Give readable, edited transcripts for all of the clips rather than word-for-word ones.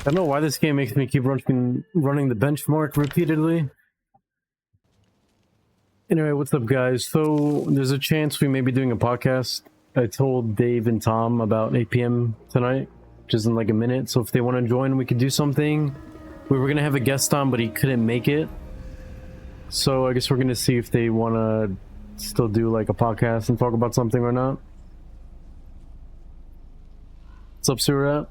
I don't know why this game makes me keep running the benchmark repeatedly. Anyway, what's up, guys? So, there's a chance we may be doing a podcast. I told Dave and Tom about 8 p.m. tonight, just in like a minute. So if they want to join, we could do something. We were going to have a guest on, but he couldn't make it. So I guess we're going to see if they want to still do like a podcast and talk about something or not. What's up, Surat?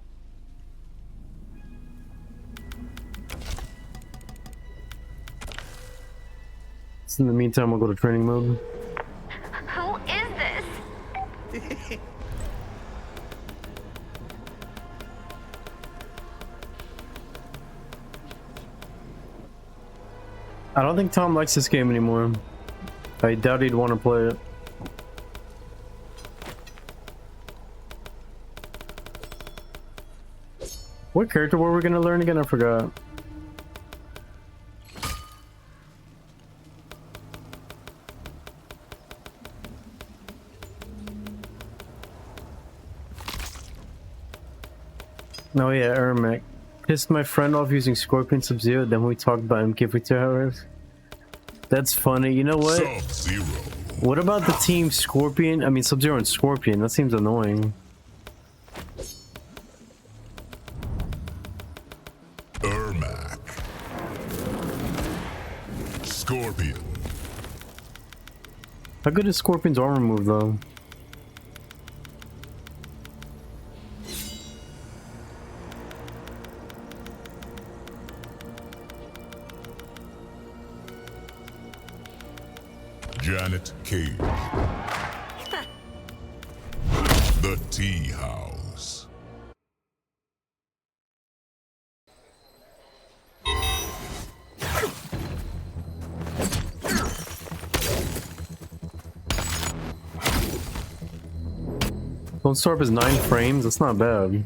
In the meantime, we'll go to training mode. Who is this? I don't think Tom likes this game anymore. I doubt he'd want to play it. What character were we going to learn again? I forgot. Oh yeah, Ermac. Pissed my friend off using Scorpion Sub-Zero, then we talked about MK for 2 hours. That's funny. You know what? Sub-Zero. What about the team Scorpion? I mean Sub-Zero and Scorpion. That seems annoying. Ermac. Scorpion. How good is Scorpion's armor move though? Janet Cage. The Tea House. Don't start up is 9 frames. That's not bad.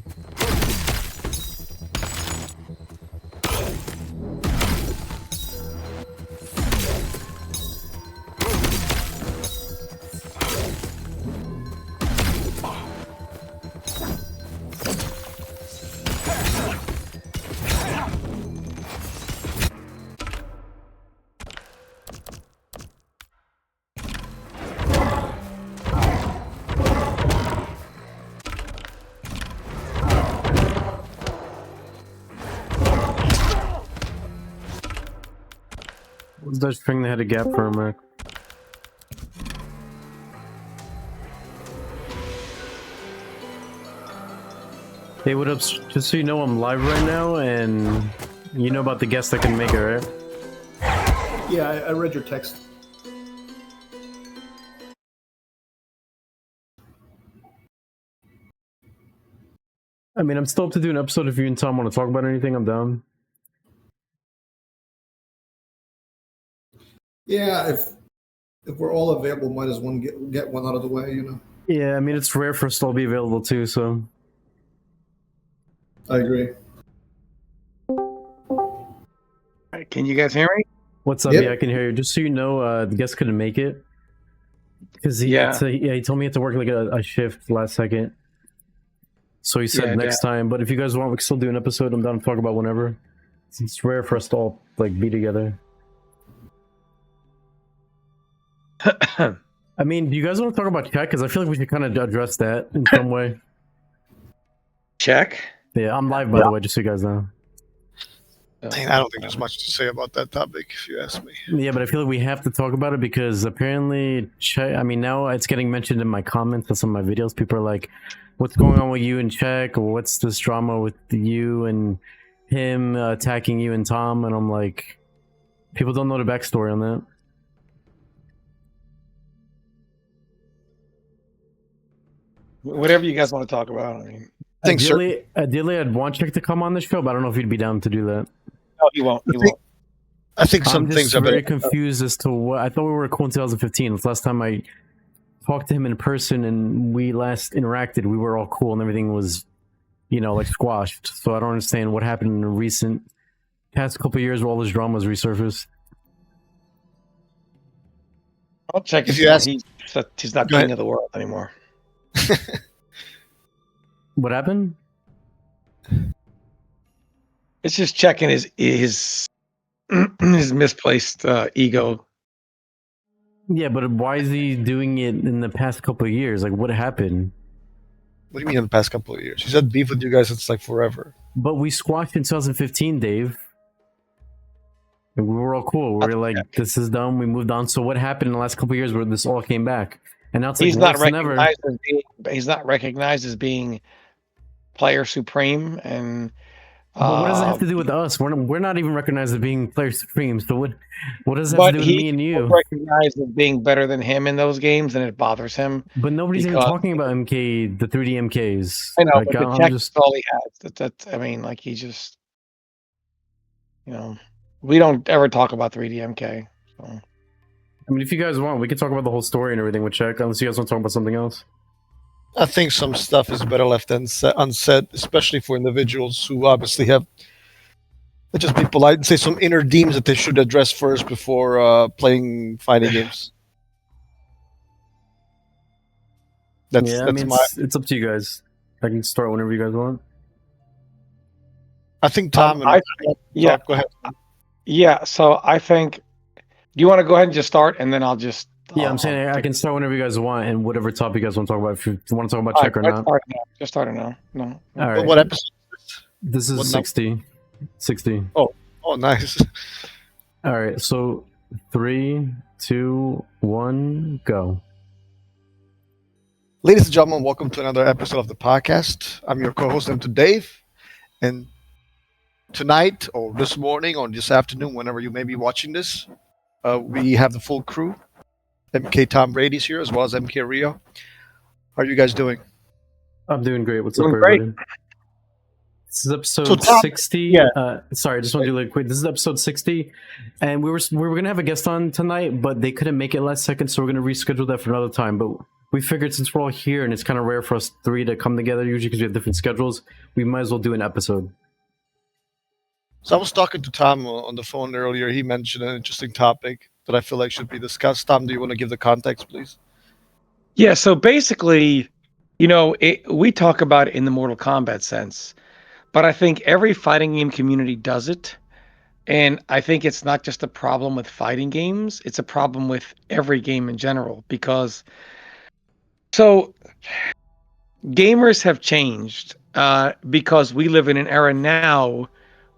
What's that string that had a gap for Ermac? Hey, what up? Just so you know, I'm live right now, and you know about the guest that can make it, right? Yeah, I read your text. I mean, I'm still up to do an episode. If you and Tom want to talk about anything, I'm down. Yeah, if we're all available, might as well get one out of the way, you know. Yeah, I mean, it's rare for us to all be available too, so. I agree. Can you guys hear me? What's up? Yep. Yeah, I can hear you. Just so you know, the guest couldn't make it because he had to, he told me he had to work like a shift last second. So he said next time. But if you guys want, we can still do an episode. I'm down to talk about whenever. It's rare for us to all like be together. I mean, do you guys want to talk about chat? Because I feel like we should kind of address that in some way. Check. Yeah, I'm live by the way, just so you guys know. I don't think there's much to say about that topic, if you ask me. Yeah, but I feel like we have to talk about it because apparently, I mean, now it's getting mentioned in my comments on some of my videos. People are like, what's going on with you and Czech? Or what's this drama with you and him attacking you and Tom? And I'm like, people don't know the backstory on that. Whatever you guys want to talk about. I mean, think so. Ideally, I'd want Chick to come on the show, but I don't know if he'd be down to do that. No, he won't. He won't. I think some I'm things just are very better. confused as to what I thought we were cool in 2015. It's the last time I talked to him in person and we last interacted. We were all cool and everything was, like squashed. So I don't understand what happened in the recent past couple of years where all this drama was resurfaced. I'll check. If you ask, he's not Go king ahead. of the world anymore. What happened? It's just checking his his misplaced ego. Yeah, but why is he doing it in the past couple of years? Like, what happened? What do you mean in the past couple of years? He's had beef with you guys since like forever. But we squashed in 2015, Dave. And we were all cool. We were like, this is done. We moved on. So what happened in the last couple of years where this all came back? And now it's like, He's not worse than ever. recognized as being. He's not recognized as being player supreme, and But what does it have to do with us? We're not even recognized as being player supreme. So what does that have but to do with me and you? recognized as being better than him in those games, and it bothers him. But nobody's even because- talking about MK, the 3D MKs. I know, Like, but the I'm check just, is all he has. That's I mean, like he just, we don't ever talk about 3D MK. So. I mean, if you guys want, we could talk about the whole story and everything with Check, unless you guys want to talk about something else. I think some stuff is better left unsaid, especially for individuals who obviously have. Let's just be polite and say some inner demons that they should address first before playing fighting games. That's I mean, it's up to you guys. I can start whenever you guys want. I think Tom. Yeah, go ahead. yeah. So I think. Do you want to go ahead and just start, and then I'll just. Yeah, I'm saying I can start whenever you guys want, and whatever topic you guys want to talk about. If you want to talk about All Check or right, not. Just start it now. No. All right. What episode? This is what 60. 60. Oh, nice. All right. So 3, 2, 1, go. Ladies and gentlemen, welcome to another episode of the podcast. I'm your co-host, m2dave, and tonight, or this morning, or this afternoon, whenever you may be watching this, we have the full crew. MK Tom Brady's here, as well as MK Rio. How are you guys doing? I'm doing great. What's Doing up, great. everybody? This is episode So, Tom, 60. yeah. Sorry, I just want to do like quick. This is episode 60, and we were gonna have a guest on tonight, but they couldn't make it last second, so we're gonna reschedule that for another time. But we figured since we're all here, and it's kind of rare for us three to come together, usually because we have different schedules, we might as well do an episode. So I was talking to Tom on the phone earlier. He mentioned an interesting topic that I feel like should be discussed. Tom, do you want to give the context, please? Yeah. So basically, we talk about it in the Mortal Kombat sense, but I think every fighting game community does it. And I think it's not just a problem with fighting games, it's a problem with every game in general, because gamers have changed because we live in an era now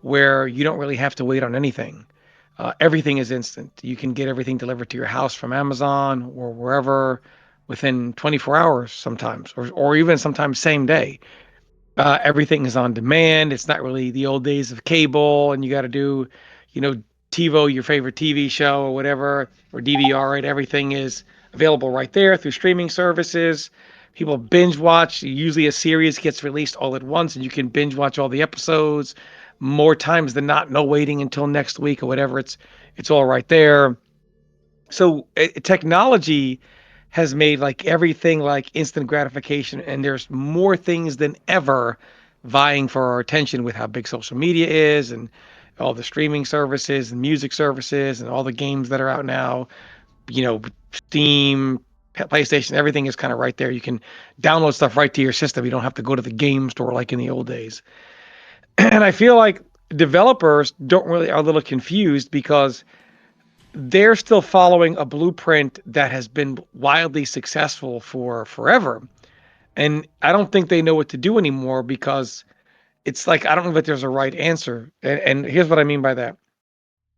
where you don't really have to wait on anything. Everything is instant. You can get everything delivered to your house from Amazon or wherever within 24 hours sometimes, or even sometimes same day. Everything is on demand. It's not really the old days of cable and you got to do, TiVo, your favorite TV show or whatever, or DVR, right? Everything is available right there through streaming services. People binge watch. Usually a series gets released all at once and you can binge watch all the episodes more times than not, no waiting until next week or whatever. It's all right there. So technology has made like everything like instant gratification, and there's more things than ever vying for our attention with how big social media is and all the streaming services and music services and all the games that are out now. Steam, PlayStation, everything is kind of right there. You can download stuff right to your system. You don't have to go to the game store like in the old days. And I feel like developers are a little confused because they're still following a blueprint that has been wildly successful for forever. And I don't think they know what to do anymore because it's like, I don't know that there's a right answer. And here's what I mean by that.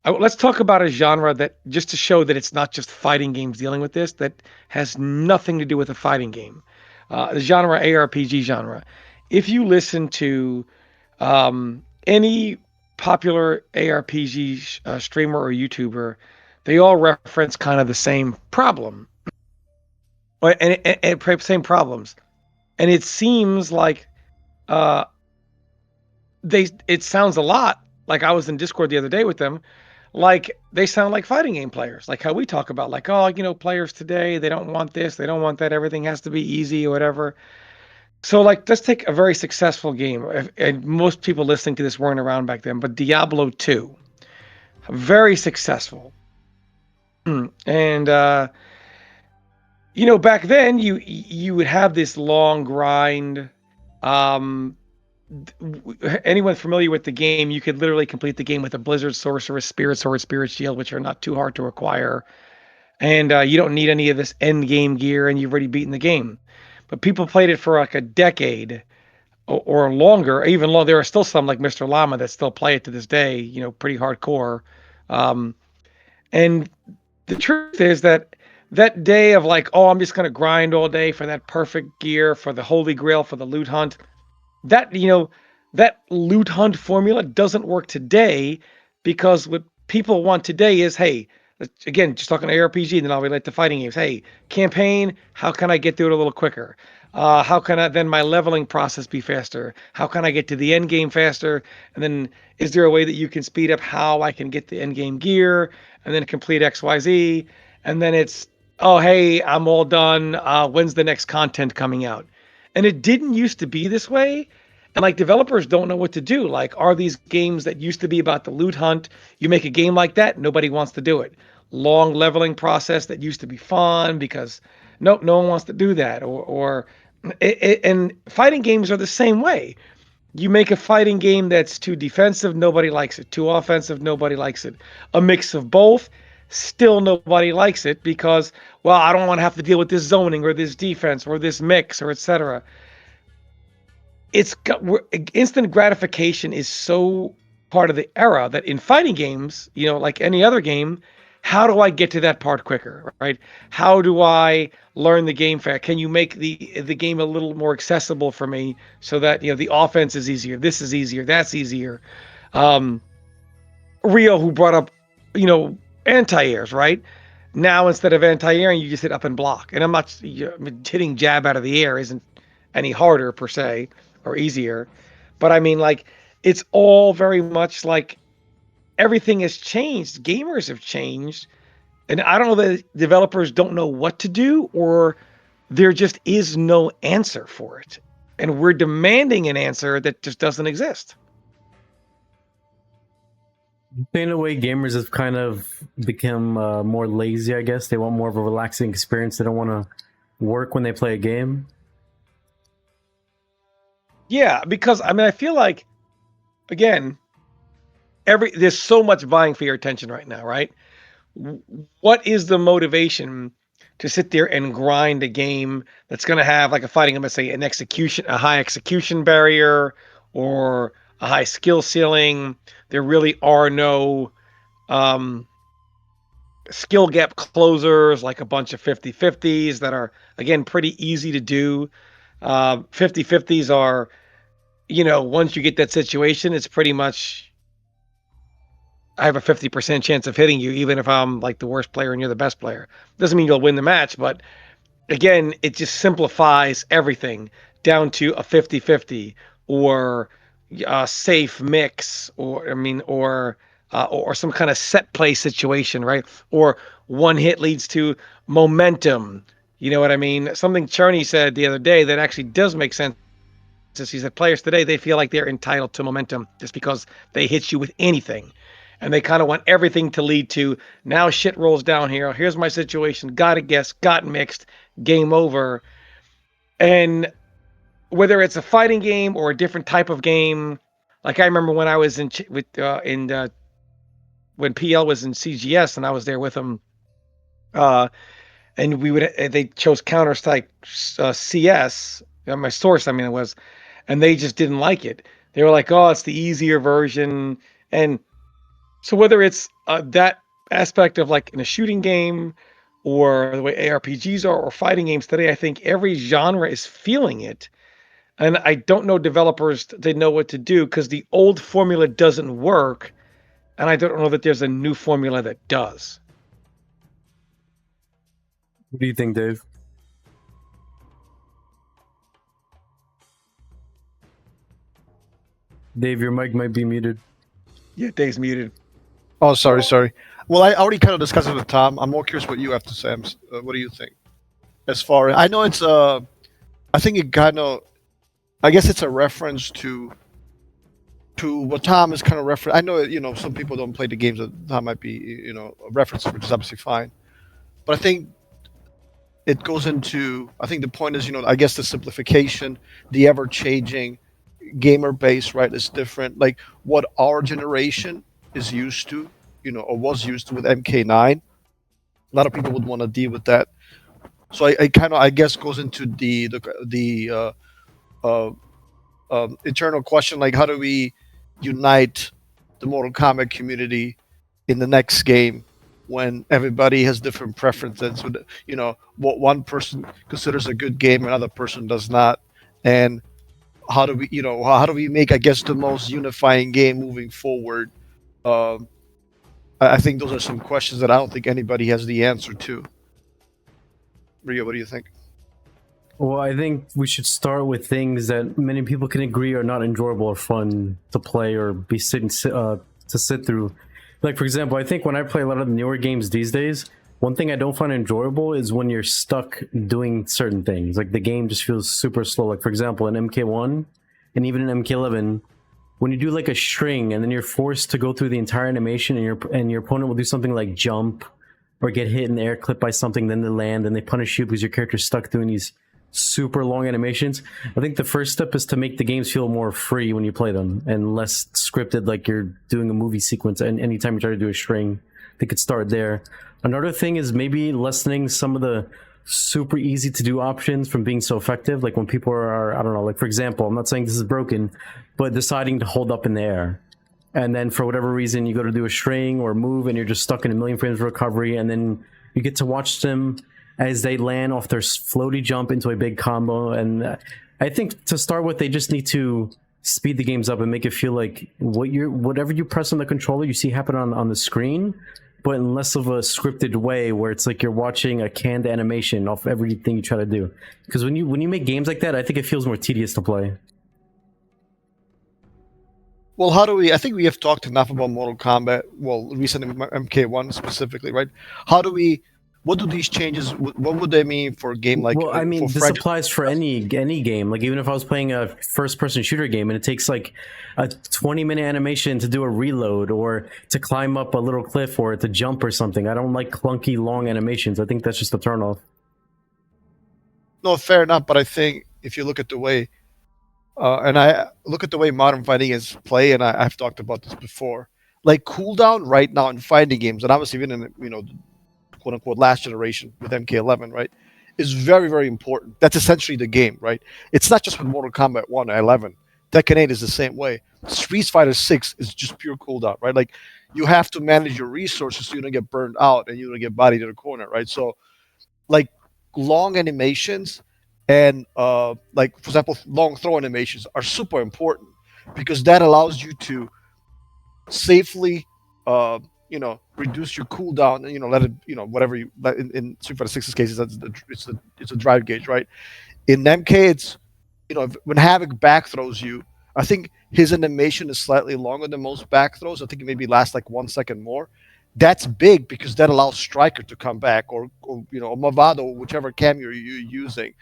Let's talk about a genre that, just to show that it's not just fighting games dealing with this, that has nothing to do with a fighting game. The genre, ARPG genre. If you listen to any popular ARPG streamer or YouTuber, they all reference kind of the same problem, and same problems. And it seems like it sounds a lot like I was in Discord the other day with them. Like they sound like fighting game players, like how we talk about like, oh, players today, they don't want this, they don't want that, everything has to be easy or whatever. So like let's take a very successful game. And most people listening to this weren't around back then, but Diablo 2, very successful. And back then you would have this long grind. Um, Anyone familiar with the game, you could literally complete the game with a Blizzard Sorceress, Spirit Sword, Spirit Shield, which are not too hard to acquire. And you don't need any of this end game gear, and you've already beaten the game. But people played it for like a decade or longer, even though there are still some like Mr. Llama that still play it to this day, pretty hardcore. Um, and the truth is that that day of like, oh, I'm just going to grind all day for that perfect gear, for the Holy Grail, for the loot hunt, that that loot hunt formula doesn't work today, because what people want today is, hey, again, just talking ARPG, and then I'll relate to fighting games. Hey, campaign, how can I get through it a little quicker? How can I then my leveling process be faster? How can I get to the end game faster? And then is there a way that you can speed up how I can get the end game gear and then complete XYZ? And then it's, oh, hey, I'm all done. When's the next content coming out? And it didn't used to be this way. And like developers don't know what to do. Like, are these games that used to be about the loot hunt? You make a game like that, nobody wants to do it. Long leveling process that used to be fun because nope, no one wants to do that. And fighting games are the same way. You make a fighting game that's too defensive, nobody likes it. Too offensive, nobody likes it. A mix of both, still nobody likes it because, well, I don't want to have to deal with this zoning or this defense or this mix or etc. Instant gratification is so part of the era that in fighting games, like any other game, how do I get to that part quicker, right? How do I learn the game fast? Can you make the game a little more accessible for me so that the offense is easier, this is easier, that's easier? Rio, who brought up anti-airs, right? Now instead of anti-airing, you just hit up and block. And I'm not hitting jab out of the air isn't any harder per se or easier, but I mean, like, it's all very much like everything has changed. Gamers have changed, and I don't know that developers don't know what to do, or there just is no answer for it, and we're demanding an answer that just doesn't exist. In a way, gamers have kind of become more lazy, I guess. They want more of a relaxing experience. They don't want to work when they play a game. Yeah, because I mean, I feel like, again, there's so much vying for your attention right now, right? What is the motivation to sit there and grind a game that's going to have, like a fighting game, let's say a high execution barrier or a high skill ceiling? There really are no skill gap closers, like a bunch of 50-50s that are, again, pretty easy to do. 50-50s are, once you get that situation, it's pretty much, I have a 50% chance of hitting you, even if I'm like the worst player and you're the best player. Doesn't mean you'll win the match, but again, it just simplifies everything down to a 50-50 or a safe mix, or some kind of set play situation, right? Or one hit leads to momentum. You know what I mean? Something Charney said the other day that actually does make sense. He said players today, they feel like they're entitled to momentum just because they hit you with anything. And they kind of want everything to lead to, now shit rolls down here. Here's my situation. Got to guess, got mixed, game over. And whether it's a fighting game or a different type of game, like I remember when I was when PL was in CGS and I was there with him, and they chose Counter-Strike CS, my source, it was, and they just didn't like it. They were like, oh, it's the easier version. And so whether it's that aspect of like in a shooting game or the way ARPGs are or fighting games today, I think every genre is feeling it. And I don't know developers, they know what to do because the old formula doesn't work. And I don't know that there's a new formula that does. What do you think, Dave? Dave, your mic might be muted. Yeah, Dave's muted. Oh, sorry. Well, I already kind of discussed it with Tom. I'm more curious what you have to say. What do you think? As far as I know, it's I think it kind of, I guess it's a reference to what Tom is kind of reference. I know some people don't play the games that Tom might be a reference, which is obviously fine. But I think it goes into. I think the point is I guess the simplification, the ever changing gamer base, right, is different. Like what our generation is used to, or was used to with MK9. A lot of people would want to deal with that. So I kind of, I guess, goes into the eternal question, like how do we unite the Mortal Kombat community in the next game when everybody has different preferences? With what one person considers a good game, another person does not, and how do we how do we make, I guess, the most unifying game moving forward? Um, I think those are some questions that I don't think anybody has the answer to. Rio, what do you think? Well, I think we should start with things that many people can agree are not enjoyable or fun to play or be to sit through. Like, for example, I think when I play a lot of the newer games these days, one thing I don't find enjoyable is when you're stuck doing certain things. Like, the game just feels super slow. Like, for example, in MK1 and even in MK11, when you do like a string and then you're forced to go through the entire animation and your opponent will do something like jump or get hit in the air, clipped by something, then they land and they punish you because your character's stuck doing these super long animations. I think the first step is to make the games feel more free when you play them and less scripted, like you're doing a movie sequence. And anytime you try to do a string, they could start there. Another thing is maybe lessening some of the super easy to do options from being so effective. Like when people are, I don't know, like for example, I'm not saying this is broken, but deciding to hold up in the air. And then for whatever reason, you go to do a string or move and you're just stuck in a million frames of recovery. And then you get to watch them as they land off their floaty jump into a big combo. And I think to start with, they just need to speed the games up and make it feel like whatever you press on the controller, you see happen on the screen, but in less of a scripted way where it's like you're watching a canned animation off everything you try to do. Because when you make games like that, I think it feels more tedious to play. Well, how do we? I think we have talked enough about Mortal Kombat. Well, recently MK1 specifically, right? How do we? What do these changes? What would they mean for a game like? Well, I mean, this applies for any game. Like even if I was playing a first-person shooter game and it takes like a 20-minute animation to do a reload or to climb up a little cliff or to jump or something, I don't like clunky long animations. I think that's just a turnoff. No, fair enough. But I think if you look at the way. And I look at the way modern fighting is played, and I've talked about this before. Like cooldown right now in fighting games, and obviously even in the quote unquote last generation with MK11, right, is very very important. That's essentially the game, right? It's not just with Mortal Kombat 1 or 11. Tekken 8 is the same way. Street Fighter 6 is just pure cooldown, right? Like you have to manage your resources so you don't get burned out and you don't get bodied in the corner, right? So like long animations. And like for example, long throw animations are super important because that allows you to safely, reduce your cooldown and let it, whatever you. In Street Fighter 6's cases, it's a drive gauge, right? In MK, it's when Havoc back throws you, I think his animation is slightly longer than most back throws. I think it maybe lasts like 1 second more. That's big because that allows Striker to come back or Mavado, whichever cam you're using.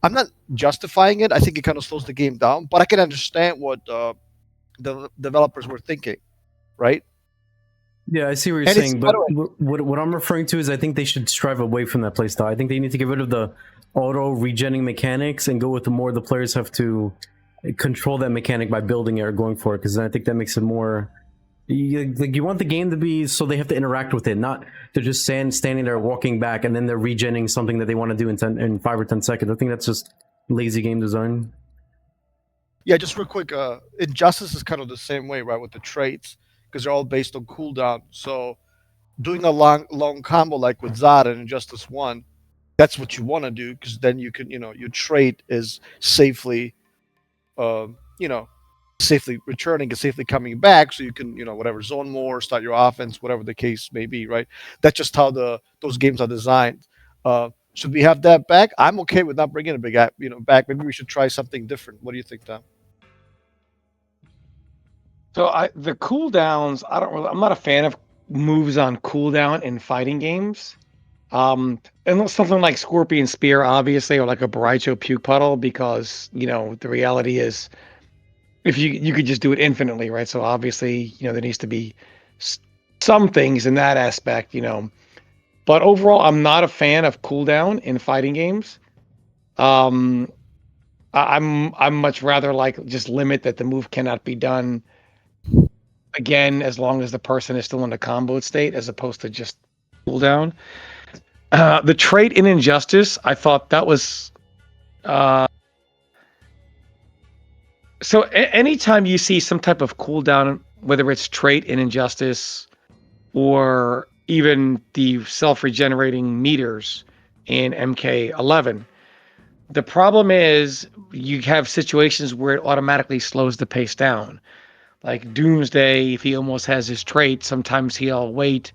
I'm not justifying it. I think it kind of slows the game down, but I can understand what the developers were thinking, right? Yeah, I see what you're And saying, but what I'm referring to is I think they should strive away from that playstyle. I think they need to get rid of the auto regenning mechanics and go with the players have to control that mechanic by building it or going for it, because then I think that makes it more. You want the game to be so they have to interact with it, not they're just standing there walking back and then they're regenning something that they want to do in 5 or 10 seconds. I think that's just lazy game design. Yeah, just real quick. Injustice is kind of the same way, right, with the traits because they're all based on cooldown. So doing a long combo like with Zod and Injustice 1, that's what you want to do because then you can, your trait is safely, safely returning and safely coming back so you can whatever zone more, start your offense, whatever the case may be, right? That's just how those games are designed. Should we have that back? I'm okay with not bringing a big back. Maybe we should try something different. What do you think, Tom? So the cooldowns, I'm not a fan of moves on cooldown in fighting games. Unless something like Scorpion Spear, obviously, or like a Baraicho Puke Puddle, because the reality is, if you could just do it infinitely, right? So obviously, there needs to be some things in that aspect, But overall, I'm not a fan of cooldown in fighting games. I'm much rather like just limit that the move cannot be done again as long as the person is still in a combo state, as opposed to just cooldown. The trait in Injustice, I thought that was so. Anytime you see some type of cooldown, whether it's trait in Injustice or even the self-regenerating meters in MK11, the problem is you have situations where it automatically slows the pace down. Like Doomsday, if he almost has his trait, sometimes he'll wait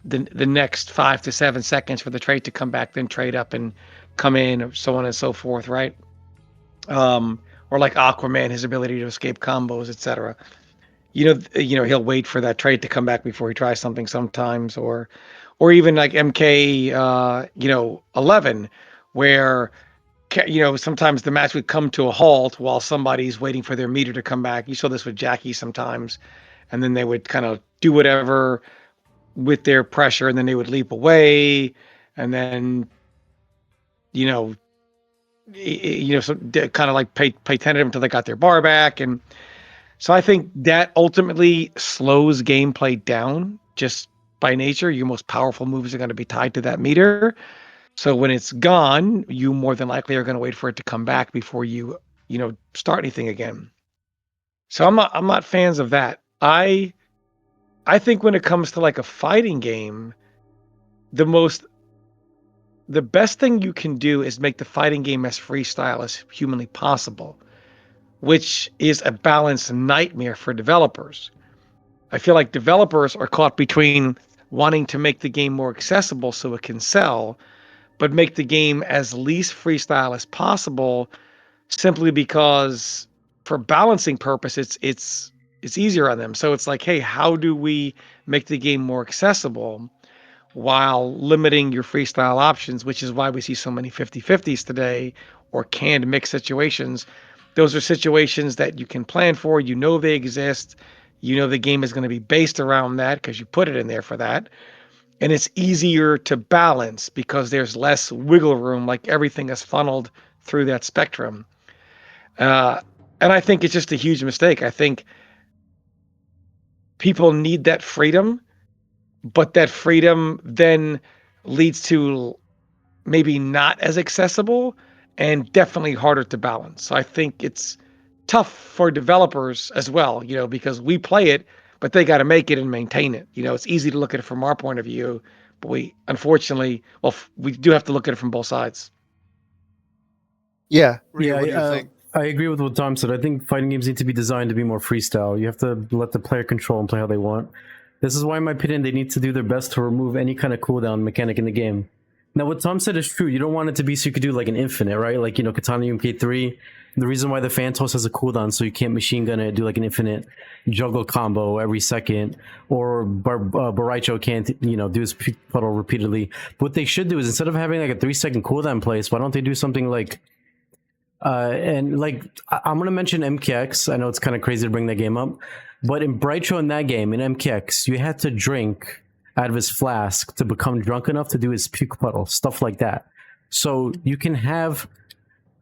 the next 5 to 7 seconds for the trait to come back, then trade up and come in, or so on and so forth, right? Or like Aquaman, his ability to escape combos, etc. He'll wait for that trait to come back before he tries something sometimes, or even like MK 11, where sometimes the match would come to a halt while somebody's waiting for their meter to come back. You saw this with Jackie sometimes, and then they would kind of do whatever with their pressure, and then they would leap away, and then so kind of like pay tentative until they got their bar back. And so I think that ultimately slows gameplay down just by nature. Your most powerful moves are going to be tied to that meter. So when it's gone, you more than likely are going to wait for it to come back before you start anything again. So I'm not fans of that. I think when it comes to like a fighting game, the best thing you can do is make the fighting game as freestyle as humanly possible, which is a balanced nightmare for developers. I feel like developers are caught between wanting to make the game more accessible so it can sell, but make the game as least freestyle as possible, simply because for balancing purposes, it's easier on them. So it's like, hey, how do we make the game more accessible while limiting your freestyle options, which is why we see so many 50-50s today, or canned mix situations. Those are situations that you can plan for, they exist, the game is going to be based around that because you put it in there for that. And it's easier to balance because there's less wiggle room, like everything is funneled through that spectrum. And I think it's just a huge mistake. I think people need that freedom, but that freedom then leads to maybe not as accessible and definitely harder to balance. So I think it's tough for developers as well, because we play it, but they got to make it and maintain it. It's easy to look at it from our point of view, but we unfortunately, we do have to look at it from both sides. Yeah. Yeah, What do you think? I agree with what Tom said. I think fighting games need to be designed to be more freestyle. You have to let the player control and play how they want. This is why, in my opinion, they need to do their best to remove any kind of cooldown mechanic in the game. Now, what Tom said is true. You don't want it to be so you could do like an infinite, right? Like, Katana MK3. The reason why the Phantos has a cooldown, so you can't machine gun it, do like an infinite juggle combo every second, or Baraicho can't, do his puddle repeatedly. But what they should do is, instead of having like a 3-second cooldown place, why don't they do something like, and like, I'm going to mention MKX. I know it's kind of crazy to bring that game up, but in Baraicho in that game, in MKX, you had to drink out of his flask to become drunk enough to do his puke puddle, stuff like that. So you can have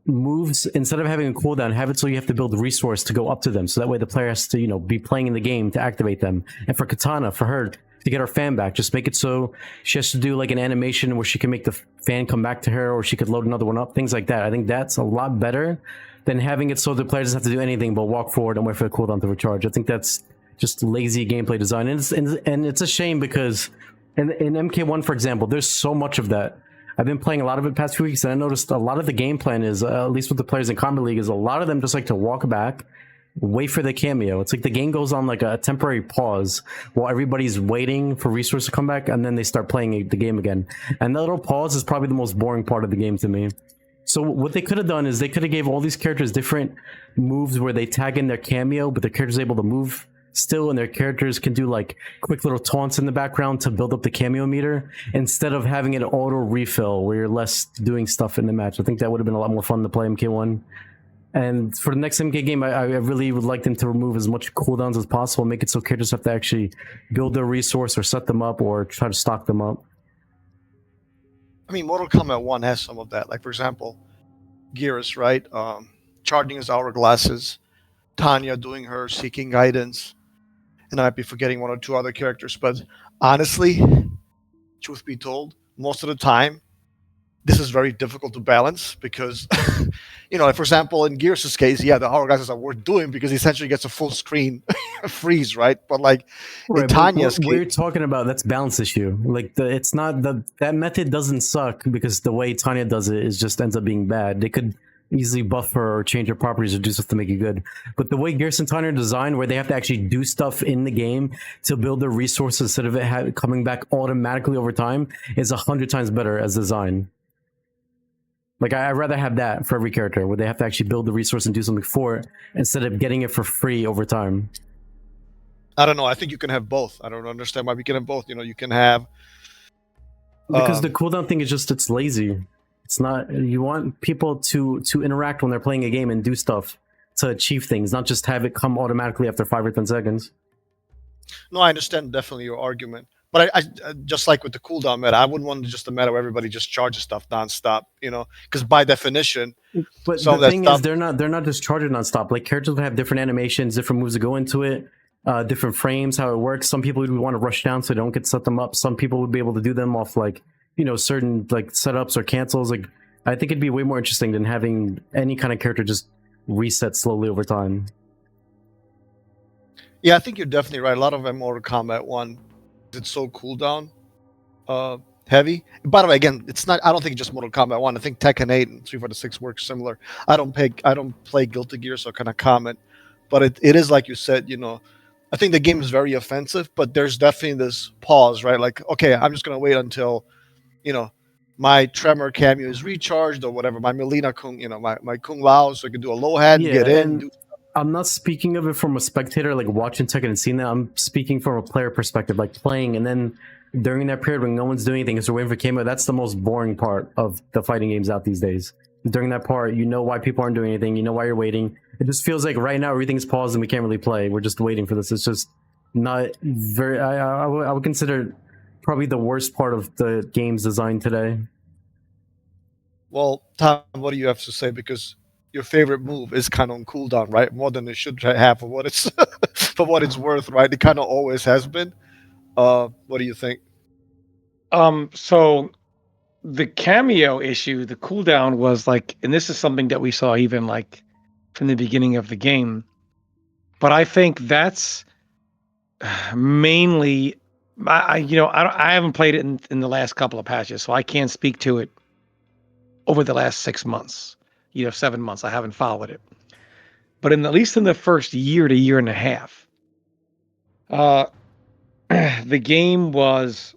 moves, instead of having a cooldown, have it so you have to build resource to go up to them, so that way the player has to be playing in the game to activate them. And for Katana, for her to get her fan back, just make it so she has to do like an animation where she can make the fan come back to her, or she could load another one up, things like that. I think that's a lot better than having it so the player doesn't have to do anything but walk forward and wait for the cooldown to recharge. I think that's just lazy gameplay design, and it's a shame because in MK1, for example, there's so much of that. I've been playing a lot of it past few weeks, and I noticed a lot of the game plan is, at least with the players in Combat League, is a lot of them just like to walk back, wait for the cameo. It's like the game goes on like a temporary pause while everybody's waiting for resources to come back, and then they start playing the game again. And that little pause is probably the most boring part of the game to me. So what they could have done is they could have gave all these characters different moves where they tag in their cameo, but the character's able to move still, and their characters can do like quick little taunts in the background to build up the cameo meter instead of having an auto refill where you're less doing stuff in the match. I think that would have been a lot more fun to play MK1. And for the next MK game, I really would like them to remove as much cooldowns as possible, make it so characters have to actually build their resource or set them up or try to stock them up. I mean, Mortal Kombat 1 has some of that. Like, for example, Geras, right? Charging his hourglasses, Tanya doing her seeking guidance, and I might be forgetting one or two other characters. But honestly, truth be told, most of the time, this is very difficult to balance because, like for example, in Gears' case, yeah, the hourglasses are worth doing because he essentially gets a full screen freeze, right? But like in Tanya's case, we're talking about that's balance issue. Like it's not that method doesn't suck because the way Tanya does it is just ends up being bad. They could easily buff her or change her properties or do stuff to make it good. But the way Gears and Tanya are designed, where they have to actually do stuff in the game to build their resources instead of it coming back automatically over time, is 100 times better as design. Like, I'd rather have that for every character, where they have to actually build the resource and do something for it, instead of getting it for free over time. I don't know. I think you can have both. I don't understand why we can have both. You can have... Because the cooldown thing is just, it's lazy. It's not... You want people to interact when they're playing a game and do stuff to achieve things, not just have it come automatically after 5 or 10 seconds. No, I understand definitely your argument. But I just like with the cooldown meta, I wouldn't want just a meta where everybody just charges stuff nonstop, because by definition, but the thing is, they're not just charging nonstop. Like, characters will have different animations, different moves that go into it, different frames, how it works. Some people would want to rush down so they don't get set them up. Some people would be able to do them off certain setups or cancels. Like, I think it'd be way more interesting than having any kind of character just reset slowly over time. Yeah, I think you're definitely right. A lot of them Mortal Kombat 1. It's so cooldown heavy. By the way, again, it's not. I don't think it's just Mortal Kombat 1. I think Tekken 8 and 346 work similar. I don't play Guilty Gear, so I kind of comment. But it is like you said. I think the game is very offensive, but there's definitely this pause, right? Like, okay, I'm just gonna wait until, my Tremor cameo is recharged or whatever. My Melina Kung, my Kung Lao, so I can do a low hand, get in. I'm not speaking of it from a spectator, like watching Tekken and seeing that. I'm speaking from a player perspective, like playing, and then during that period when no one's doing anything, because we're waiting for cameo, that's the most boring part of the fighting games out these days. During that part, you know why people aren't doing anything, you know why you're waiting. It just feels like right now everything's paused and we can't really play. We're just waiting for this. It's just not very... I would consider probably the worst part of the game's design today. Well, Tom, what do you have to say? Because your favorite move is kind of on cooldown, right? More than it should have for what it's for what it's worth, right? It kind of always has been. What do you think? So the cameo issue, the cooldown was like, and this is something that we saw even like from the beginning of the game. But I think that's mainly, I haven't played it in the last couple of patches, so I can't speak to it over the last 6 months. 7 months. I haven't followed it. But at least in the first year to year and a half, the game was...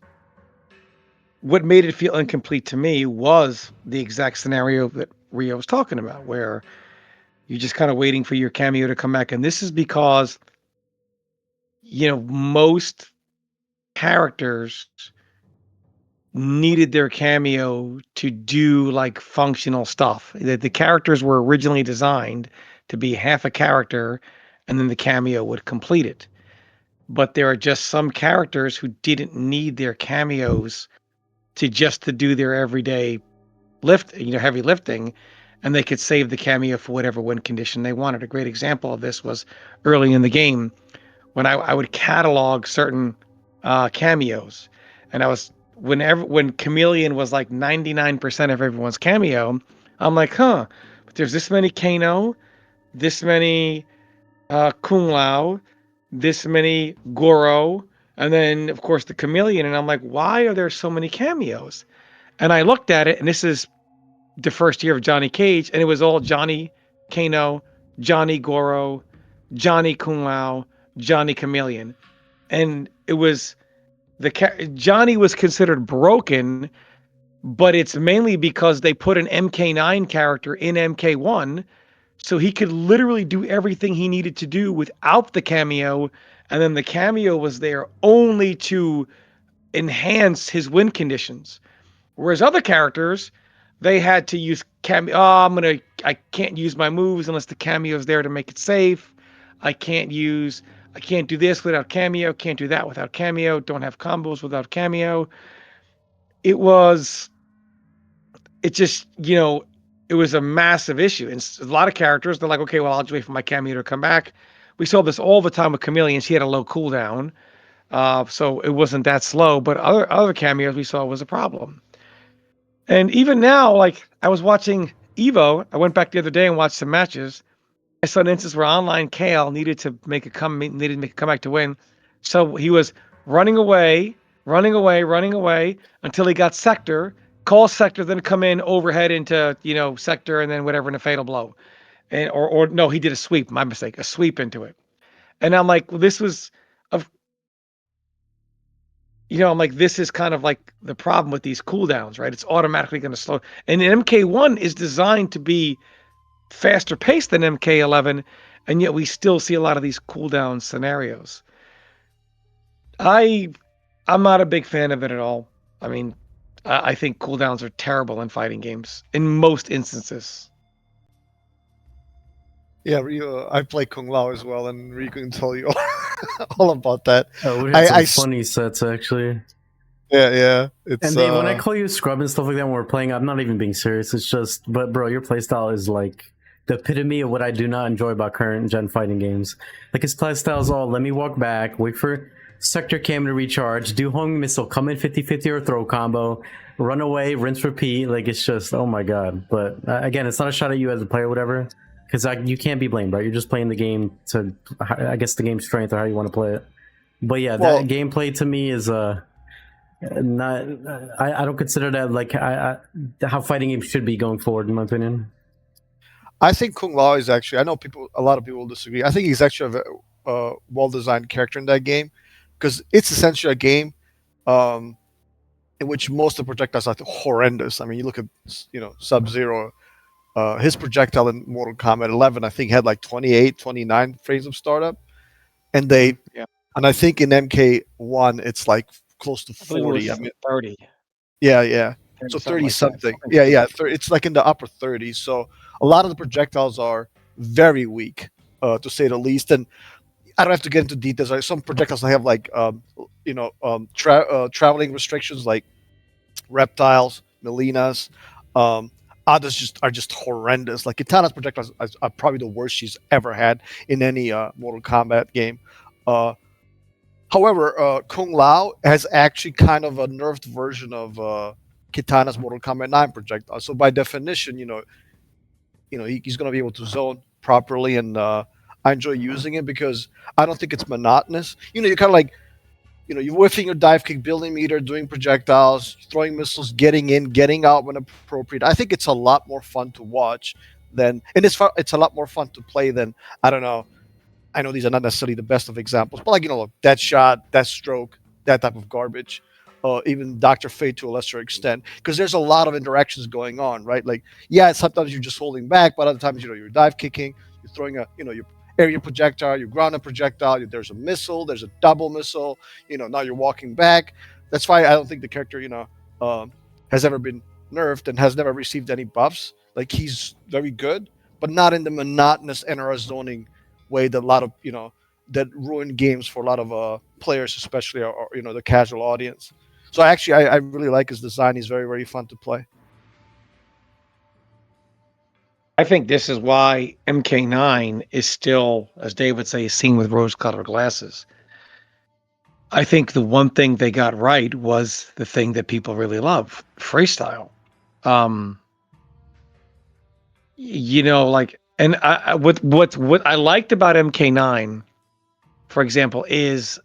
What made it feel incomplete to me was the exact scenario that Rio was talking about, where you're just kind of waiting for your cameo to come back. And this is because, most characters needed their cameo to do like functional stuff. The characters were originally designed to be half a character and then the cameo would complete it. But there are just some characters who didn't need their cameos to do their everyday heavy lifting, and they could save the cameo for whatever win condition they wanted. A great example of this was early in the game when I would catalog certain cameos, and when Chameleon was like 99% of everyone's cameo, I'm like, but there's this many Kano, this many Kung Lao, this many Goro, and then of course the Chameleon, and I'm like, why are there so many cameos? And I looked at it, and this is the first year of Johnny Cage, and it was all Johnny Kano, Johnny Goro, Johnny Kung Lao, Johnny Chameleon, and it was Johnny was considered broken, but it's mainly because they put an MK9 character in MK1, So he could literally do everything he needed to do without the cameo, and then the cameo was there only to enhance his win conditions. Whereas other characters, they had to use cameo. Oh, I can't use my moves unless the cameo is there to make it safe. I can't do this without cameo. Can't do that without cameo. Don't have combos without cameo. It just, it was a massive issue. And a lot of characters, they're like, okay, well, I'll just wait for my cameo to come back. We saw this all the time with Chameleon. She had a low cooldown. So it wasn't that slow, but other cameos we saw was a problem. And even now, like I was watching Evo, I went back the other day and watched some matches. I saw an instance where online Kale needed to make a comeback to win. So he was running away until he got sector, call sector, then come in overhead into sector, and then whatever in a fatal blow. And or no, he did a sweep. My mistake, a sweep into it. And I'm like, well, this was this is kind of like the problem with these cooldowns, right? It's automatically going to slow. And MK1 is designed to be faster paced than MK11, and yet we still see a lot of these cooldown scenarios. I'm not a big fan of it at all. I mean, I think cooldowns are terrible in fighting games in most instances. Yeah, I play Kung Lao as well, and Ryu can tell you all about that. Oh, we had some funny sets actually. Yeah. And Dave, when I call you scrub and stuff like that when we're playing, I'm not even being serious. It's just, but bro, your playstyle is like the epitome of what I do not enjoy about current gen fighting games. Like his playstyle is all, let me walk back, wait for sector cam to recharge, do homing missile, come in 50-50 or throw combo, run away, rinse, repeat. Like it's just, oh my god. But again, it's not a shot at you as a player or whatever. Because you can't be blamed, right? You're just playing the game to, I guess, the game's strength or how you want to play it. But yeah, that gameplay to me is not. I don't consider that like how fighting games should be going forward, in my opinion. I think Kung Lao is actually. I know a lot of people will disagree. I think he's actually a well-designed character in that game because it's essentially a game in which most of the projectiles are horrendous. I mean, you look at Sub-Zero. His projectile in Mortal Kombat 11, I think, had like 28, 29 frames of startup, and I think in MK1 it's like close to 40. I mean, 30. Yeah. So 30 something. Yeah. It's like in the upper 30s. So a lot of the projectiles are very weak, to say the least. And I don't have to get into details. Like some projectiles have like traveling restrictions, like reptiles, Melinas. Others are just horrendous. Like Kitana's projectiles are probably the worst she's ever had in any Mortal Kombat game. However, Kung Lao has actually kind of a nerfed version of Kitana's Mortal Kombat 9 projectile. So by definition, he's going to be able to zone properly, and I enjoy using it because I don't think it's monotonous. You're kind of like, you're whiffing your dive kick, building meter, doing projectiles, throwing missiles, getting in, getting out when appropriate. I think it's a lot more fun to watch and it's a lot more fun to play than, I don't know. I know these are not necessarily the best of examples, but like, Dead Shot, Death Stroke, that type of garbage. Even Dr. Fate to a lesser extent, because there's a lot of interactions going on, right? Like, yeah, sometimes you're just holding back, but other times, you're dive kicking, you're throwing your area projectile, your grounded projectile, there's a missile, there's a double missile, now you're walking back. That's why I don't think the character, has ever been nerfed and has never received any buffs. Like, he's very good, but not in the monotonous NRS zoning way that a lot of, that ruin games for a lot of players, especially, or the casual audience. So actually, I really like his design. He's very, very fun to play. I think this is why MK9 is still, as Dave would say, seen with rose-colored glasses. I think the one thing they got right was the thing that people really love, freestyle. And what I liked about MK9, for example, is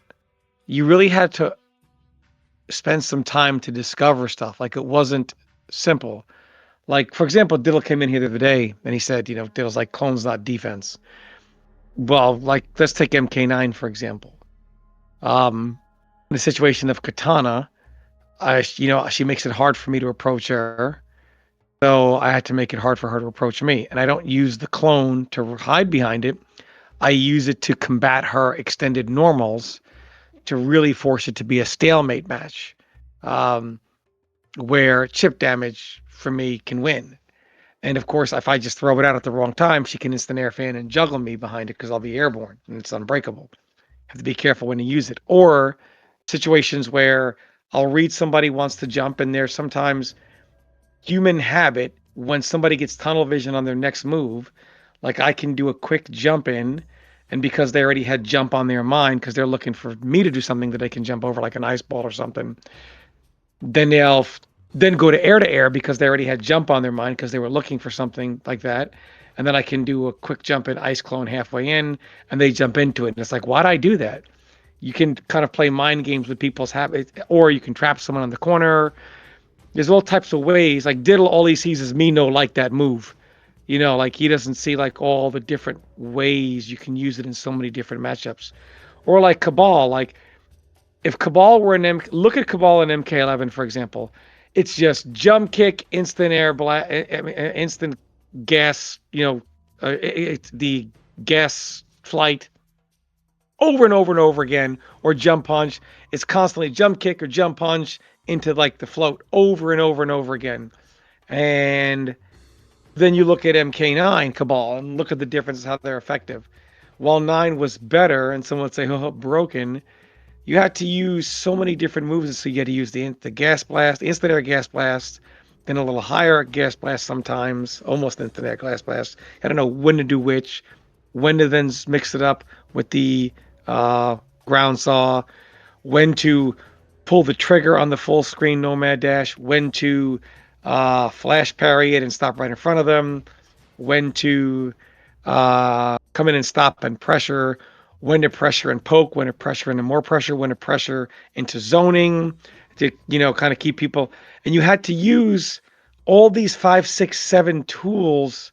you really had to spend some time to discover stuff. Like, it wasn't simple. Like, for example, Diddle came in here the other day and he said, Diddle's like, clone's not defense. Well, like, let's take MK9, for example. In the situation of Katana, she makes it hard for me to approach her. So I had to make it hard for her to approach me. And I don't use the clone to hide behind it. I use it to combat her extended normals to really force it to be a stalemate match, where chip damage for me can win. And of course, if I just throw it out at the wrong time, she can instant air fan and juggle me behind it because I'll be airborne and it's unbreakable. Have to be careful when you use it. Or situations where I'll read somebody wants to jump, and there's sometimes human habit when somebody gets tunnel vision on their next move, like I can do a quick jump in, and because they already had jump on their mind because they're looking for me to do something that they can jump over, like an ice ball or something, then they'll then go to air because they already had jump on their mind because they were looking for something like that. And then I can do a quick jump in ice clone halfway in, and they jump into it. And it's like, why'd I do that? You can kind of play mind games with people's habits, or you can trap someone on the corner. There's all types of ways. Like Diddle, all he sees is me like that move. Like he doesn't see like all the different ways you can use it in so many different matchups. Or like Cabal, like if Cabal were look at Cabal in MK11, for example. It's just jump kick, instant air blast, instant gas, it's the gas flight over and over and over again, or jump punch. It's constantly jump kick or jump punch into like the float over and over and over again. And then you look at MK9 Cabal and look at the differences, how they're effective. While 9 was better, and someone would say, oh, broken, you had to use so many different moves. So you had to use the gas blast, instant air gas blast, then a little higher gas blast sometimes, almost instant air gas blast. I don't know when to do which, when to then mix it up with the ground saw, when to pull the trigger on the full screen Nomad Dash, when to flash parry it and stop right in front of them, when to come in and stop and pressure, when to pressure and poke, when to pressure into more pressure, when to pressure into zoning to, kind of keep people. And you had to use all these 5, 6, 7 tools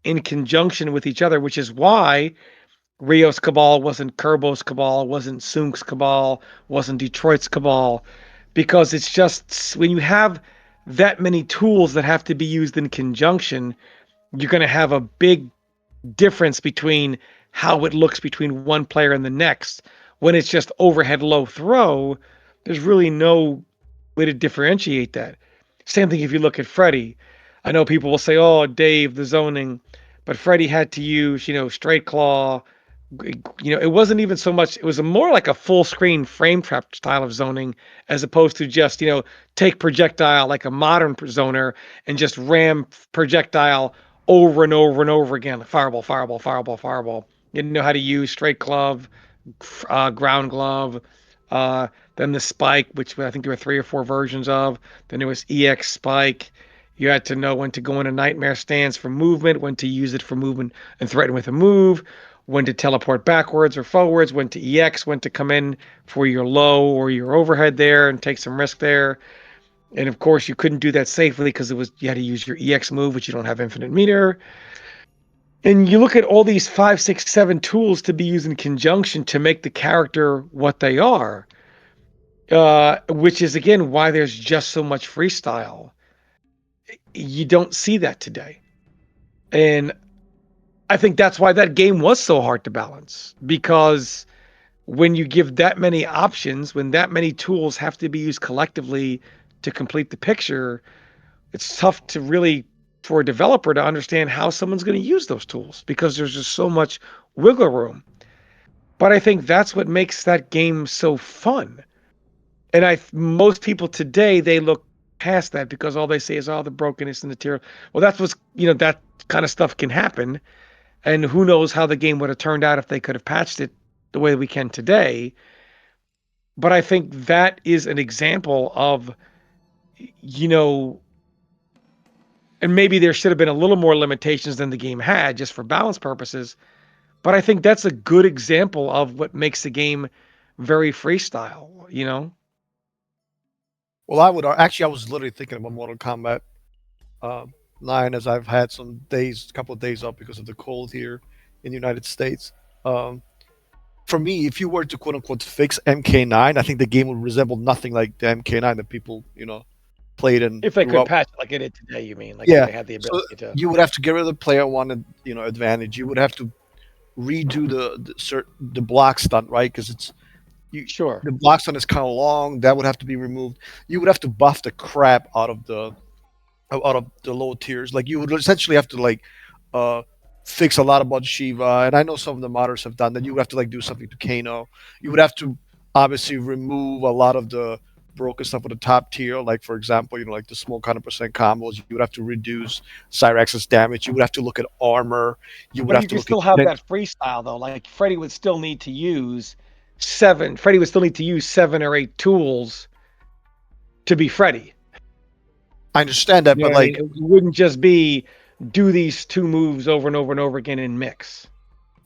in conjunction with each other, which is why Rio's Cabal wasn't Kerbo's Cabal, wasn't Sunk's Cabal, wasn't Detroit's Cabal, because it's just when you have that many tools that have to be used in conjunction, you're going to have a big difference between how it looks between one player and the next. When it's just overhead low throw, there's really no way to differentiate that. Same thing if you look at Freddy. I know people will say, oh, Dave, the zoning, but Freddy had to use, straight claw. It wasn't even so much, it was more like a full screen frame trap style of zoning, as opposed to just, take projectile like a modern zoner and just ram projectile over and over and over again. Fireball, fireball, fireball, fireball. You didn't know how to use straight glove, ground glove, then the spike, which I think there were 3 or 4 versions of. Then there was EX spike. You had to know when to go into nightmare stance for movement, when to use it for movement and threaten with a move, when to teleport backwards or forwards, when to EX, when to come in for your low or your overhead there and take some risk there. And of course, you couldn't do that safely because you had to use your EX move, which you don't have infinite meter. And you look at all these 5, 6, 7 tools to be used in conjunction to make the character what they are, which is, again, why there's just so much freestyle. You don't see that today. And I think that's why that game was so hard to balance, because when you give that many options, when that many tools have to be used collectively to complete the picture, it's tough to really, for a developer, to understand how someone's going to use those tools, because there's just so much wiggle room. But I think that's what makes that game so fun. And most people today, they look past that because all they say is, oh, the brokenness in the tier. Well, that's what's, that kind of stuff can happen. And who knows how the game would have turned out if they could have patched it the way we can today. But I think that is an example of, and maybe there should have been a little more limitations than the game had just for balance purposes. But I think that's a good example of what makes the game very freestyle, Well, I was literally thinking about Mortal Kombat 9, as I've had a couple of days up because of the cold here in the United States. For me, if you were to quote unquote fix MK9, I think the game would resemble nothing like the MK9 that people, played and If they grew could up. patch it like it did today, you mean? Like Yeah. if they had the So ability to. you would have to get rid of the player one, advantage. You would have to redo the block stunt, right? Because Sure. the block stunt is kind of long. That would have to be removed. You would have to buff the crap out of the low tiers. Like you would essentially have to like fix a lot about Shiva, and I know some of the modders have done that. You would have to like do something to Kano. You would have to obviously remove a lot of the broken stuff with the top tier. Like for example, like the smoke 100% combos. You would have to reduce Cyrax's damage. You would have to look at armor. You would But have you to can look still at have that freestyle though. Like Freddy would still need to use 7 or 8 tools to be Freddy. I understand that, You know but what I like mean? It wouldn't just be do these 2 moves over and over and over again in mix.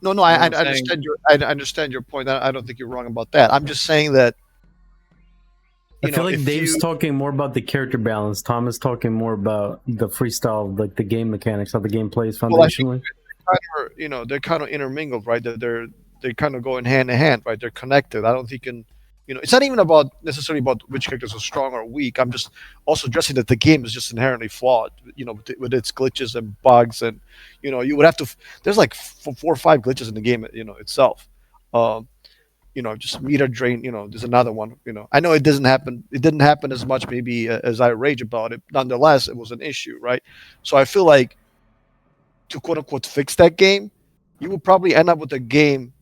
no, You know I what I'm saying? understand your point. I don't think you're wrong about that. I'm just saying that I feel like if Dave's talking more about the character balance. Tom is talking more about the freestyle, like the game mechanics, how the game plays Well, I think foundationally. they're kind of intermingled, right? That they kind of go in hand in hand, right? They're connected. I don't think it's not even about necessarily about which characters are strong or weak. I'm just also addressing that the game is just inherently flawed, with its glitches and bugs, and you would have to. There's like 4 or 5 glitches in the game, itself. Just meter drain. There's another one. I know it doesn't happen. It didn't happen as much maybe as I rage about it. Nonetheless, it was an issue, right? So I feel like to quote unquote fix that game, you would probably end up with a game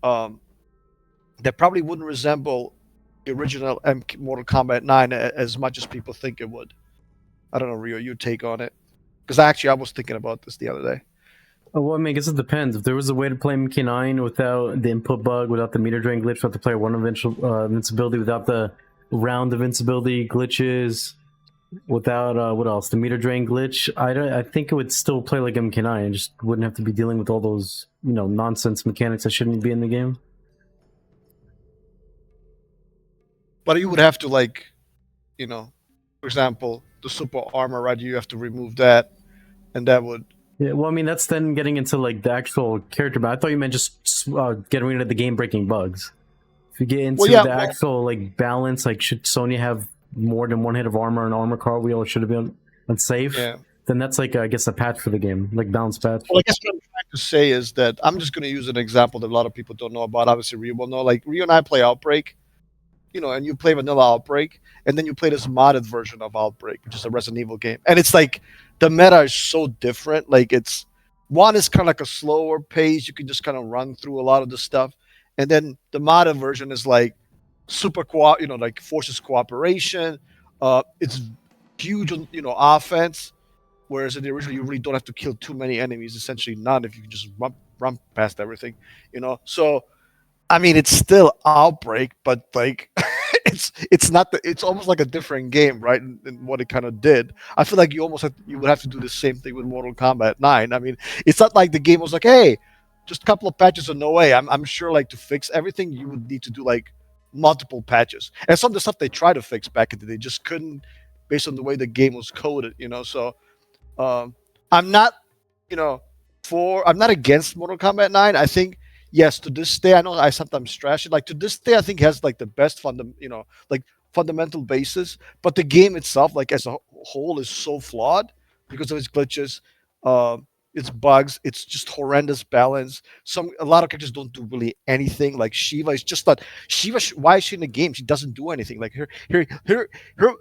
that probably wouldn't resemble the original Mortal Kombat 9 as much as people think it would. I don't know, Rio, your take on it? Because I was thinking about this the other day. Well, I mean, I guess it depends. If there was a way to play MK9 without the input bug, without the meter drain glitch, without the player one invincibility, without the round invincibility glitches, without what else? The meter drain glitch. I think it would still play like MK9. It just wouldn't have to be dealing with all those nonsense mechanics that shouldn't be in the game. But you would have to for example, the super armor, right? You have to remove that, and that would. Yeah, well, I mean, that's then getting into like the actual character. But I thought you meant just getting rid of the game-breaking bugs. If you get into the actual like balance, like should Sonya have more than 1 hit of armor and armor cartwheel, or should it be unsafe? Yeah. Then that's like I guess a patch for the game, like balance patch. Well, I guess what I'm trying to say is that I'm just going to use an example that a lot of people don't know about. Obviously, Rio will know. Like Rio and I play Outbreak, and you play vanilla Outbreak, and then you play this modded version of Outbreak, which is a Resident Evil game, and it's like the meta is so different. Like it's one is kind of like a slower pace. You can just kind of run through a lot of the stuff, and then the modded version is like super like forces cooperation. It's huge on offense. Whereas in the original, you really don't have to kill too many enemies, essentially none, if you can just run past everything, So, I mean, it's still Outbreak, but like, it's not it's almost like a different game, right? In what it kind of did. I feel like you would have to do the same thing with Mortal Kombat 9. I mean, it's not like the game was like, hey, just a couple of patches or no way. I'm sure like to fix everything, you would need to do like multiple patches. And some of the stuff they tried to fix back in the day just couldn't, based on the way the game was coded, So. I'm not, I'm not against Mortal Kombat 9. I think, yes, to this day, I know I sometimes trash it. Like to this day, I think it has like the best fundamental basis. But the game itself, like as a whole, is so flawed because of its glitches, its bugs. It's just horrendous balance. A lot of characters don't do really anything. Like Shiva is just not Shiva. Why is she in the game? She doesn't do anything. Like her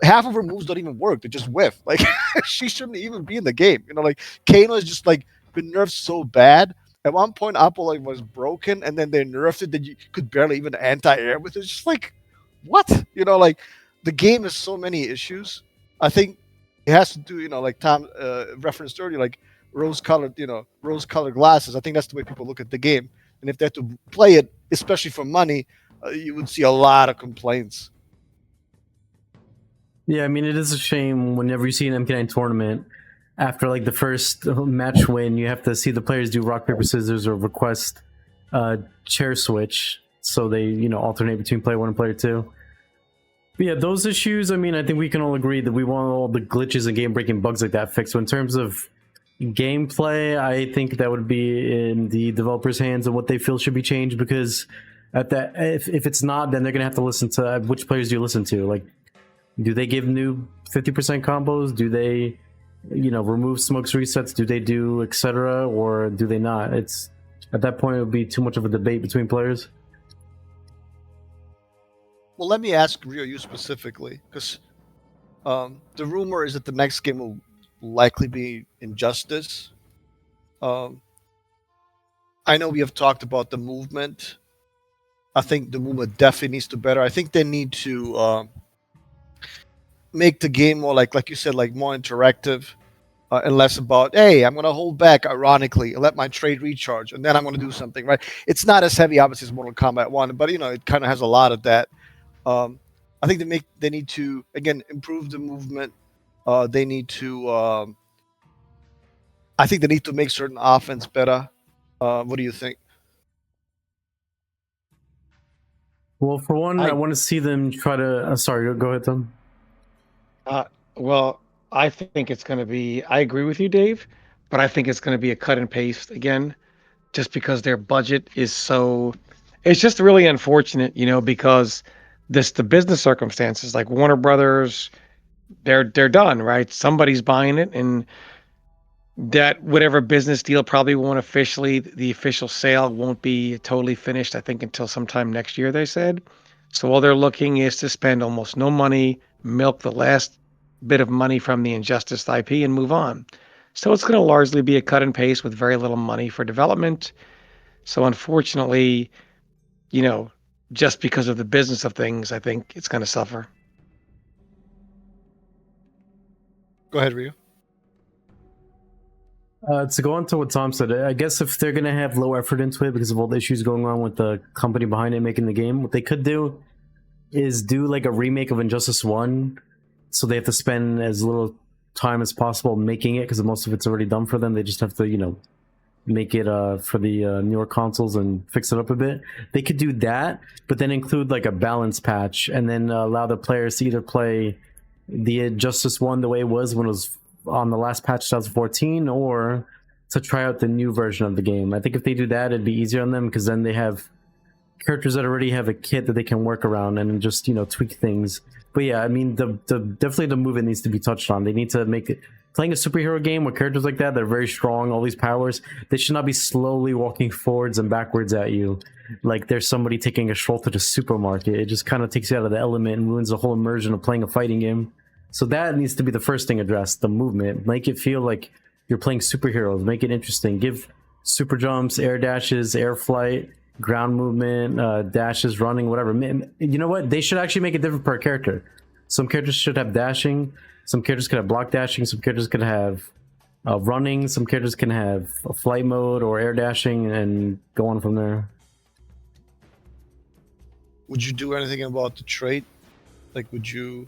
half of her moves don't even work. They just whiff. Like she shouldn't even be in the game. Like Kano is just like been nerfed so bad. At one point, Apple like was broken, and then they nerfed it that you could barely even anti-air with it. It's just like what? Like the game has so many issues. I think it has to do, like Tom referenced earlier, like rose-colored glasses. I think that's the way people look at the game. And if they had to play it, especially for money, you would see a lot of complaints. Yeah, I mean, it is a shame whenever you see an MK9 tournament, after like the first match win, you have to see the players do rock, paper, scissors or request chair switch. So they, alternate between player 1 and player 2. But yeah, those issues, I mean, I think we can all agree that we want all the glitches and game-breaking bugs like that fixed. So in terms of gameplay, I think that would be in the developers' hands and what they feel should be changed, because if it's not, then they're gonna have to listen to which players do you listen to. Like Do they give new 50% combos? Do they, remove smokes resets? Do they do etc. or do they not? It's at that point it would be too much of a debate between players. Well, let me ask Rio you specifically, because the rumor is that the next game will likely be Injustice. I know we have talked about the movement. I think the movement definitely needs to better. I think they need to make the game more like you said, like more interactive, and less about, hey, I'm going to hold back ironically and let my trade recharge, and then I'm going to do something, right? It's not as heavy, obviously, as Mortal Kombat 1, but it kind of has a lot of that. I think they need to again improve the movement. They need to. I think they need to make certain offense better. What do you think? Well, for one, I want to see them try to. Sorry, go ahead, Tom. Well, I think it's going to be. I agree with you, Dave, but I think it's going to be a cut and paste again, just because their budget is so. It's just really unfortunate, because the business circumstances, like Warner Brothers, they're done, right? Somebody's buying it, and that whatever business deal probably won't the official sale won't be totally finished, I think, until sometime next year, they said. So all they're looking is to spend almost no money, milk the last bit of money from the Injustice IP and move on. So it's going to largely be a cut and paste with very little money for development. So unfortunately, just because of the business of things, I think it's going to suffer. Go ahead, Ryu. To go on to what Tom said, I guess if they're going to have low effort into it because of all the issues going on with the company behind it making the game, what they could do is do like a remake of Injustice 1. So they have to spend as little time as possible making it because most of it's already done for them. They just have to, make it for the newer consoles and fix it up a bit. They could do that, but then include like a balance patch and then allow the players to either play the Injustice 1 the way it was when it was on the last patch 2014, or to try out the new version of the game. I think if they do that, it'd be easier on them because then they have characters that already have a kit that they can work around and just tweak things. But yeah, I mean, the definitely the movement needs to be touched on. They need to make it playing a superhero game with characters like that. They're very strong, all these powers. They should not be slowly walking forwards and backwards at you like there's somebody taking a stroll to the supermarket. It just kind of takes you out of the element and ruins the whole immersion of playing a fighting game. So that needs to be the first thing addressed, the movement. Make it feel like you're playing superheroes. Make it interesting. Give super jumps, air dashes, air flight, ground movement, dashes, running, whatever. You know what? They should actually make it different per character. Some characters should have dashing. Some characters could have block dashing. Some characters could have running. Some characters can have a flight mode or air dashing and go on from there. Would you do anything about the trait? Like, would you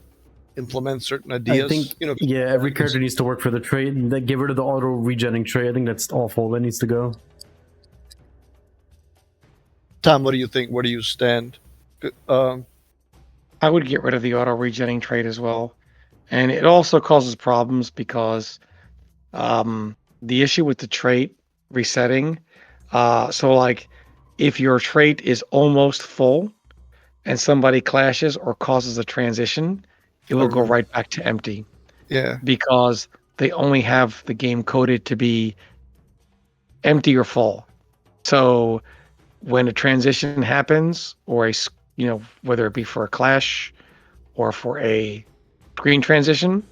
implement certain ideas? I think, yeah, every character needs to work for the trait. Then get rid of the auto regenning trait. I think that's awful. That needs to go. Tom, what do you think? Where do you stand? I would get rid of the auto regenning trait as well. And it also causes problems because the issue with the trait resetting, so like if your trait is almost full and somebody clashes or causes a transition, it will go right back to empty. Yeah. Because they only have the game coded to be empty or full. So when a transition happens, or whether it be for a clash or for a green transition,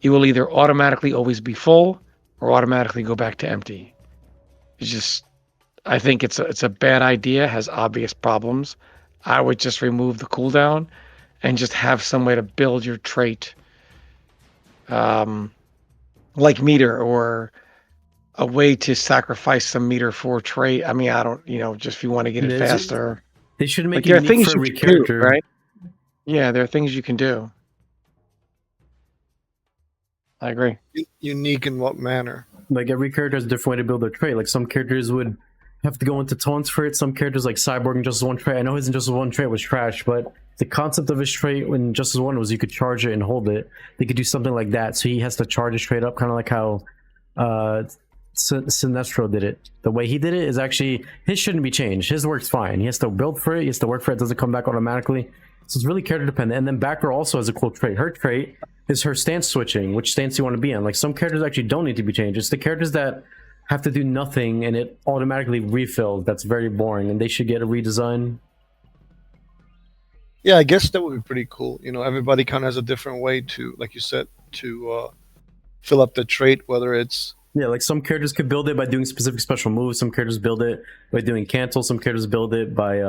it will either automatically always be full or automatically go back to empty. It's just, I think it's a bad idea, has obvious problems. I would just remove the cooldown and just have some way to build your trait, like meter, or a way to sacrifice some meter for trait. I mean, I don't, just if you want to get it faster. They should make it it unique for every character, right? Yeah, there are things you can do. I agree. Unique in what manner? Like every character has a different way to build their trait. Like some characters would have to go into taunts for it. Some characters like Cyborg in Justice 1 trait. I know his Injustice 1 trait was trash, but the concept of his trait when Justice 1 was you could charge it and hold it. They could do something like that. So he has to charge his trait up, kind of like how Sinestro did it. The way he did it is actually, his shouldn't be changed. His works fine. He has to build for it. He has to work for it. It doesn't come back automatically. So it's really character dependent. And then back row also has a cool trait. Her trait is her stance switching, which stance you want to be in. Like some characters actually don't need to be changed. It's the characters that have to do nothing and it automatically refills. That's very boring, and they should get a redesign. Yeah, I guess that would be pretty cool. Everybody kind of has a different way to, like you said, to fill up the trait, whether it's Yeah, like some characters could build it by doing specific special moves. Some characters build it by doing cancel. Some characters build it by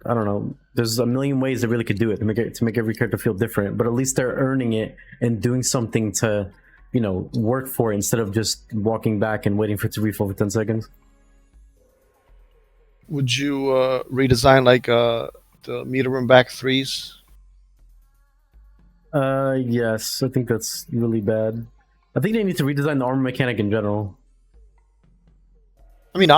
I don't know. There's a million ways they really could do it to make every character feel different. But at least they're earning it and doing something to, work for it instead of just walking back and waiting for it to refill for 10 seconds. Would you redesign like the meter room back threes? Yes, I think that's really bad. I think they need to redesign the armor mechanic in general. I mean,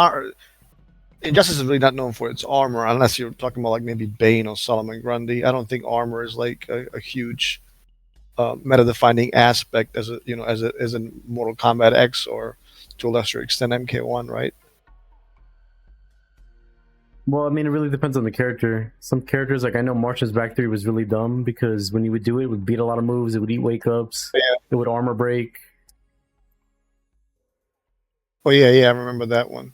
Injustice is really not known for its armor, unless you're talking about like maybe Bane or Solomon Grundy. I don't think armor is like a huge meta-defining aspect as in Mortal Kombat X or to a lesser extent MK1, right? Well, I mean, it really depends on the character. Some characters, like I know Marsh's back three was really dumb because when you would do it, it would beat a lot of moves, it would eat wake-ups, it would armor break. Oh, yeah, I remember that one.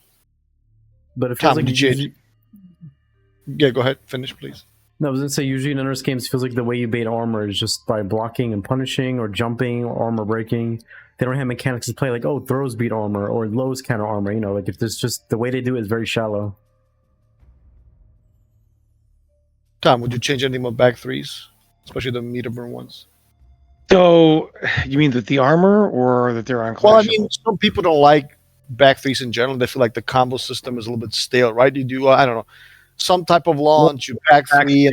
But it Tom, feels like did you... Yeah, go ahead. Finish, please. No, I was going to say, usually in NRS games, it feels like the way you bait armor is just by blocking and punishing or jumping or armor breaking. They don't have mechanics to play like, oh, throws beat armor or lows counter armor. Like if there's just the way they do it is very shallow. Tom, would you change any more back threes, especially the meter burn ones? So, you mean that the armor or that they're uncollectible? Well, I mean, some people don't like back threes in general. They feel like the combo system is a little bit stale, right? You do, I don't know, some type of launch, you back three,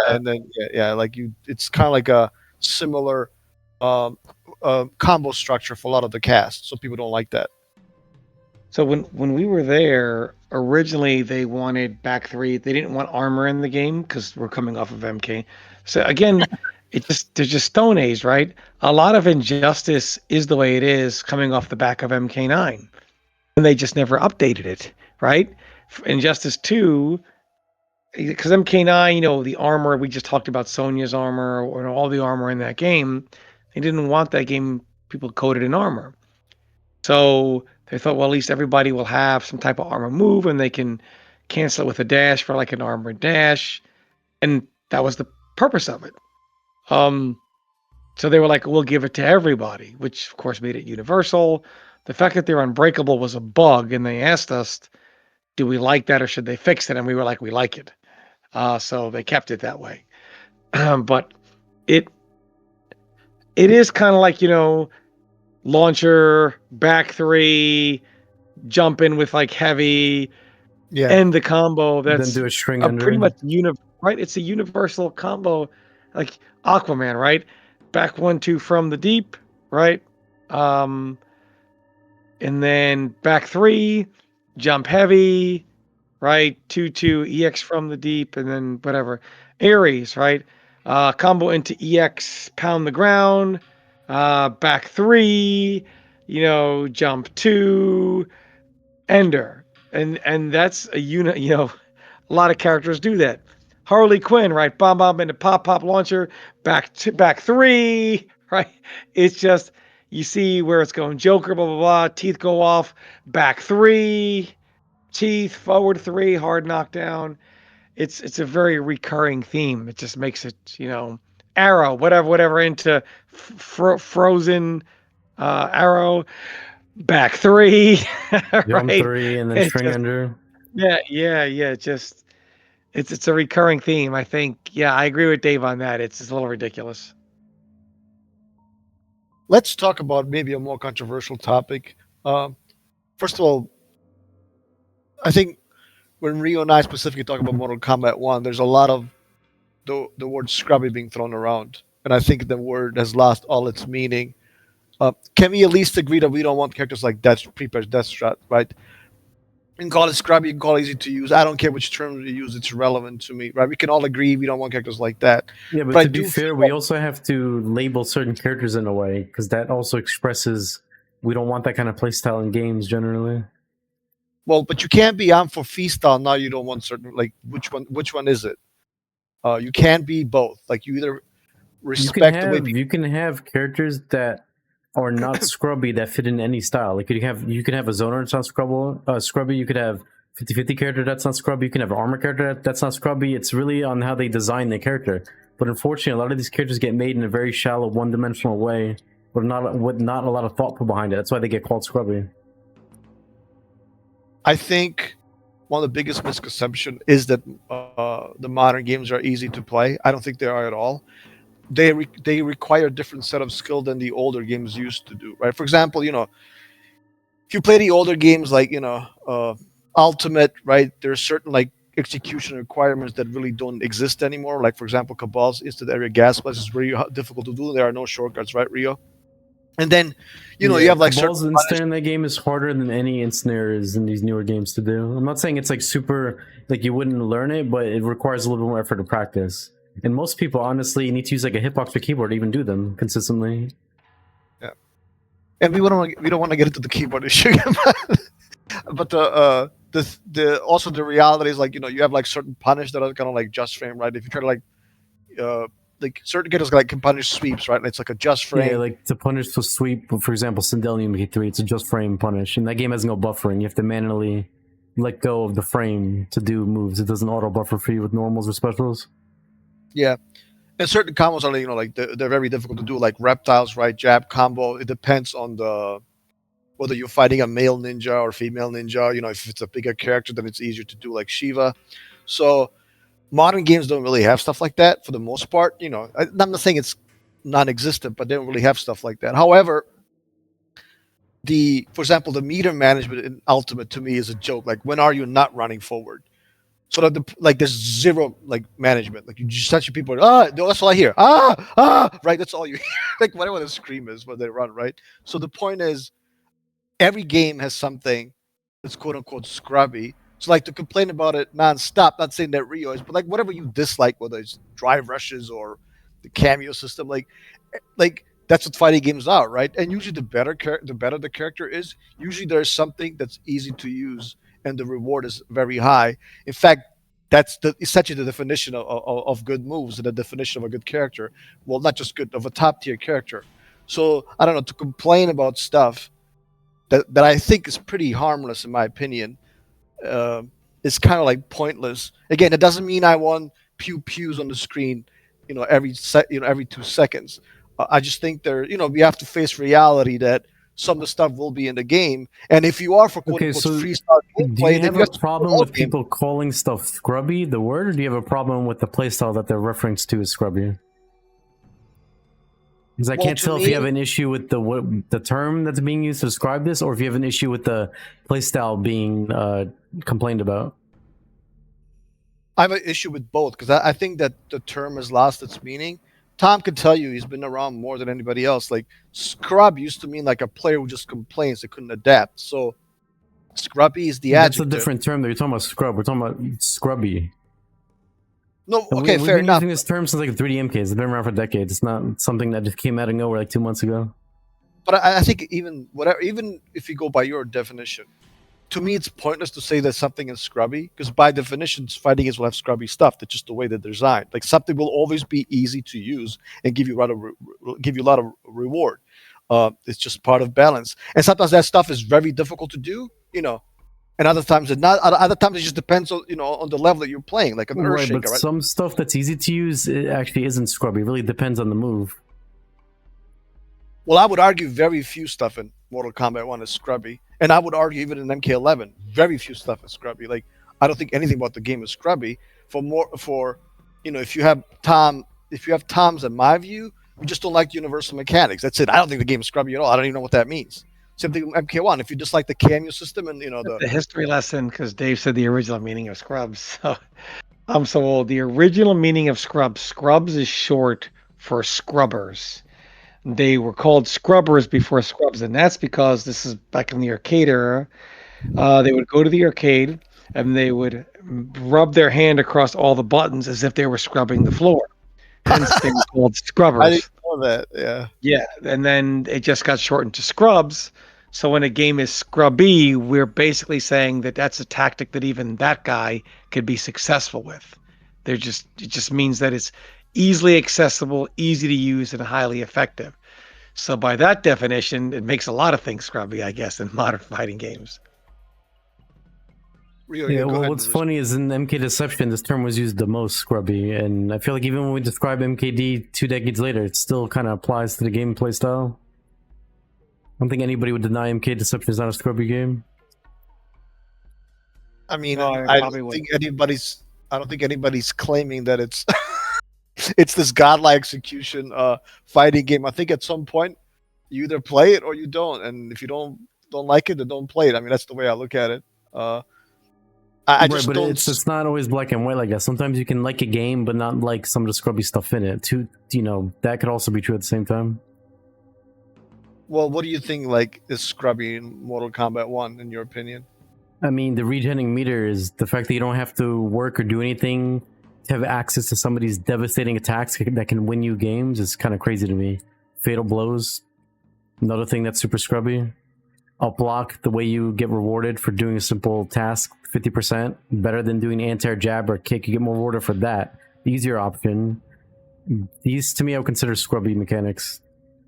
and then like it's kind of like a similar combo structure for a lot of the cast. So people don't like that. So when we were there, originally they wanted back three. They didn't want armor in the game because we're coming off of MK. So again, they're just Stone Age, right? A lot of Injustice is the way it is coming off the back of MK9. And they just never updated it, right? Injustice 2, because MK9, the armor, we just talked about Sonya's armor or all the armor in that game. They didn't want that game people coded in armor. So they thought, well, at least everybody will have some type of armor move and they can cancel it with a dash for like an armor dash. And that was the purpose of it. So they were like, we'll give it to everybody, which of course made it universal. The fact that they're unbreakable was a bug, and they asked us, do we like that or should they fix it? And we were like, we like it. So they kept it that way. But it is kind of like, launcher, back three, jump in with like heavy, end the combo. That's then do a string pretty much right? It's a universal combo, like Aquaman, right? Back 1-2 from the deep, right? And then back three, jump heavy, right? 2-2 EX from the deep, and then whatever. Ares, right? Combo into EX, pound the ground. Back three, jump 2, ender. And that's a unit, a lot of characters do that. Harley Quinn, right? Bomb into pop launcher, back 3, right? It's just, you see where it's going. Joker, blah, blah, blah. Teeth go off. Back 3. Teeth, forward 3. Hard knockdown. It's a very recurring theme. It just makes it, arrow, whatever, into frozen arrow. Back 3. Jump right? 3 and then string ender. Yeah. Just, it's a recurring theme. I think, I agree with Dave on that. It's a little ridiculous. Let's talk about maybe a more controversial topic. First of all, I think when Rio and I specifically talk about Mortal Kombat 1, there's a lot of the word scrubby being thrown around. And I think the word has lost all its meaning. Can we at least agree that we don't want characters like Deathshot, right? You can call it scrubby, you can call it easy to use. I don't care which term you use, it's relevant to me, right? We can all agree we don't want characters like that. Yeah, but to be fair, we also have to label certain characters in a way, because that also expresses we don't want that kind of playstyle in games generally. Well, but you can't be on for freestyle now. You don't want certain, like which one is it? You can't be both. Like you either respect the way people. You can have characters that are not scrubby that fit in any style. Like you can have a zoner that's not scrubby. You could have 50/50 character that's not scrubby. You can have an armor character that's not scrubby. It's really on how they design the character. But unfortunately, a lot of these characters get made in a very shallow, one-dimensional way, with not a lot of thought put behind it. That's why they get called scrubby. I think one of the biggest misconception is that the modern games are easy to play. I don't think they are at all. They require a different set of skill than the older games used to do, right? For example, if you play the older games like Ultimate, right? There's certain like execution requirements that really don't exist anymore. Like for example, Cabal's instant area gas blast is very difficult to do. There are no shortcuts, right, Rio? And then you have like Cabal's instant in that game is harder than any instant is in these newer games to do. I'm not saying it's like super like you wouldn't learn it, but it requires a little bit more effort to practice. And most people honestly need to use like a hitbox or keyboard to even do them consistently. Yeah, and we don't want to get into the keyboard issue, but the also the reality is like you have like certain punish that are kind of like just frame, right? If you try to like certain characters like can punish sweeps, right? And it's like a just frame. Yeah, like to punish the sweep, for example, Sindelium K3, it's a just frame punish, and that game has no buffering. You have to manually let go of the frame to do moves. It doesn't auto buffer for you with normals or specials. Yeah, and certain combos are like they're very difficult to do, like reptiles, right? Jab combo. It depends on whether you're fighting a male ninja or female ninja. If it's a bigger character, then it's easier to do, like Shiva. So modern games don't really have stuff like that for the most part. I'm not saying it's non-existent, but they don't really have stuff like that. However, for example, the meter management in Ultimate to me is a joke. Like, when are you not running forward? So that there's zero like management. Like you just touch your people. That's all I hear. Right. That's all you hear. Like whatever the scream is when they run. Right. So the point is, every game has something that's quote unquote scrubby. So like to complain about it nonstop, not saying that Rio is, but like whatever you dislike, whether it's drive rushes or the cameo system, like that's what fighting games are, right? And usually the better the character is, usually there's something that's easy to use and the reward is very high. In fact, that's essentially the definition of good moves and the definition of a good character. Well, not just good, of a top tier character. So I don't know, to complain about stuff that I think is pretty harmless in my opinion, is kind of like pointless. Again, it doesn't mean I want pews on the screen, every 2 seconds. I just think we have to face reality that some of the stuff will be in the game, and if you are for quote unquote freestyle gameplay, do you have a problem with people calling stuff scrubby, the word, or do you have a problem with the playstyle that they're referenced to as scrubby? Because I can't tell if you have an issue with the term that's being used to describe this, or if you have an issue with the playstyle being complained about. I have an issue with both, because I think that the term has lost its meaning. Tom can tell you, he's been around more than anybody else. Like, scrub used to mean like a player who just complains, they couldn't adapt. So scrubby is the adjective. That's a different term. You're talking about scrub. We're talking about scrubby. No, okay, fair enough. We've been using this term since like the 3D MKs. It's been around for decades. It's not something that just came out of nowhere like 2 months ago. But I think even if you go by your definition, to me it's pointless to say that something is scrubby, because by definition, fighting games will have scrubby stuff. That's just the way they're designed. Like, something will always be easy to use and give you a lot of reward. It's just part of balance. And sometimes that stuff is very difficult to do, and other times it's not. Other times it just depends on on the level that you're playing, like an Earthshaker, right? Some stuff that's easy to use, it actually isn't scrubby. It really depends on the move. Well, I would argue very few stuff in Mortal Kombat 1 is scrubby. And I would argue even in MK11, very few stuff is scrubby. Like, I don't think anything about the game is scrubby. If you have Toms, in my view, you just don't like the universal mechanics. That's it. I don't think the game is scrubby at all. I don't even know what that means. Same thing with MK1. If you just like the cameo system and the history lesson, because Dave said the original meaning of scrubs. So I'm so old. The original meaning of scrubs is short for scrubbers. They were called scrubbers before scrubs, and that's because this is back in the arcade era. They would go to the arcade and they would rub their hand across all the buttons as if they were scrubbing the floor. Hence, they were called scrubbers. I didn't know that. Yeah. Yeah, and then it just got shortened to scrubs. So when a game is scrubby, we're basically saying that that's a tactic that even that guy could be successful with. It just means that it's easily accessible, easy to use, and highly effective. So by that definition, it makes a lot of things scrubby, I guess, in modern fighting games. Rio, Yeah, go well, ahead what's and funny is in MK Deception, this term was used the most, scrubby, and I feel like even when we describe MKD 2 decades later, it still kind of applies to the gameplay style. I don't think anybody would deny MK Deception is not a scrubby game. I mean, No, I I probably don't would. think anybody's claiming that it's it's this godlike execution fighting game. I think at some point you either play it or you don't, and if you don't like it, then don't play it. I mean, that's the way I look at it. I Right, just but don't. it's not always black and white like that. Sometimes you can like a game, but not like some of the scrubby stuff in it. That could also be true at the same time. Well, what do you think like is scrubby in Mortal Kombat 1, in your opinion? I mean, the regening meter is the fact that you don't have to work or do anything to have access to some of these devastating attacks that can win you games is kind of crazy to me. Fatal blows, another thing that's super scrubby. Up block, the way you get rewarded for doing a simple task, 50%, better than doing anti-air jab or kick. You get more rewarded for that. The easier option. These, to me, I would consider scrubby mechanics.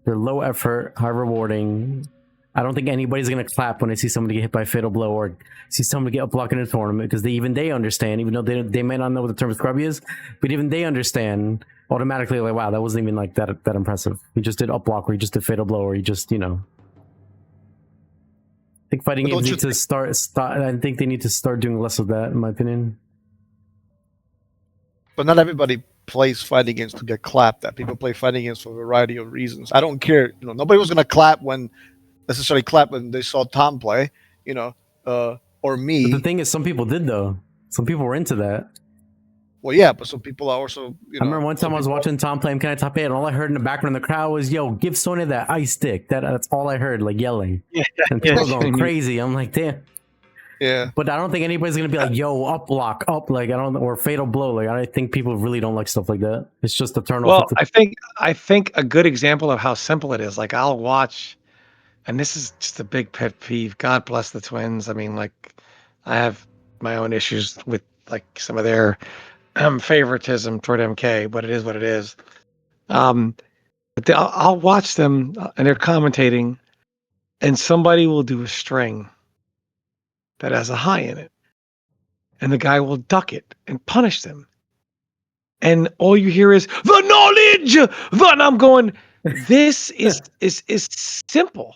They're low effort, high rewarding. I don't think anybody's gonna clap when they see somebody get hit by a fatal blow or see somebody get up blocked in a tournament, because they understand, even though they may not know what the term scrubby is, but even they understand automatically, like, wow, that wasn't even like that impressive. He just did up block, or he just did fatal blow, or he just, I think fighting games need to start. I think they need to start doing less of that, in my opinion. But not everybody plays fighting games to get clapped at. People play fighting games for a variety of reasons. I don't care. Nobody was gonna necessarily clap when they saw Tom play, or me. But the thing is, some people did, though. Some people were into that. Well, yeah, but some people are also. I remember one time I was watching Tom play MKX Top 8, and all I heard in the background of the crowd was, "Yo, give Sonya that ice stick." That's all I heard, like yelling. Yeah, and people were going crazy. I'm like, damn. Yeah. But I don't think anybody's gonna be like, "Yo, up block, up," like or fatal blow. Like, I think people really don't like stuff like that. It's just a turn off. Well, I think a good example of how simple it is. Like, I'll watch. And this is just a big pet peeve. God bless the Twins. I mean, like, I have my own issues with like some of their favoritism toward MK, but it is what it is. But I'll watch them and they're commentating, and somebody will do a string that has a high in it, and the guy will duck it and punish them. And all you hear is the knowledge. And I'm going, this is simple.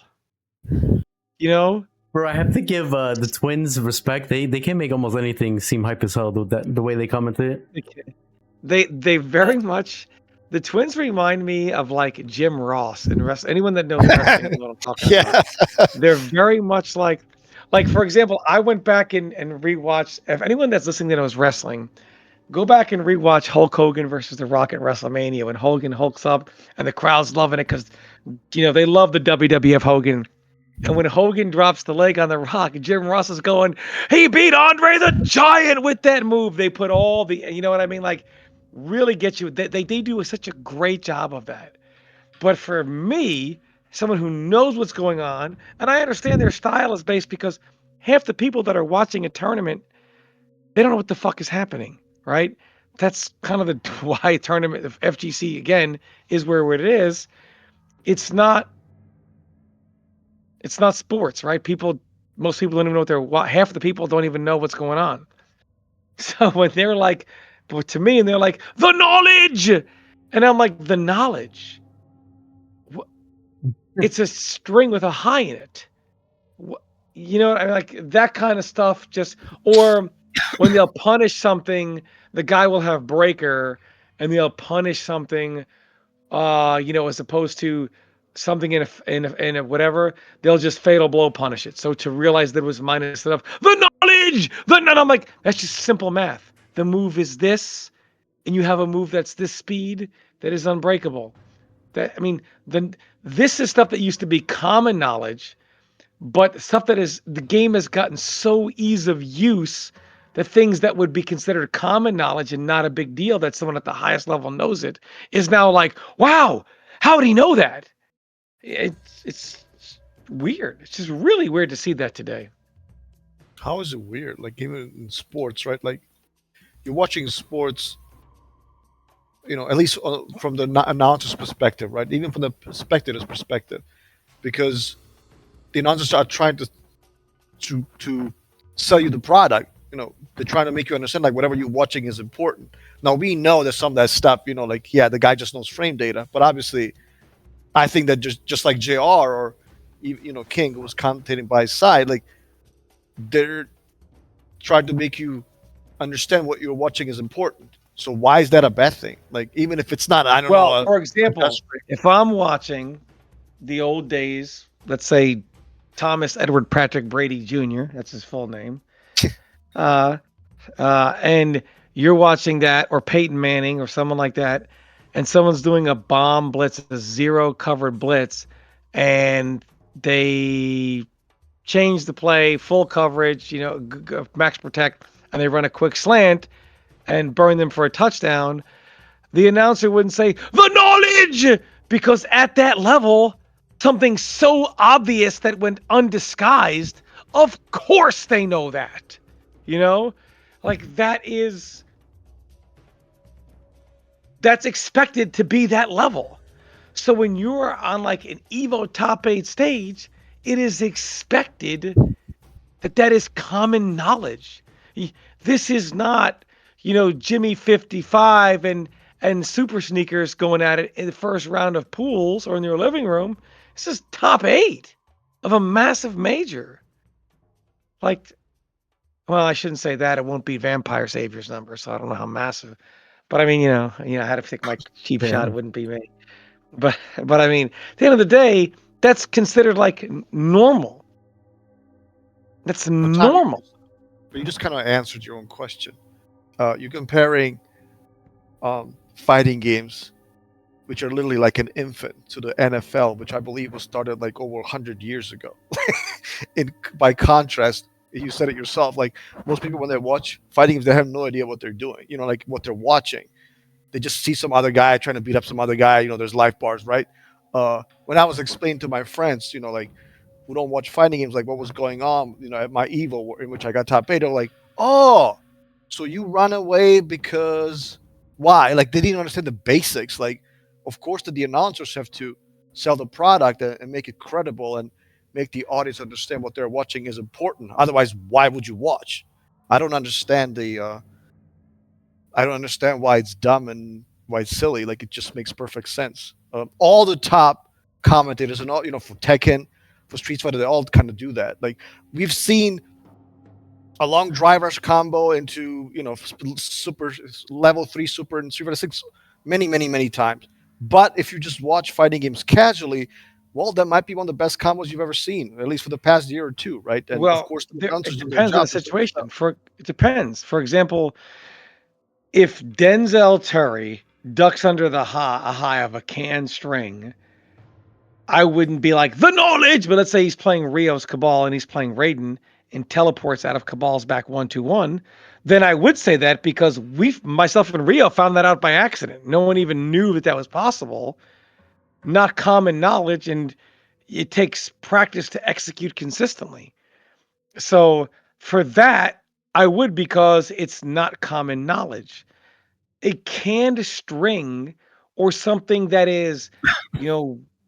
Bro, I have to give the Twins respect. They can make almost anything seem hype as hell with the way they commentate it. They very much. The Twins remind me of like Jim Ross in wrestling. Anyone that knows wrestling knows what I'm talking about. They're very much like for example, I went back and rewatched. If anyone that's listening that knows wrestling, go back and rewatch Hulk Hogan versus The Rock at WrestleMania when Hogan hulks up and the crowd's loving it because they love the WWF Hogan. And when Hogan drops the leg on The Rock, Jim Ross is going, he beat Andre the Giant with that move. They put all the, you know what I mean? Like, really get you. They do such a great job of that. But for me, someone who knows what's going on, and I understand their style is based because half the people that are watching a tournament, they don't know what the fuck is happening, right? That's kind of the why tournament of FGC, again, is where it is. It's not sports, right? Most people don't even know what half the people don't even know what's going on. So when they're like, but to me, and they're like, the knowledge, and I'm like, the knowledge. It's a string with a high in it. You know, I mean, like that kind of stuff. Or when they'll punish something, the guy will have breaker, and they'll punish something, as opposed to something in a whatever, they'll just fatal blow punish it. So to realize that it was minus enough, the knowledge, and I'm like, that's just simple math. The move is this, and you have a move that's this speed that is unbreakable. This is stuff that used to be common knowledge, but stuff that the game has gotten so ease of use that things that would be considered common knowledge and not a big deal that someone at the highest level knows it is now like, wow, how did he know that? It's weird. It's just really weird to see that today. How is it weird? Like even in sports, right? Like you're watching sports at least from the announcer's perspective, right? Even from the spectator's perspective, because the announcers are trying to sell you the product. They're trying to make you understand like whatever you're watching is important. Now we know that some of that stuff, like yeah, the guy just knows frame data, but obviously, I think that just like Jr. or King, who was commentating by his side, like they're trying to make you understand what you're watching is important. So why is that a bad thing? Like even if it's not, I don't know. Well, for example, if I'm watching the old days, let's say Thomas Edward Patrick Brady Jr., that's his full name, and you're watching that, or Peyton Manning or someone like that, and someone's doing a bomb blitz, a zero covered blitz, and they change the play, full coverage, max protect, and they run a quick slant and burn them for a touchdown, the announcer wouldn't say, the knowledge! Because at that level, something so obvious that went undisguised, of course they know that. Like that's expected to be that level. So when you're on like an Evo top 8 stage, it is expected that is common knowledge. This is not, Jimmy 55 and Super Sneakers going at it in the first round of pools or in their living room. This is top 8 of a massive major. Like, well, I shouldn't say that. It won't be Vampire Savior's number, so I don't know how massive. But I mean, I had to take my cheap shot. It wouldn't be me. But I mean, at the end of the day, that's considered like normal. That's normal. But you just kind of answered your own question. You're comparing fighting games, which are literally like an infant, to the NFL, which I believe was started like over 100 years ago. By contrast, you said it yourself, like most people when they watch fighting games, they have no idea what they're doing, like what they're watching. They just see some other guy trying to beat up some other guy, there's life bars, right? When I was explaining to my friends, like who don't watch fighting games, like what was going on, at my Evo, in which I got top 8, they're like, oh, so you run away because why? Like they didn't understand the basics. Like, of course, the announcers have to sell the product and make it credible and make the audience understand what they're watching is important. Otherwise, why would you watch? I don't understand I don't understand why it's dumb and why it's silly. Like it just makes perfect sense. All the top commentators and all, for Tekken, for Street Fighter, they all kind of do that. Like we've seen a long driver's combo into super level 3 super and Street Fighter 6 many times. But if you just watch fighting games casually, well, that might be one of the best combos you've ever seen, at least for the past year or two, right? And well, of course, it depends on the situation. It depends. For example, if Denzel Terry ducks under a high of a can string, I wouldn't be like, the knowledge, but let's say he's playing Rio's Cabal and he's playing Raiden and teleports out of Cabal's back 1-2-1, then I would say that because myself and Rio found that out by accident. No one even knew that was possible. Not common knowledge, and it takes practice to execute consistently. So for that, I would, because it's not common knowledge. A canned string or something that is,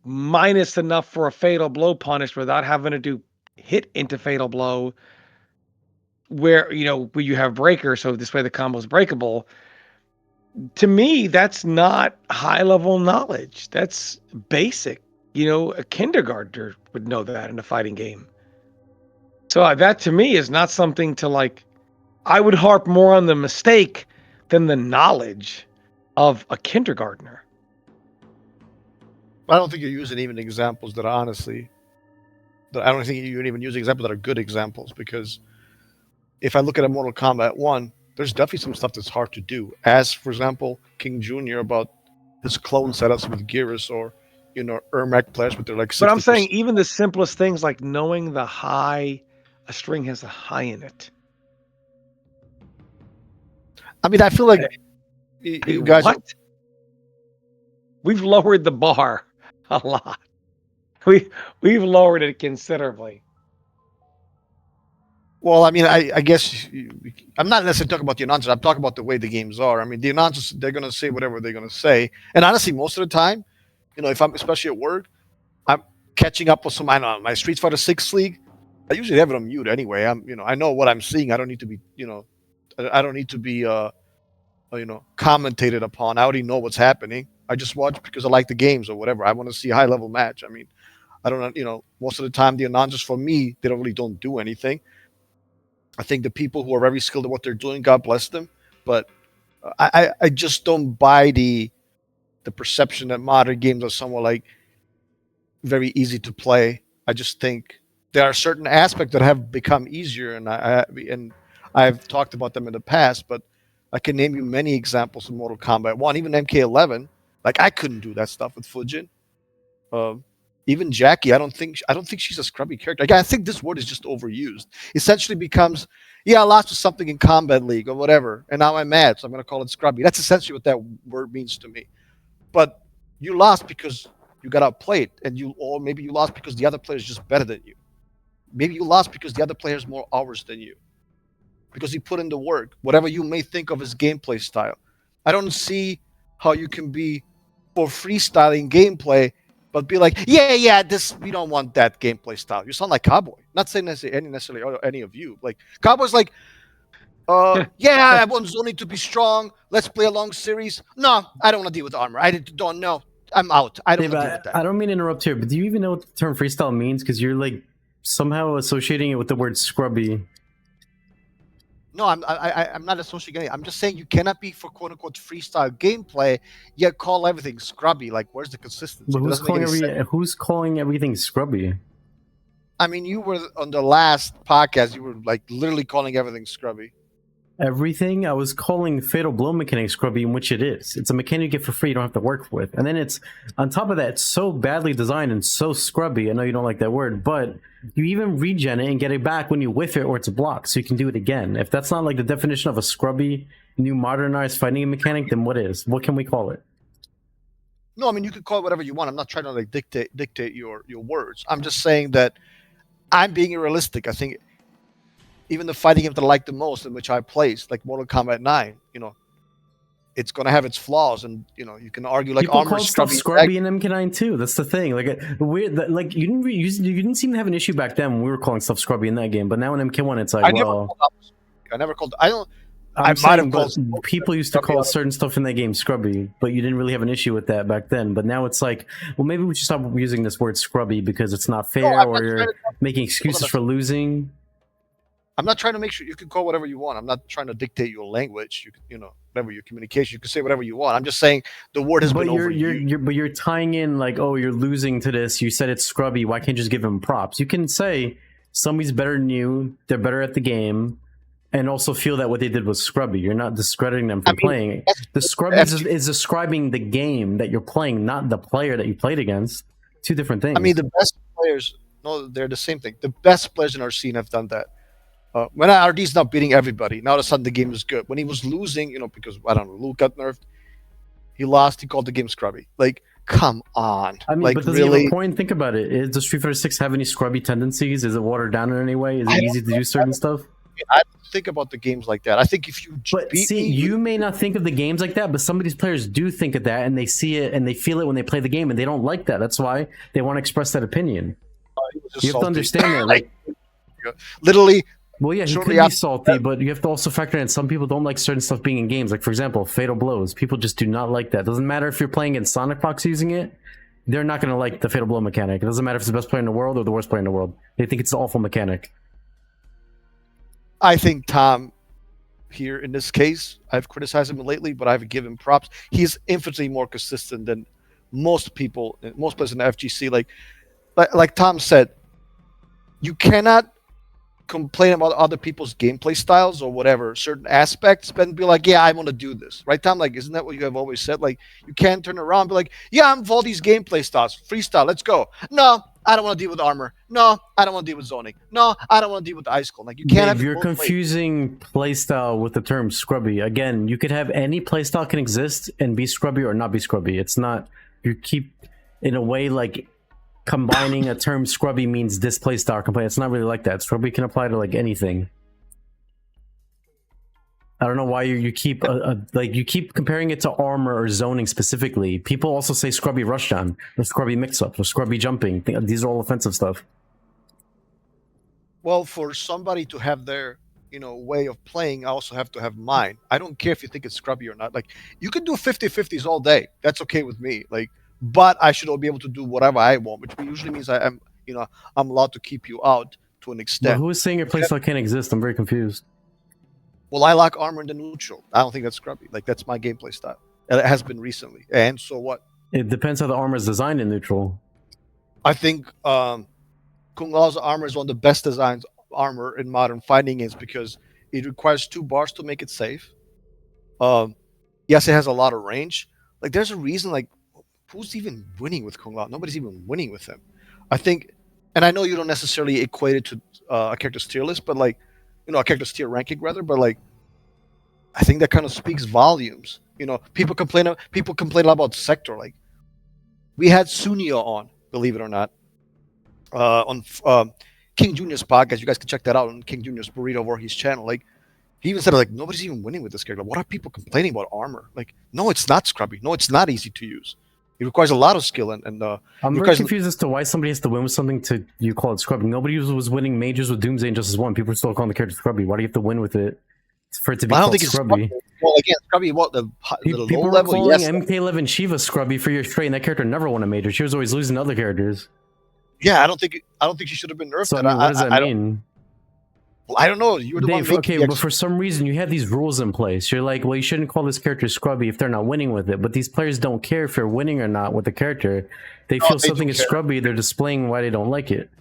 minus enough for a fatal blow punish without having to do hit into fatal blow, where you have breaker, so this way the combo is breakable. To me, that's not high level knowledge. That's basic. A kindergartner would know that in a fighting game. So that to me is not something to like. I would harp more on the mistake than the knowledge of a kindergartner. I don't think you're using even examples that are honestly. I don't think you're even using examples that are good examples, because if I look at a Mortal Kombat 1, there's definitely some stuff that's hard to do. As, for example, King Jr. about his clone setups with Geras, or, Ermac players with their like 60%. But I'm saying even the simplest things like knowing the high, a string has a high in it. I mean, I feel like you guys. What? We've lowered the bar a lot. We've lowered it considerably. Well, I mean, I guess I'm not necessarily talking about the announcers. I'm talking about the way the games are. I mean, the announcers, they're going to say whatever they're going to say. And honestly, most of the time, if I'm especially at work, I'm catching up with some, I don't know, my Street Fighter 6 league. I usually have it on mute anyway. I know what I'm seeing. I don't need to be, I don't need to be, commentated upon. I already know what's happening. I just watch because I like the games or whatever. I want to see a high level match. I mean, I don't, most of the time the announcers for me, they don't do anything. I think the people who are very skilled at what they're doing, God bless them. But I just don't buy the perception that modern games are somewhat like very easy to play. I just think there are certain aspects that have become easier, and I've talked about them in the past. But I can name you many examples of Mortal Kombat 1, even MK11. Like I couldn't do that stuff with Fujin. Even Jackie, I don't think she's a scrubby character. Again, I think this word is just overused. Essentially becomes, I lost to something in Combat League or whatever, and now I'm mad, so I'm going to call it scrubby. That's essentially what that word means to me. But you lost because you got outplayed, or maybe you lost because the other player is just better than you. Maybe you lost because the other player has more hours than you, because he put in the work. Whatever you may think of his gameplay style, I don't see how you can be for freestyling gameplay. But be like, this, we don't want that gameplay style. You sound like Cowboy. Not saying necessarily any of you. Like Cowboy's like, I want zoning to be strong. Let's play a long series. No, I don't want to deal with armor. I don't know. I'm out. I don't want to deal with that. I don't mean to interrupt here, but do you even know what the term freestyle means? Because you're like somehow associating it with the word scrubby. No, I'm not associating it. I'm just saying you cannot be for quote unquote freestyle gameplay yet call everything scrubby. Like, where's the consistency? But who's calling everything scrubby? I mean, you were on the last podcast. You were like literally calling everything scrubby. Everything? I was calling Fatal Blow mechanic scrubby, in which it is. It's a mechanic you get for free, you don't have to work with. And then it's, on top of that, it's so badly designed and so scrubby. I know you don't like that word, but you even regen it and get it back when you whiff it or it's blocked, so you can do it again. If that's not like the definition of a scrubby, new modernized fighting mechanic, then what is? What can we call it? No, I mean, you can call it whatever you want. I'm not trying to like dictate your words. I'm just saying that I'm being realistic. I think even the fighting game that I like the most, in which I placed, like Mortal Kombat 9, it's going to have its flaws, and you can argue like people armor call stuff scrubby in MK9 too. That's the thing. Like you didn't seem to have an issue back then when we were calling stuff scrubby in that game, but now in MK1 it's like, I never called. I don't. I might have called. People used to call certain stuff in that game scrubby, but you didn't really have an issue with that back then. But now it's like, well, maybe we should stop using this word scrubby because it's not fair, or you're making excuses for losing. I'm not trying to make sure you can call whatever you want. I'm not trying to dictate your language. You can, whatever your communication, you can say whatever you want. I'm just saying the word has been overused. But you're tying in like, oh, you're losing to this. You said it's scrubby. Why can't you just give him props? You can say somebody's better than you. They're better at the game, and also feel that what they did was scrubby. You're not discrediting them for playing. The scrubby is describing the game that you're playing, not the player that you played against. Two different things. I mean, the best players, no, they're the same thing. The best players in our scene have done that. When RD's not beating everybody, now all of a sudden the game is good. When he was losing, because I don't know, Luke got nerfed, he lost. He called the game scrubby. Like, come on. I mean, like, but does he have a point? Think about it. Does Street Fighter 6 have any scrubby tendencies? Is it watered down in any way? Is it easy to do certain stuff? I don't think about the games like that. I think if you beat me, you may not think of the games like that, but some of these players do think of that, and they see it and they feel it when they play the game, and they don't like that. That's why they want to express that opinion. You have to understand that, like, literally. Well, yeah, he could be salty, but you have to also factor in some people don't like certain stuff being in games. Like, for example, Fatal Blows. People just do not like that. Doesn't matter if you're playing in Sonic Fox using it. They're not going to like the Fatal Blow mechanic. It doesn't matter if it's the best player in the world or the worst player in the world. They think it's an awful mechanic. I think Tom, here in this case, I've criticized him lately, but I've given props. He's infinitely more consistent than most people, most players in the FGC. Like Tom said, you cannot complain about other people's gameplay styles or whatever, certain aspects, but be like, yeah, I want to do this. Right, Tom? Like, isn't that what you have always said? Like, you can't turn around and be like, yeah, I'm all these gameplay styles. Freestyle, let's go. No, I don't want to deal with armor. No, I don't want to deal with zoning. No, I don't want to deal with the ice cold. Like, you can't have you're confusing playstyle with the term scrubby. Again, you could have any playstyle can exist and be scrubby or not be scrubby. It's not, you keep, in a way, like, combining a term scrubby means displaced style complaint. It's not really like that. Scrubby can apply to like anything. I don't know why you keep like you keep comparing it to armor or zoning specifically. People also say scrubby rushdown, or scrubby mix-up, or scrubby jumping. These are all offensive stuff. Well, for somebody to have their way of playing, I also have to have mine. I don't care if you think it's scrubby or not. Like, you can do 50-50s all day. That's okay with me. Like, but I should be able to do whatever I want, which usually means I'm allowed to keep you out to an extent. But who is saying your playstyle can't exist? I'm very confused. Well, I like armor in the neutral. I don't think that's scrubby. Like, that's my gameplay style. And it has been recently. And so what? It depends how the armor is designed in neutral. I think Kung Lao's armor is one of the best designed armor in modern fighting games because it requires 2 bars to make it safe. Yes, it has a lot of range. Like, there's a reason, like, who's even winning with Kung Lao? Nobody's even winning with him. I think, and I know you don't necessarily equate it to a character's tier list, but like, a character's tier ranking rather, but like, I think that kind of speaks volumes. People complain a lot about Sector. Like, we had Sunio on, believe it or not, on King Jr.'s podcast. You guys can check that out on King Jr.'s Burrito Voorhees channel. Like, he even said, like, nobody's even winning with this character. What are people complaining about armor? Like, no, it's not scrubby. No, it's not easy to use. It requires a lot of skill and I'm very confused as to why somebody has to win with something to you call it scrubby. Nobody was winning majors with Doomsday and Justice 1. People are still calling the character scrubby. Why do you have to win with it for it to be called scrubby? Well, again, scrubby, what the People low were level? calling Yes. MK11 Shiva scrubby for your straight, and that character never won a major. She was always losing to other characters. Yeah, I don't think she should have been nerfed. So I mean, what does that mean? I don't know. You were the Dave, one okay, but for some reason you have these rules in place. You're like, well, you shouldn't call this character scrubby if they're not winning with it. But these players don't care if you're winning or not with the character. They feel something is scrubby. They're displaying why they don't like it.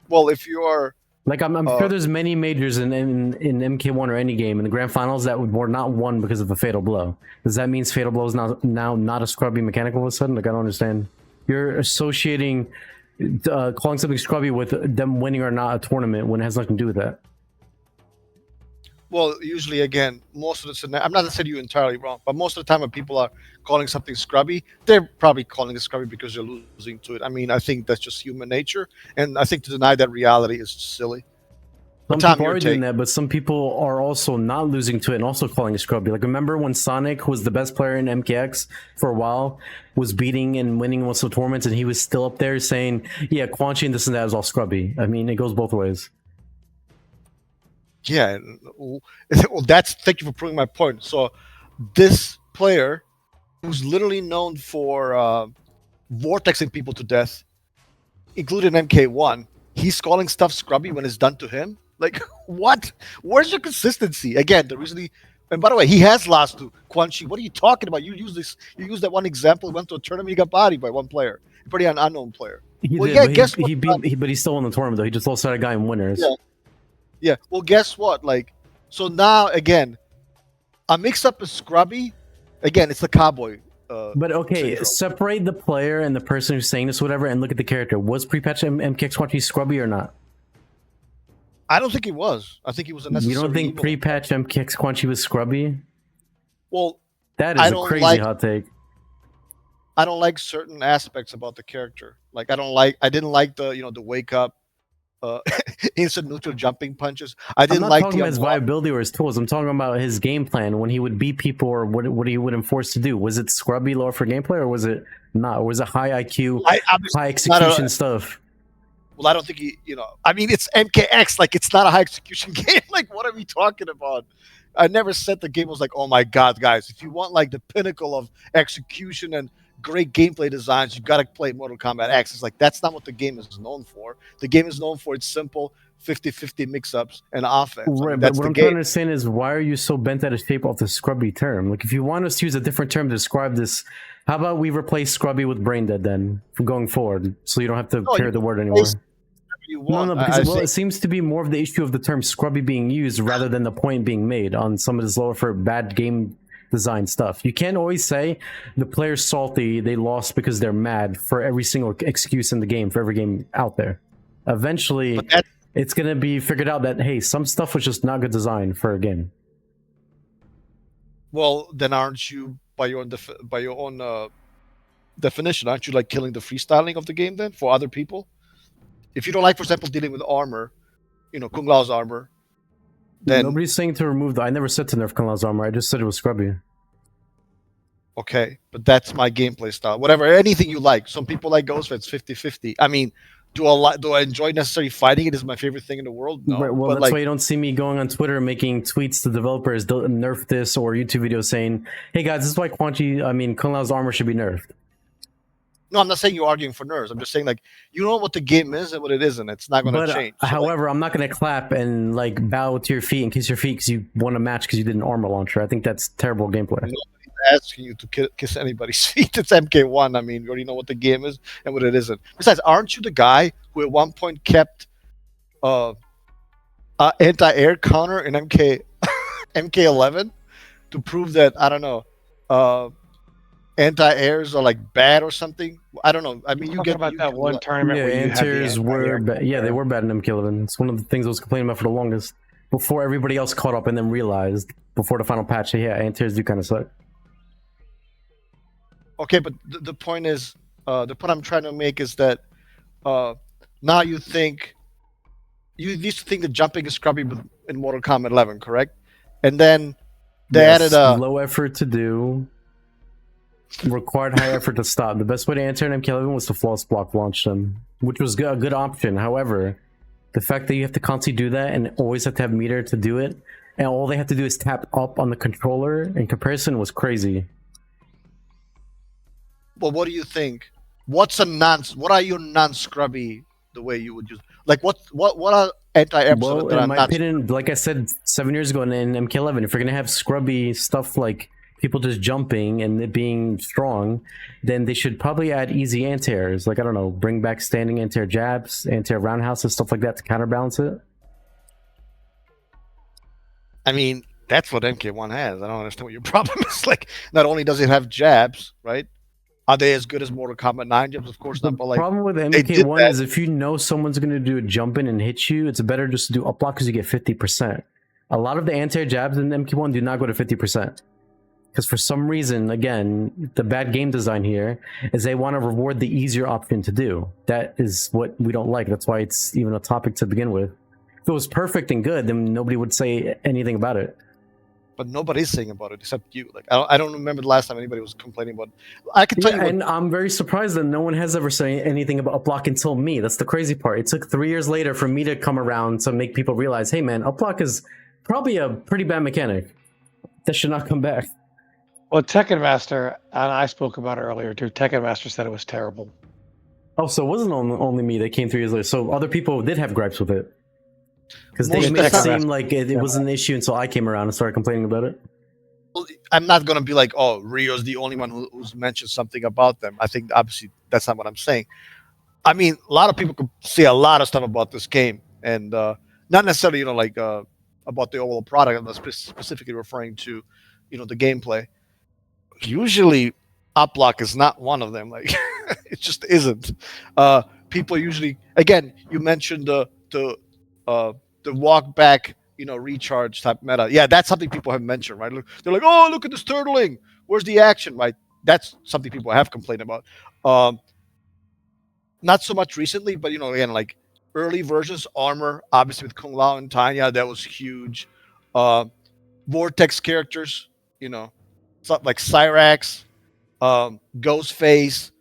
Well, if you are like, I'm sure there's many majors in MK1 or any game in the grand finals that were not won because of a fatal blow. Does that mean fatal blow is now not a scrubby mechanic all of a sudden? Like, I don't understand. You're associating calling something scrubby with them winning or not a tournament when it has nothing to do with that. Well, usually, again, most of the I'm not saying you're entirely wrong, but most of the time when people are calling something scrubby, they're probably calling it scrubby because they're losing to it. I mean, I think that's just human nature, and I think to deny that reality is silly. Some people are doing that, but some people are also not losing to it and also calling it scrubby. Like, remember when Sonic, who was the best player in MKX for a while, was beating and winning most of the tournaments, and he was still up there saying, yeah, Quan Chi and this and that is all scrubby. I mean, it goes both ways. Yeah, well, thank you for proving my point. So this player, who's literally known for vortexing people to death, including MK1, he's calling stuff scrubby when it's done to him. Like, what? Where's your consistency? Again, the reason and by the way, he has lost to Quan Chi. What are you talking about? You use that one example. He went to a tournament, he got bodied by one player, pretty unknown player. But he still won the tournament though. He just lost to a guy in winners. Yeah. Well, guess what? Like, so now again, a mix-up is scrubby. Again, it's the cowboy. But okay, separate the player and the person who's saying this, whatever, and look at the character. Was pre-patch MKX Quan Chi scrubby or not? I don't think he was. I think he was a necessary. You don't think pre-patch MKX Quan Chi was scrubby? Well, that is a crazy hot take. I don't like certain aspects about the character. Like, I didn't like the wake up. Instant neutral jumping punches. I'm not talking about his viability or his tools. I'm talking about his game plan when he would beat people or what he would enforce to do. Was it scrubby lower for gameplay or was it not? Or was it high IQ, high execution stuff? Well, I don't think I mean, it's MKX. Like, it's not a high execution game. Like, what are we talking about? I never said the game was like, oh my God, guys. If you want like the pinnacle of execution and great gameplay designs, you got to play Mortal Kombat X. It's like, that's not what the game is known for. The game is known for its simple 50-50 mix-ups and offense. Right, but what I'm trying to understand is why are you so bent out of shape off the scrubby term? Like, if you want us to use a different term to describe this, how about we replace scrubby with brain dead then, from going forward, so you don't have to carry the word anymore? No, because it seems to be more of the issue of the term scrubby being used rather than the point being made on some of this lower for bad game design stuff. You can't always say the player's salty, they lost because they're mad for every single excuse in the game, for every game out there. Eventually, it's going to be figured out that, hey, some stuff was just not good design for a game. Well, then aren't you, by your own definition, aren't you like killing the freestyling of the game then for other people? If you don't like, for example, dealing with armor, Kung Lao's armor, then Nobody's saying to remove the. I never said to nerf Kung Lao's armor. I just said it was scrubby. okay, but that's my gameplay style. Whatever, anything you like. Some people like Ghost, it's 50-50. I mean, do I enjoy necessarily fighting it? Is my favorite thing in the world? No. Right, well, but that's like, why you don't see me going on Twitter making tweets to developers, nerf this, or YouTube videos saying, "Hey guys, this is why Kung Lao's armor should be nerfed." no, I'm not saying you're arguing for nerfs. I'm just saying like you know what the game is and what it isn't. It's not going to change. So, however, I'm not going to clap and like bow to your feet and kiss your feet because you won a match because you did an armor launcher. I think that's terrible gameplay. Nobody's asking you to kiss anybody's feet. It's MK1. I mean, you already know what the game is and what it isn't. Besides, aren't you the guy who at one point kept anti-air counter in MK11 to prove that, I don't know, anti-airs are like bad or something? I don't know. I mean, you get about that one tournament Yeah, where you had the anti-airs were anti-air. yeah, they were bad in MK11. It's one of the things I was complaining about for the longest. Before everybody else caught up and then realized before the final patch, yeah, anti-airs do kind of suck. Okay, but the point is, the point I'm trying to make is that now you used to think that jumping is scrubby in Mortal Kombat 11, correct? And then they added a low effort to do, required high effort to stop. The best way to answer an MK11 was to flawless block launch them, which was a good option. However, the fact that you have to constantly do that and always have to have meter to do it, and all they have to do is tap up on the controller in comparison was crazy. Well, what do you think? What are your non-scrubby the way you would use? Like what are anti-air Well, that are in my not? opinion, like I said 7 years ago in MK11, if you're gonna have scrubby stuff like people just jumping and it being strong, then they should probably add easy anti-airs. Like, I don't know, bring back standing anti-air jabs, anti-air roundhouses, stuff like that to counterbalance it. I mean, that's what MK1 has. I don't understand what your problem is. Like, not only does it have jabs, right? Are they as good as Mortal Kombat 9 jabs? Of course not. But like, Problem with they did MK1 that. is if you know someone's going to do a jump in and hit you, it's better just to do up block because you get 50%. A lot of the anti-air jabs in MK1 do not go to 50%. Because for some reason, again, the bad game design here is they want to reward the easier option to do. That is what we don't like. That's why it's even a topic to begin with. If it was perfect and good, then nobody would say anything about it. But nobody's saying about it except you. Like, I don't remember the last time anybody was complaining about it. I can tell you. And I'm very surprised that no one has ever said anything about up block until me. That's the crazy part. It took 3 years later for me to come around to make people realize, hey man, up block is probably a pretty bad mechanic that should not come back. Well, Tekken Master, and I spoke about it earlier too. Tekken Master said it was terrible. Oh, so it wasn't only me that came 3 years later. So other people did have gripes with it. Because they Most made it Tekken seem like it was an issue until I came around and started complaining about it. Well, I'm not gonna be like, oh, Rio's the only one who's mentioned something about them. I think obviously that's not what I'm saying. I mean, a lot of people could say a lot of stuff about this game, and not necessarily, about the overall product. I'm not specifically referring to, the gameplay. Usually, up block is not one of them. Like, it just isn't. People usually, again, you mentioned the walk back, recharge type meta. Yeah, that's something people have mentioned, right? They're like, oh, look at this turtling. Where's the action, right? That's something people have complained about. Not so much recently, but, again, like early versions, armor, obviously with Kung Lao and Tanya, that was huge. Vortex characters, stuff like Cyrax, Ghostface,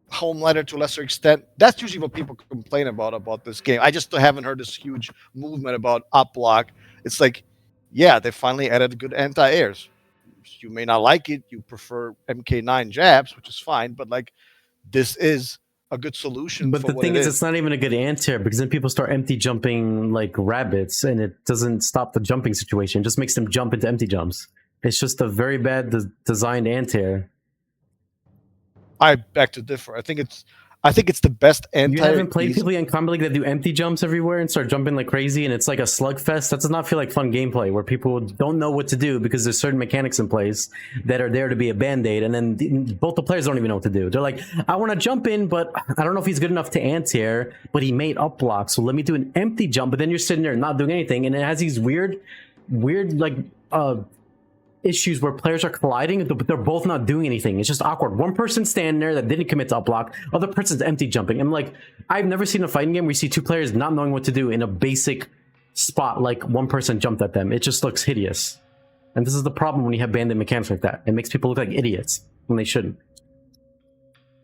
Homelander to a lesser extent. That's usually what people complain about this game. I just haven't heard this huge movement about up block. It's like, yeah, they finally added good anti-airs. You may not like it. You prefer MK9 jabs, which is fine, but like, this is a good solution. But the thing is, it's not even a good anti-air because then people start empty jumping like rabbits and it doesn't stop the jumping situation. It just makes them jump into empty jumps. It's just a very bad designed anti-air. I beg to differ. I think it's the best anti-air. You haven't played people in Combat League that do empty jumps everywhere and start jumping like crazy and it's like a slugfest? That does not feel like fun gameplay where people don't know what to do because there's certain mechanics in place that are there to be a band-aid and then both the players don't even know what to do. They're like, I want to jump in, but I don't know if he's good enough to anti-air, but he made up block, so let me do an empty jump, but then you're sitting there not doing anything and it has these weird like issues where players are colliding, but they're both not doing anything. It's just awkward. One person standing there that didn't commit to up block, other person's empty jumping. I'm like, I've never seen a fighting game where you see two players not knowing what to do in a basic spot, like one person jumped at them. It just looks hideous. And this is the problem when you have bandit mechanics like that. It makes people look like idiots when they shouldn't.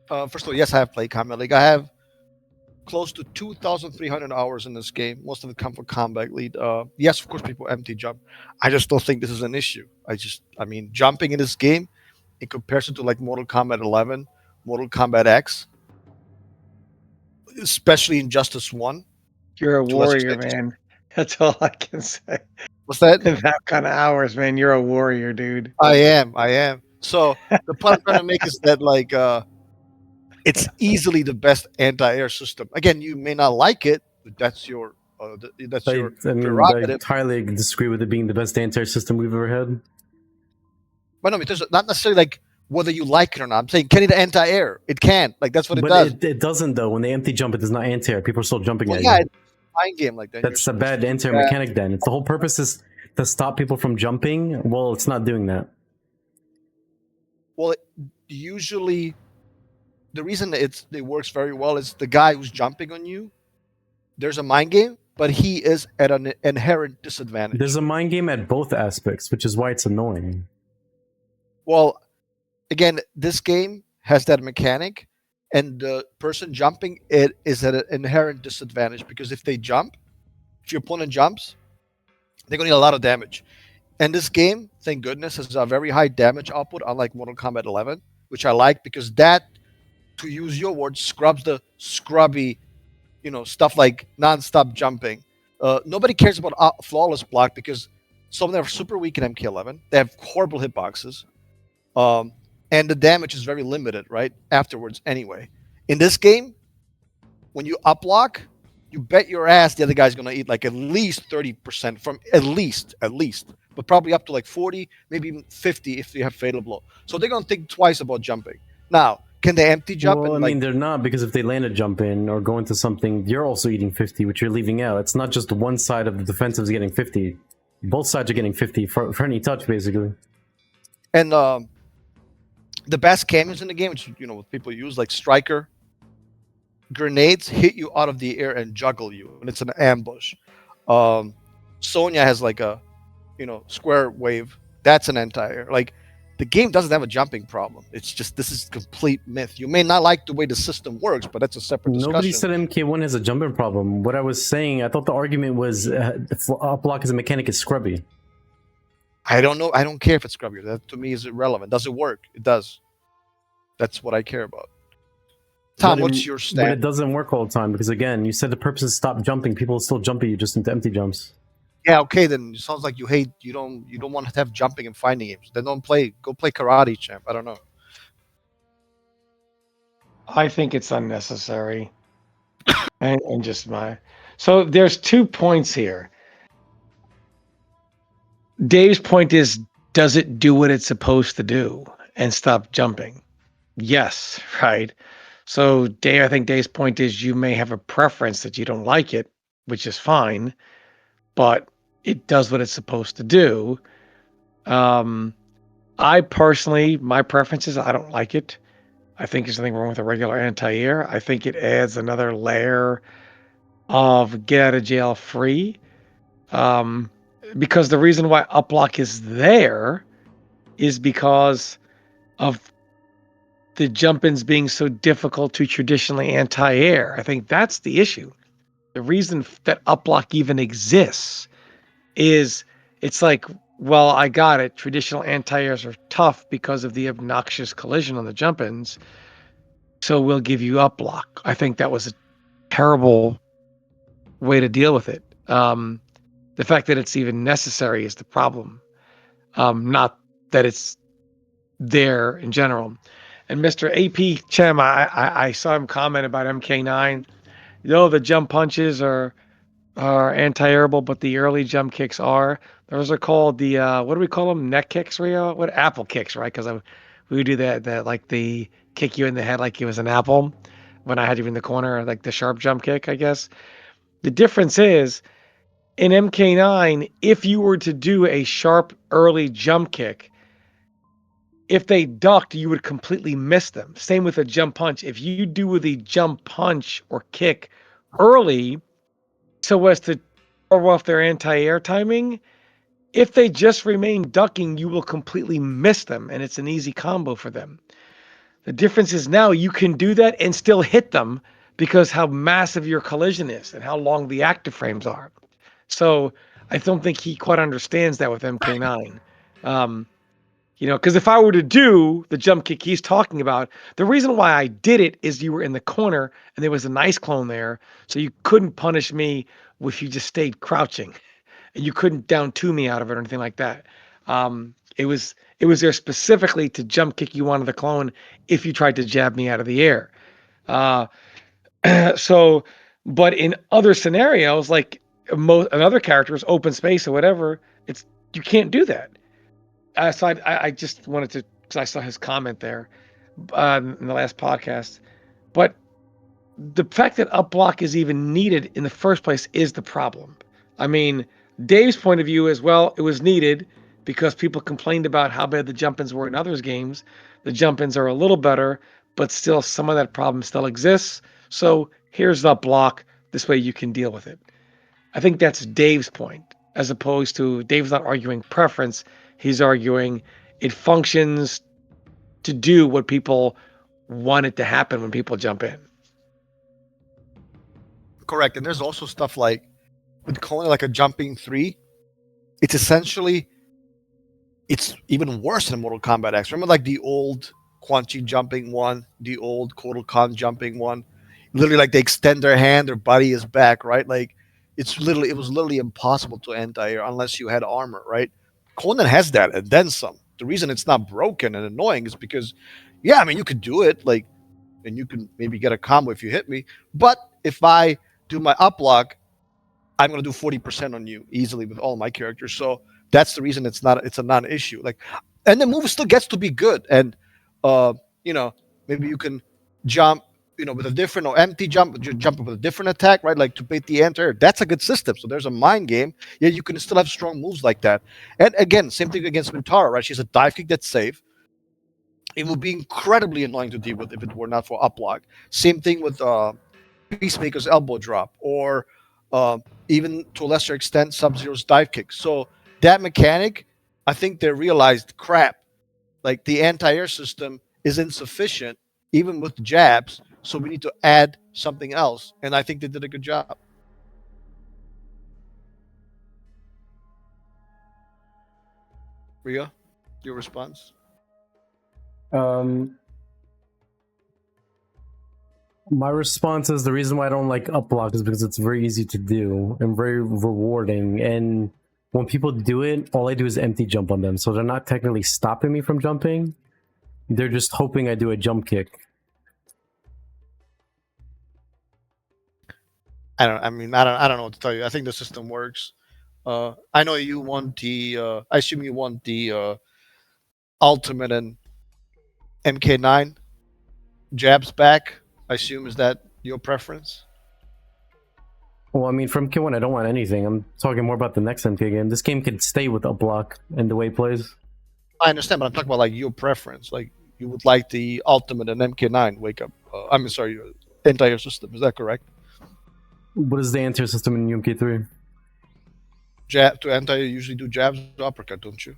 First of all, yes, I have played Combat League. I have close to 2,300 hours in this game. Most of it come from Combat League. Yes, of course, people empty jump. I just don't think this is an issue. I mean, jumping in this game, in comparison to like Mortal Kombat 11, Mortal Kombat X, especially Injustice 1. You're a To a lesser warrior, extent, man. That's all I can say. What's that? That kind of hours, man. You're a warrior, dude. I am. So the point I'm trying to make is that like it's easily the best anti-air system. Again, you may not like it, but that's your I prerogative. entirely disagree with it being the best anti-air system we've ever had. But no, it's not necessarily like whether you like it or not. I'm saying, can it anti-air? It can. Like that's what it does. It doesn't though. When they empty jump, it does not anti-air. People are still jumping at Yeah, you. it's a mind game like that. That's a bad anti-air mechanic. Then it's the whole purpose is to stop people from jumping. Well, it's not doing that. Well, usually the reason it works very well is the guy who's jumping on you. There's a mind game, but he is at an inherent disadvantage. There's a mind game at both aspects, which is why it's annoying. Well, again, this game has that mechanic, and the person jumping it is at an inherent disadvantage because if your opponent jumps, they're going to need a lot of damage. And this game, thank goodness, has a very high damage output, unlike Mortal Kombat 11, which I like because that, to use your words, scrubs the scrubby, stuff like non-stop jumping. Nobody cares about flawless block because some of them are super weak in MK11. They have horrible hitboxes. And the damage is very limited, right? Afterwards, anyway. In this game, when you up block, you bet your ass the other guy's going to eat like at least 30% from at least, but probably up to like 40, maybe even 50 if you have fatal blow. So they're going to think twice about jumping. Now, can they empty jump? Well, and, I mean, they're not because if they land a jump in or go into something, you're also eating 50, which you're leaving out. It's not just one side of the defensive is getting 50. Both sides are getting 50 for any touch, basically. And the best cameos in the game, which what people use, like Striker, grenades hit you out of the air and juggle you, and it's an ambush. Sonya has like a square wave. That's an anti-air. Like the game doesn't have a jumping problem. It's just this is complete myth. You may not like the way the system works, but that's a separate discussion. Nobody said MK1 has a jumping problem. What I was saying, I thought the argument was up block as a mechanic is scrubby. I don't know. I don't care if it's scrubby. That to me is irrelevant. Does it work? It does. That's what I care about. Tom, what's your stand? But it doesn't work all the time because, again, you said the purpose is stop jumping. People still jump at you just into empty jumps. Yeah, okay, then it sounds like you don't want to have jumping in fighting games. Then go play karate, champ. I don't know. I think it's unnecessary. and just so there's 2 points here. Dave's point is, does it do what it's supposed to do and stop jumping? Yes, right. So Dave, I think Dave's point is you may have a preference that you don't like it, which is fine, but it does what it's supposed to do. I personally, my preference is I don't like it. I think there's something wrong with a regular anti-air. I think it adds another layer of get out of jail free. Because the reason why uplock is there is because of the jump-ins being so difficult to traditionally anti-air. I think that's the issue. The reason that uplock even exists is it's like, well, I got it. Traditional anti-airs are tough because of the obnoxious collision on the jump-ins. So we'll give you uplock. I think that was a terrible way to deal with it. The fact that it's even necessary is the problem. Not that it's there in general. And Mr. AP Chem, I saw him comment about MK9. The jump punches are anti-airable, but the early jump kicks are. Those are called the what do we call them? Neck kicks, Rio? What apple kicks, right? Because we would do that like the kick you in the head like it was an apple when I had you in the corner, like the sharp jump kick, I guess. The difference is In MK9, if you were to do a sharp early jump kick, if they ducked, you would completely miss them. Same with a jump punch. If you do the jump punch or kick early so as to throw off their anti-air timing, if they just remain ducking, you will completely miss them, and it's an easy combo for them. The difference is now you can do that and still hit them because how massive your collision is and how long the active frames are. So I don't think he quite understands that with MK9. Because if I were to do the jump kick he's talking about, the reason why I did it is you were in the corner and there was a nice clone there, so you couldn't punish me if you just stayed crouching, and you couldn't down two me out of it or anything like that. It was there specifically to jump kick you onto the clone if you tried to jab me out of the air. So, but in other scenarios, like another character's open space or whatever, you can't do that. So I just wanted to, because I saw his comment there in the last podcast. But the fact that up block is even needed in the first place is the problem. I mean, Dave's point of view is, well, it was needed because people complained about how bad the jump-ins were in others games. The jump-ins are a little better, but still some of that problem still exists. So here's the block. This way you can deal with it. I think that's Dave's point, as opposed to Dave's not arguing preference. He's arguing it functions to do what people want it to happen when people jump in. Correct. And there's also stuff like with calling like a jumping 3, it's essentially, it's even worse than Mortal Kombat X. Remember like the old Quan Chi jumping one, the old Kotal Khan jumping one? Literally like they extend their hand, their body is back, right? Like it was literally impossible to anti-air unless you had armor, right? Conan has that and then some. The reason it's not broken and annoying is because, yeah, I mean, you could do it, like, and you can maybe get a combo if you hit me. But if I do my up lock, I'm going to do 40% on you easily with all my characters. So that's the reason it's a non-issue. Like, and the move still gets to be good. And, maybe you can jump, with a different or empty jump, jump with a different attack, right? Like to bait the enter. That's a good system. So there's a mind game. Yeah, you can still have strong moves like that. And again, same thing against Mintara, right? She's a dive kick that's safe. It would be incredibly annoying to deal with if it were not for up lock. Same thing with Peacemaker's elbow drop, or even to a lesser extent, Sub-Zero's dive kick. So that mechanic, I think they realized, crap, like the anti-air system is insufficient, even with jabs. So we need to add something else. And I think they did a good job. Ria, your response? My response is the reason why I don't like up block is because it's very easy to do and very rewarding. And when people do it, all I do is empty jump on them. So they're not technically stopping me from jumping. They're just hoping I do a jump kick. I don't know what to tell you. I think the system works. I know you want I assume you want the Ultimate and MK9 jabs back. I assume, is that your preference? Well, I mean, from K1, I don't want anything. I'm talking more about the next MK game. This game could stay with up block and the way it plays. I understand, but I'm talking about like your preference. Like you would like the Ultimate and MK9 wake up. Entire system. Is that correct? What is the answer system in UMK3? Jab to anti, you usually do jabs or uppercut, don't you?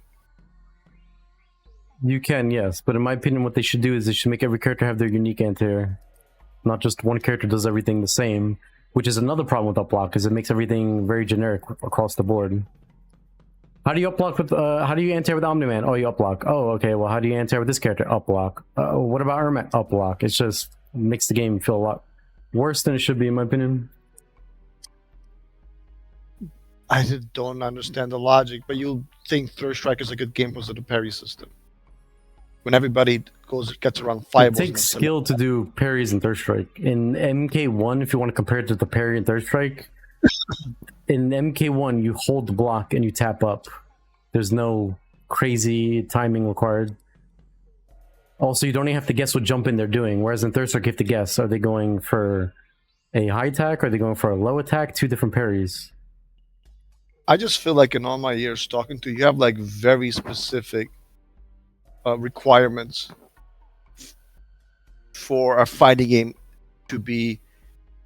You can, yes, but in my opinion, what they should do is they should make every character have their unique anti-air. Not just one character does everything the same, which is another problem with up block, because it makes everything very generic across the board. How do you up block with? How do you anti-air with Omni-Man? Oh, you up block. Oh, okay. Well, how do you anti-air with this character? Up block. What about Ermac? Up block. It's just makes the game feel a lot worse than it should be, in my opinion. I don't understand the logic, but you think Third Strike is a good game because of the parry system. When everybody gets around 5. It takes skill to do parries and Third Strike. In MK1, if you want to compare it to the parry and Third Strike, in MK1 you hold the block and you tap up. There's no crazy timing required. Also, you don't even have to guess what jump in they're doing, whereas in Third Strike you have to guess. Are they going for a high attack? Or are they going for a low attack? Two different parries. I just feel like in all my years talking to you, you have like very specific requirements for a fighting game to be,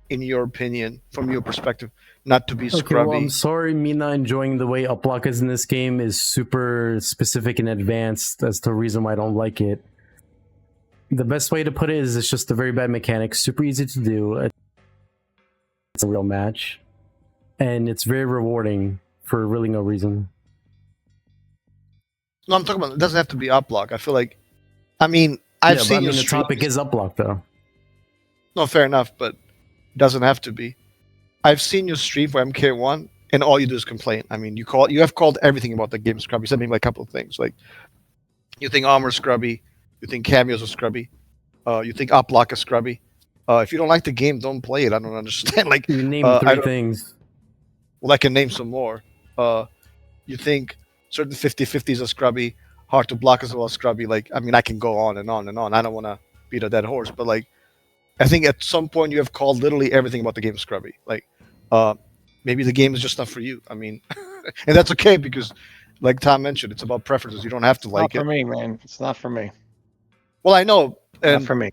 in your opinion, from your perspective, not to be Okay, scrubby. well, I'm sorry, me not enjoying the way uplock is in this game is super specific and advanced. That's the reason why I don't like it. The best way to put it is it's just a very bad mechanic, super easy to do. It's a real match, and it's very rewarding for really no reason. No, I'm talking about it doesn't have to be uplock. I feel like, I mean, I've seen your the streams. topic is uplock though. No, fair enough, but it doesn't have to be. I've seen you stream for MK1, and all you do is complain. I mean, you have called everything about the game scrubby. You said maybe like a couple of things, like you think armor scrubby, you think cameos are scrubby, you think uplock is scrubby. If you don't like the game, don't play it. I don't understand. Like You name three things. Well, I can name some more. You think certain 50-50s are scrubby, hard to block as well as scrubby. Like, I mean, I can go on and on and on. I don't want to beat a dead horse, but like, I think at some point you have called literally everything about the game scrubby. Like, maybe the game is just not for you. I mean, and that's okay because, like Tom mentioned, it's about preferences. You don't have to like Not it. for me, man. It's not for me. Well, I know, Not and for me.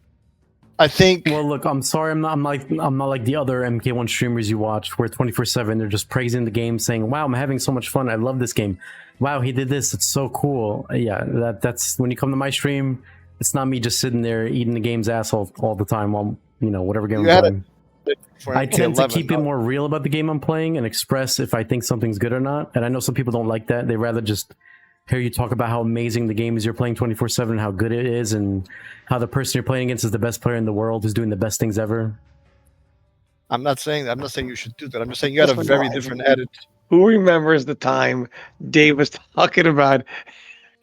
I think. Well, look, I'm sorry, I'm not like the other MK1 streamers you watch, where 24/7 they're just praising the game, saying, "Wow, I'm having so much fun. I love this game. Wow, he did this. It's so cool." Yeah, that's when you come to my stream. It's not me just sitting there eating the game's asshole all the time while whatever game You I'm had playing. for I tend to MK11, keep it more real about the game I'm playing and express if I think something's good or not. And I know some people don't like that. They rather just hear you talk about how amazing the game is you're playing 24/7, how good it is, and how the person you're playing against is the best player in the world, who's doing the best things ever. I'm not saying that. I'm not saying you should do that. I'm just saying you had a That's very fine. different attitude. Who remembers the time Dave was talking about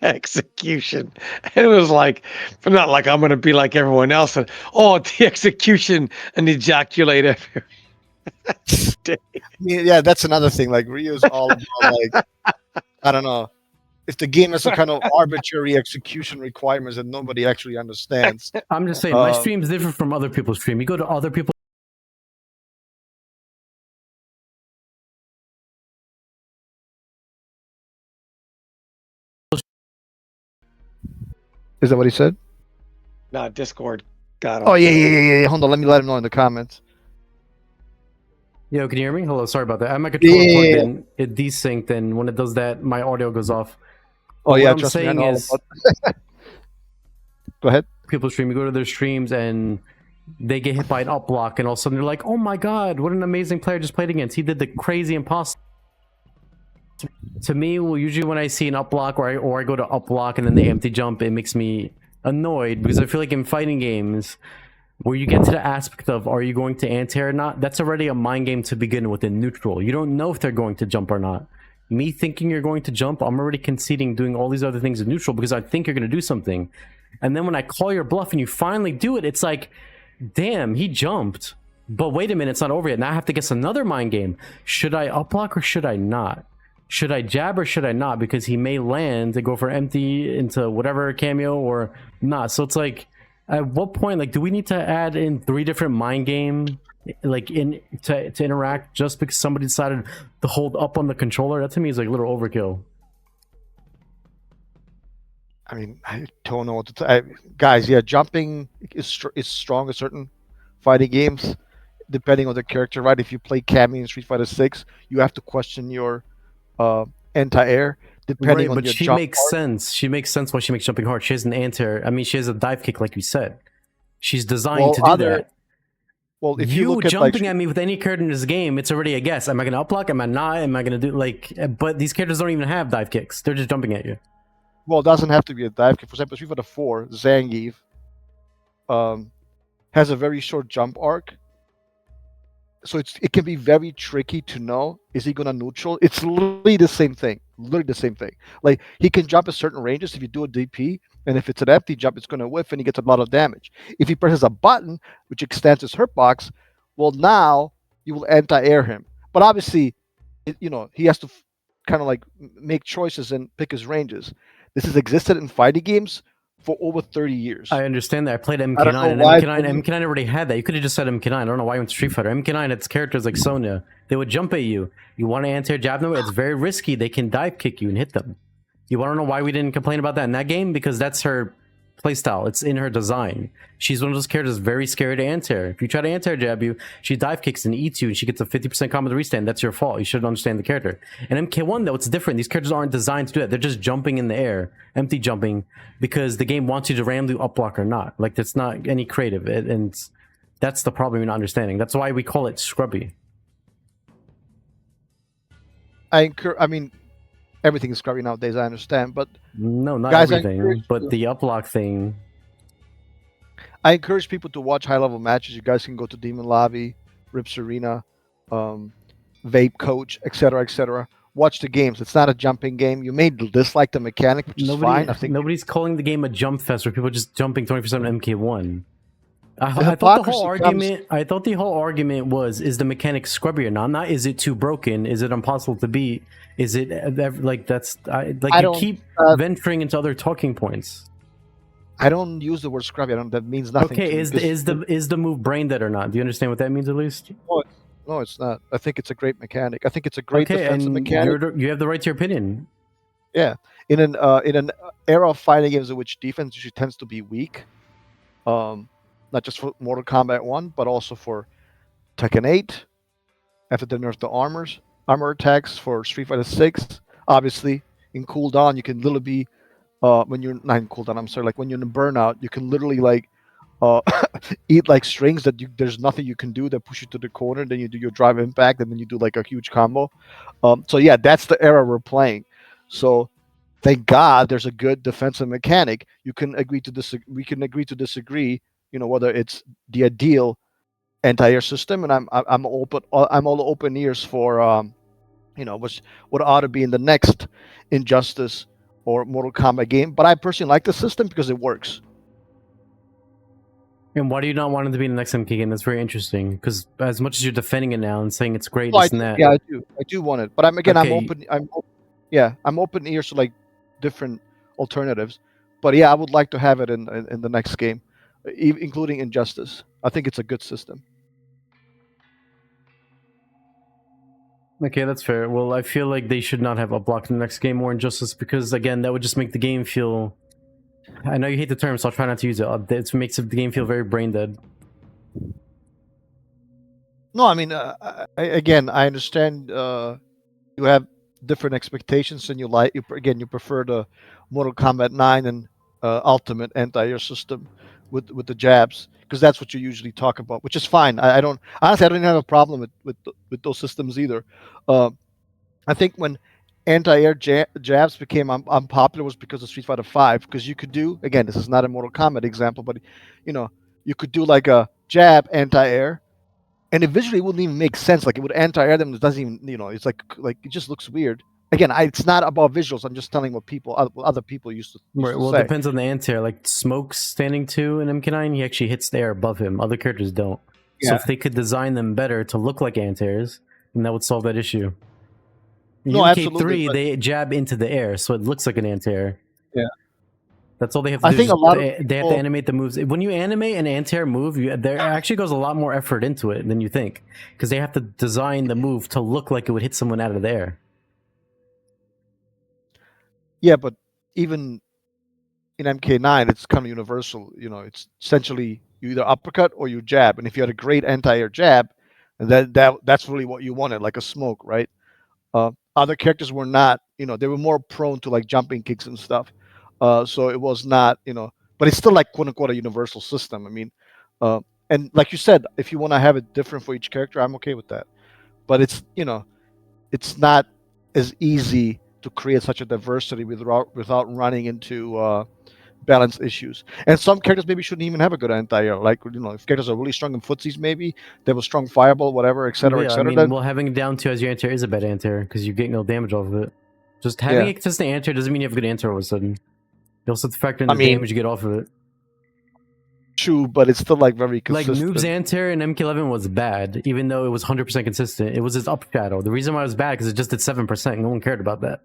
execution? And it was like, but not like I'm going to be like everyone else. And, oh, the execution and ejaculate everywhere. Yeah, that's another thing. Like Rio's all about like I don't know. If the game has some kind of arbitrary execution requirements that nobody actually understands. I'm just saying, my stream is different from other people's stream. You go to other people's Is that what he said? No, Discord got him. Oh yeah. Hold on, let me let him know in the comments. Yo, can you hear me? Hello, sorry about that. I have my controller plugged in. It desynced, and when it does that, my audio goes off. Oh yeah, what I'm trust me, I saying know all is, about- Go ahead. people stream, you go to their streams, and they get hit by an up block, and all of a sudden they're like, "Oh my god, what an amazing player just played against! He did the crazy impossible." To me, well, usually when I see an up block or I go to up block and then they empty jump, it makes me annoyed because I feel like in fighting games, where you get to the aspect of are you going to anti-air or not, that's already a mind game to begin with in neutral. You don't know if they're going to jump or not. Me thinking you're going to jump, I'm already conceding doing all these other things in neutral because I think you're going to do something. And then when I call your bluff and you finally do it, it's like, damn, he jumped. But wait a minute, it's not over yet. Now I have to guess another mind game. Should I up block or should I not? Should I jab or should I not? Because he may land to go for empty into whatever cameo or not. So it's like, at what point, like, do we need to add in 3 different mind game, like, to interact just because somebody decided to hold up on the controller? That to me is like a little overkill. I mean, I don't know what to tell guys. Yeah, jumping is strong in certain fighting games, depending on the character. Right? If you play Cammy in Street Fighter 6, you have to question your anti-air. Depending on but your she jump makes part. sense. She makes sense why she makes jumping hard. She has an anti-air. I mean, she has a dive kick, like you said. She's designed Well, to do that. Well, if you look at jumping like, at me with any character in this game, it's already a guess. Am I going to uplock? Am I not? Am I going to do like? But these characters don't even have dive kicks. They're just jumping at you. well, it doesn't have to be a dive kick. For example, Street Fighter 4, Zangief has a very short jump arc. So it can be very tricky to know, is he going to neutral? It's literally the same thing. Literally the same thing. Like, he can jump at certain ranges if you do a DP, and if it's an empty jump, it's going to whiff and he gets a lot of damage. If he presses a button, which extends his hurtbox, well, now you will anti-air him. But obviously, he has to kind of like make choices and pick his ranges. This has existed in fighting games for over 30 years. I understand that. I played I don't MK9, know and why MK9 already had that. You could have just said MK9. I don't know why I went to Street Fighter. MK9 had characters like Sonya. They would jump at you. You want to anti-air jab them? It's very risky. They can dive kick you and hit them. You want to know why we didn't complain about that in that game? Because that's her playstyle. It's in her design. She's one of those characters very scary to anti-air. If you try to anti-air jab you, she dive kicks and eats you, and she gets a 50% combo to restand. That's your fault. You should understand the character. And MK1, though, it's different. These characters aren't designed to do that. They're just jumping in the air, empty jumping, because the game wants you to randomly up block or not. Like, that's not any creative. And that's the problem you're not understanding. That's why we call it scrubby. I mean, everything is scrubby nowadays, I understand, but No, not guys, everything, but the up block thing. I encourage people to watch high-level matches. You guys can go to Demon Lobby, Rips Arena, Vape Coach, etc., etc. Watch the games. It's not a jumping game. You may dislike the mechanic, which is fine. I think nobody's calling the game a jump fest where people are just jumping 20% on MK1. I thought the whole argument was, is the mechanic scrubby or not? Not is it too broken? Is it impossible to beat? Is it like that's you keep venturing into other talking points. I don't use the word scrubby. That means nothing. Okay, is the move brain dead or not? Do you understand what that means at least? No, it's not. I think it's a great mechanic. I think it's a great defensive mechanic. You have the right to your opinion. Yeah, in an era of fighting games in which defense usually tends to be weak, not just for Mortal Kombat 1, but also for Tekken 8, after they nerfed the armor attacks for Street Fighter 6. Obviously, in cooldown, you can literally be, when you're not in cooldown, I'm sorry, like when you're in burnout, you can literally like eat like strings that there's nothing you can do that push you to the corner. Then you do your drive impact, and then you do like a huge combo. So yeah, that's the era we're playing. So thank God there's a good defensive mechanic. You can agree to disagree. We can agree to disagree. You know, whether it's the ideal anti-air system, and I'm all open ears for you know, what ought to be in the next Injustice or Mortal Kombat game. But I personally like the system because it works. And why do you not want it to be in the next MK game? That's very interesting, because as much as you're defending it now and saying it's great, Well, and that. Yeah, I do want it, but I'm Okay. I'm open ears to like different alternatives. But yeah, I would like to have it in the next game, including Injustice. I think it's a good system. Okay, that's fair. Well, I feel like they should not have a block in the next game or Injustice, because again, that would just make the game feel. I know you hate the term, so I'll try not to use it. It makes the game feel very brain dead. No, I mean, I understand you have different expectations, and you prefer the Mortal Kombat 9 and Ultimate anti-air system with the jabs, because that's what you usually talk about, which is fine. I don't even have a problem with those systems either. I think when anti-air jabs became unpopular was because of Street Fighter 5, because you could do, again, this is not a Mortal Kombat example, but you know, you could do like a jab anti-air, and it visually wouldn't even make sense. Like, it would anti-air them. It doesn't even, you know, it's like it just looks weird. Again, it's not about visuals. I'm just telling what other people used to Right. Well, say. it depends on the anti-air. Like Smoke's standing 2 in MK9, he actually hits the air above him. Other characters don't. So Yeah. if they could design them better to look like anti-airs, then that would solve that issue. In No, absolutely, MK3, but- they jab into the air, so it looks like an anti-air. Yeah. That's all they have to I do. think is a lot of they have people- to animate the moves. When you animate an anti-air move, there actually goes a lot more effort into it than you think, because they have to design the move to look like it would hit someone out of the air. Yeah, but even in MK9, it's kind of universal. You know, it's essentially you either uppercut or you jab, and if you had a great anti-air jab, and that's really what you wanted, like a Smoke, right? Other characters were not. You know, they were more prone to like jumping kicks and stuff. So it was not. You know, but it's still like quote unquote a universal system. I mean, and like you said, if you want to have it different for each character, I'm okay with that. But it's, you know, it's not as easy to create such a diversity without running into balance issues. And some characters maybe shouldn't even have a good anti-air. Like, you know, if characters are really strong in footsies, maybe they have a strong fireball, whatever, etc., Yeah, etc. I mean, well, having it down 2 as your anti-air is a bad anti-air, because you get no damage off of it. Just having a consistent anti-air doesn't mean you have a good anti-air all of a sudden. You also have to factor in the damage you get off of it. True, but it's still like very Like consistent. Noob's anti-air in MK11 was bad, even though it was 100% consistent. It was his up shadow. The reason why it was bad because it just did 7%. No one cared about that.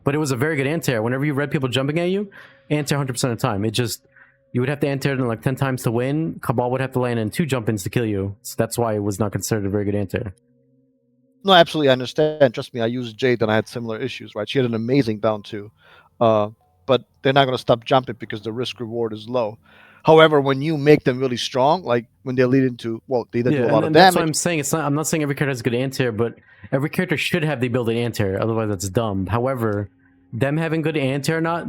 But it was a very good anti-air. Whenever you read people jumping at you, anti-air 100% of the time. It just, you would have to anti-air them like 10 times to win. Cabal would have to land in 2 jump-ins to kill you. So that's why it was not considered a very good anti-air. No, absolutely, I understand. Trust me, I used Jade and I had similar issues. Right, she had an amazing down two, uh, but they're not going to stop jumping because the risk reward is low. However, when you make them really strong, like when they lead into, well, they either Yeah, do a and lot of then that's what damage. I'm saying. It's not. I'm not saying every character has good anti-air, but every character should have the ability to anti-air. Otherwise, that's dumb. However, them having good anti-air or not,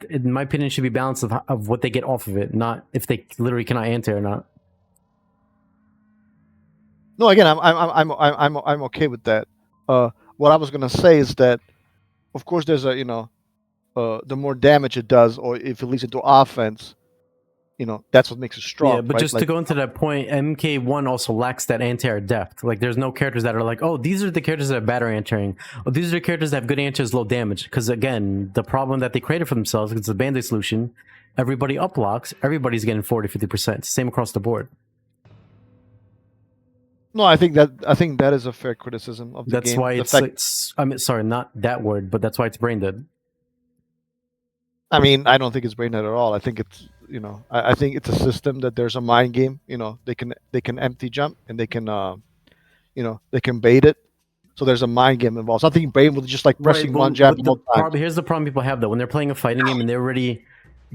in my opinion, should be balanced of what they get off of it, not if they literally cannot anti-air or not. No, again, I'm okay with that. What I was gonna say is that, of course, there's a the more damage it does, or if it leads into offense, that's what makes it Yeah, strong, but right? just to go into that point, MK1 also lacks that anti-air depth. Like, there's no characters that are like, oh, these are the characters that have bad anti-airing. Oh, these are the characters that have good anti-airs, low damage. Because again, the problem that they created for themselves, it's a band-aid solution. Everybody uplocks, everybody's getting 40-50%. Same across the board. No, I think that is a fair criticism of the That's game. why The it's, fact, I mean, sorry, not that word, but that's why it's brain dead. I mean, I don't think it's brain dead at all. I think it's I think it's a system that there's a mind game. They can empty jump and they can bait it. So there's a mind game involved. So I think brain was just like Right, pressing one jab both times. here's the problem people have though. When they're playing a fighting game and they're already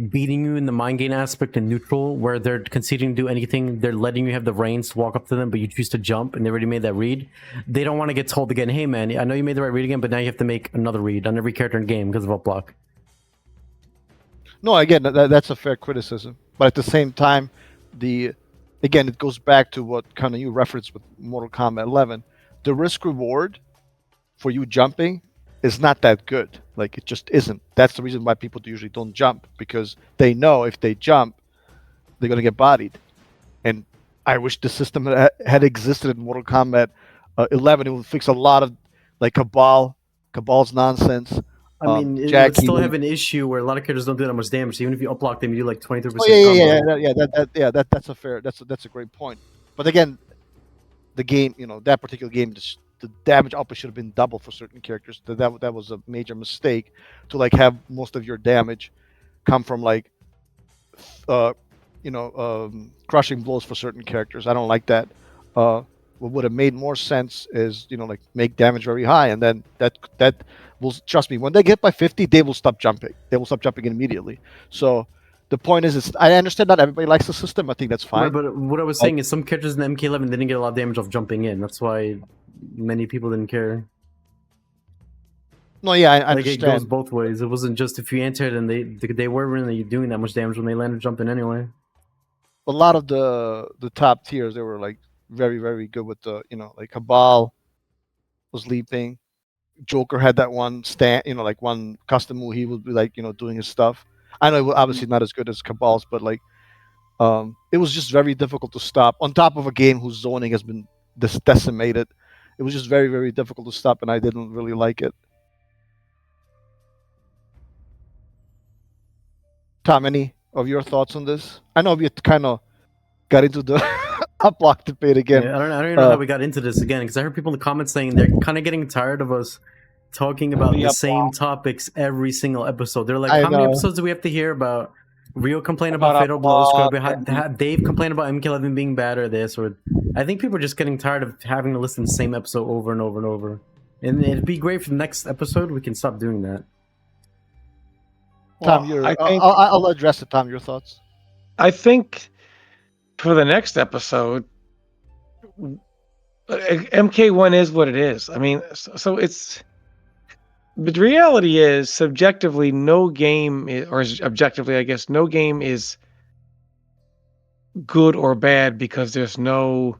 beating you in the mind game aspect and neutral, where they're conceding to do anything, they're letting you have the reins to walk up to them, but you choose to jump and they already made that read. They don't want to get told again, hey man, I know you made the right read again, but now you have to make another read on every character in the game because of up block. No, again, that's a fair criticism. But at the same time, again, it goes back to what kind of you referenced with Mortal Kombat 11. The risk reward for you jumping is not that good. Like, it just isn't. That's the reason why people usually don't jump, because they know if they jump, they're going to get bodied. And I wish the system had existed in Mortal Kombat 11. It would fix a lot of like Cabal's nonsense. I mean, it would Jackie still would- have an issue where a lot of characters don't do that much damage. So even if you up block them, you do like 23% Oh yeah, combo. that's a great point. But again, the game, that particular game, the damage output should have been double for certain characters. That was a major mistake to like have most of your damage come from like, crushing blows for certain characters. I don't like that. What would have made more sense is like make damage very high, and then that will, trust me, when they get by 50, they will stop jumping. They will stop jumping immediately. So the point is I understand not everybody likes the system. I think that's fine. Right, but what I was saying is some characters in the MK11 didn't get a lot of damage off jumping in. That's why many people didn't care. No, yeah, I Like, understand. it goes both ways. It wasn't just if you entered and they were really doing that much damage when they landed jumping anyway. A lot of the top tiers, they were like very, very good with the like Cabal was leaping. Joker had that one stand, like one custom move. He would be like doing his stuff. I know it was obviously not as good as Cabal's, but like it was just very difficult to stop. On top of a game whose zoning has been decimated, it was just very, very difficult to stop, and I didn't really like it. Tom, any of your thoughts on this? I know we kind of got into the up block debate again. Yeah, I don't even know how we got into this again, because I heard people in the comments saying they're kind of getting tired of us talking about the same topics every single episode. They're like, how many episodes do we have to hear about Rio complain about fatal blows, Dave complain about MK11 being bad, or this, or I think people are just getting tired of having to listen to the same episode over and over and over. And it'd be great for the next episode we can stop doing that. Tom, I'll address it. Tom, your thoughts? I think for the next episode, MK1 is what it is. I mean, so it's. But the reality is, subjectively, no game or objectively, I guess, no game is good or bad because there's no.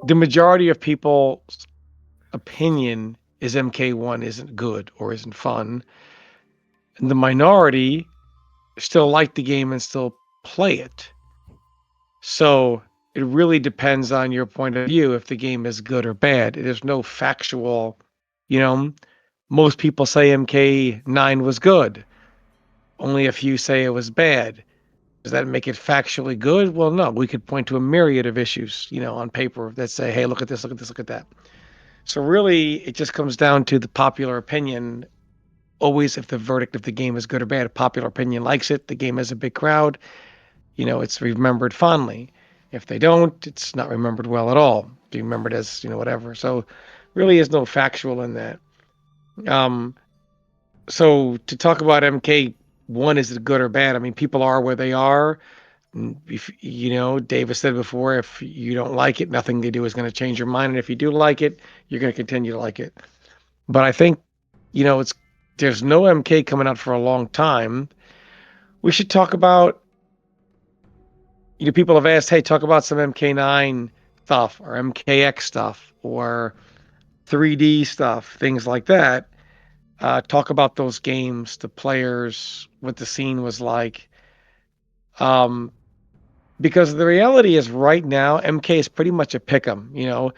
The majority of people's opinion is MK1 isn't good or isn't fun. And the minority still like the game and still play it. So it really depends on your point of view if the game is good or bad. There's no factual, most people say MK9 was good. Only a few say it was bad. Does that make it factually good? Well, no. We could point to a myriad of issues, on paper that say, hey, look at this, look at this, look at that. So really, it just comes down to the popular opinion. Always, if the verdict of the game is good or bad, popular opinion likes it. The game has a big crowd. It's remembered fondly. If they don't, it's not remembered well at all. Be remembered as, whatever. So really is no factual in that. So to talk about MK1, is it good or bad? I mean, people are where they are. If Dave has said before, if you don't like it, nothing they do is going to change your mind. And if you do like it, you're going to continue to like it. But I think, there's no MK coming out for a long time. We should talk about, people have asked, hey, talk about some MK9 stuff or MKX stuff or 3D stuff, things like that. Talk about those games, the players, what the scene was like. Because the reality is right now, MK is pretty much a pick'em.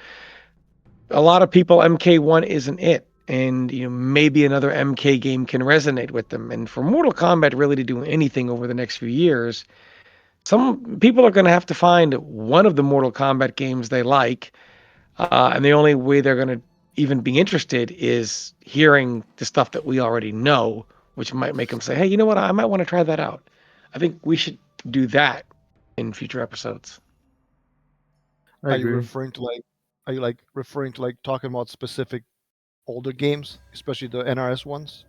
A lot of people, MK1 isn't it. And, maybe another MK game can resonate with them. And for Mortal Kombat really to do anything over the next few years, some people are going to have to find one of the Mortal Kombat games they like. And the only way they're going to even be interested is hearing the stuff that we already know, which might make them say, hey, you know what? I might want to try that out. I think we should do that in future episodes. I agree. Are you referring to talking about specific older games, especially the NRS ones?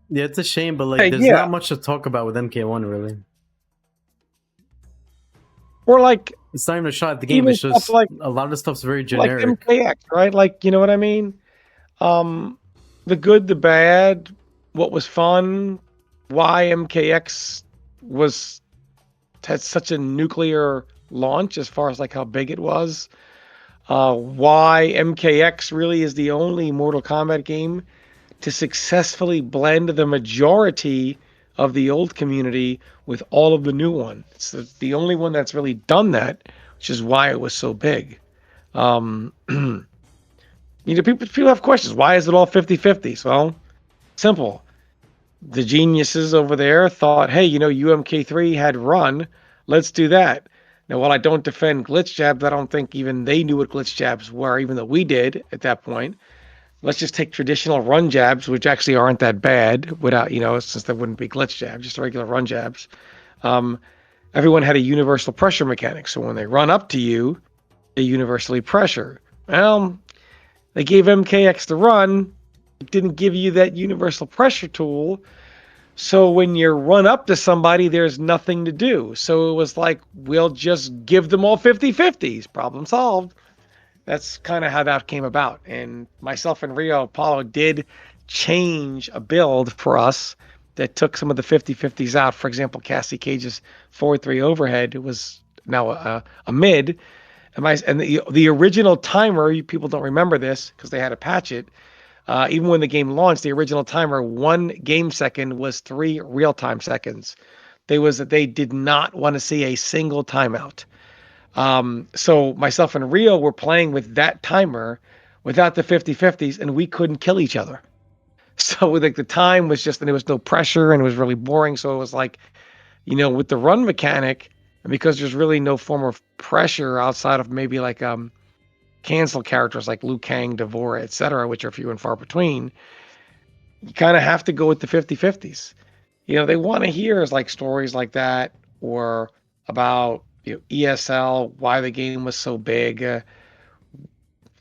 Yeah, it's a shame, but Hey, there's yeah. not much to talk about with MK1 really. Or It's not even a shot at the game. even It's just stuff a lot of stuff's very generic. like MKX, right? You know what I mean? The good, the bad, what was fun, why MKX had such a nuclear launch as far as how big it was. Why MKX really is the only Mortal Kombat game to successfully blend the majority of the old community with all of the new one. It's the only one that's really done that, which is why it was so big. People have questions. Why is it all 50-50? Well, simple. The geniuses over there thought, hey, UMK3 had run. Let's do that. Now, while I don't defend glitch jabs, I don't think even they knew what glitch jabs were, even though we did at that point. Let's just take traditional run jabs, which actually aren't that bad without, since there wouldn't be glitch jabs, just regular run jabs. Everyone had a universal pressure mechanic. So when they run up to you, they universally pressure. Well, they gave MKX the run. It didn't give you that universal pressure tool. So when you run up to somebody, there's nothing to do. So it was we'll just give them all 50-50s. Problem solved. That's kind of how that came about. And myself and Rio Apollo did change a build for us that took some of the 50-50s out. For example, Cassie Cage's 4-3 overhead was now a mid. And the original timer, people don't remember this because they had to patch it. Even when the game launched, the original timer, 1 game second was 3 real-time seconds. They did not want to see a single timeout. So myself and Rio were playing with that timer without the 50-50s, and we couldn't kill each other. So the time was just, and there was no pressure, and it was really boring. So it was with the run mechanic, and because there's really no form of pressure outside of maybe cancel characters like Liu Kang, Devora, etc., which are few and far between, you kind of have to go with the 50-50s. They want to hear stories like that, or about ESL, why the game was so big,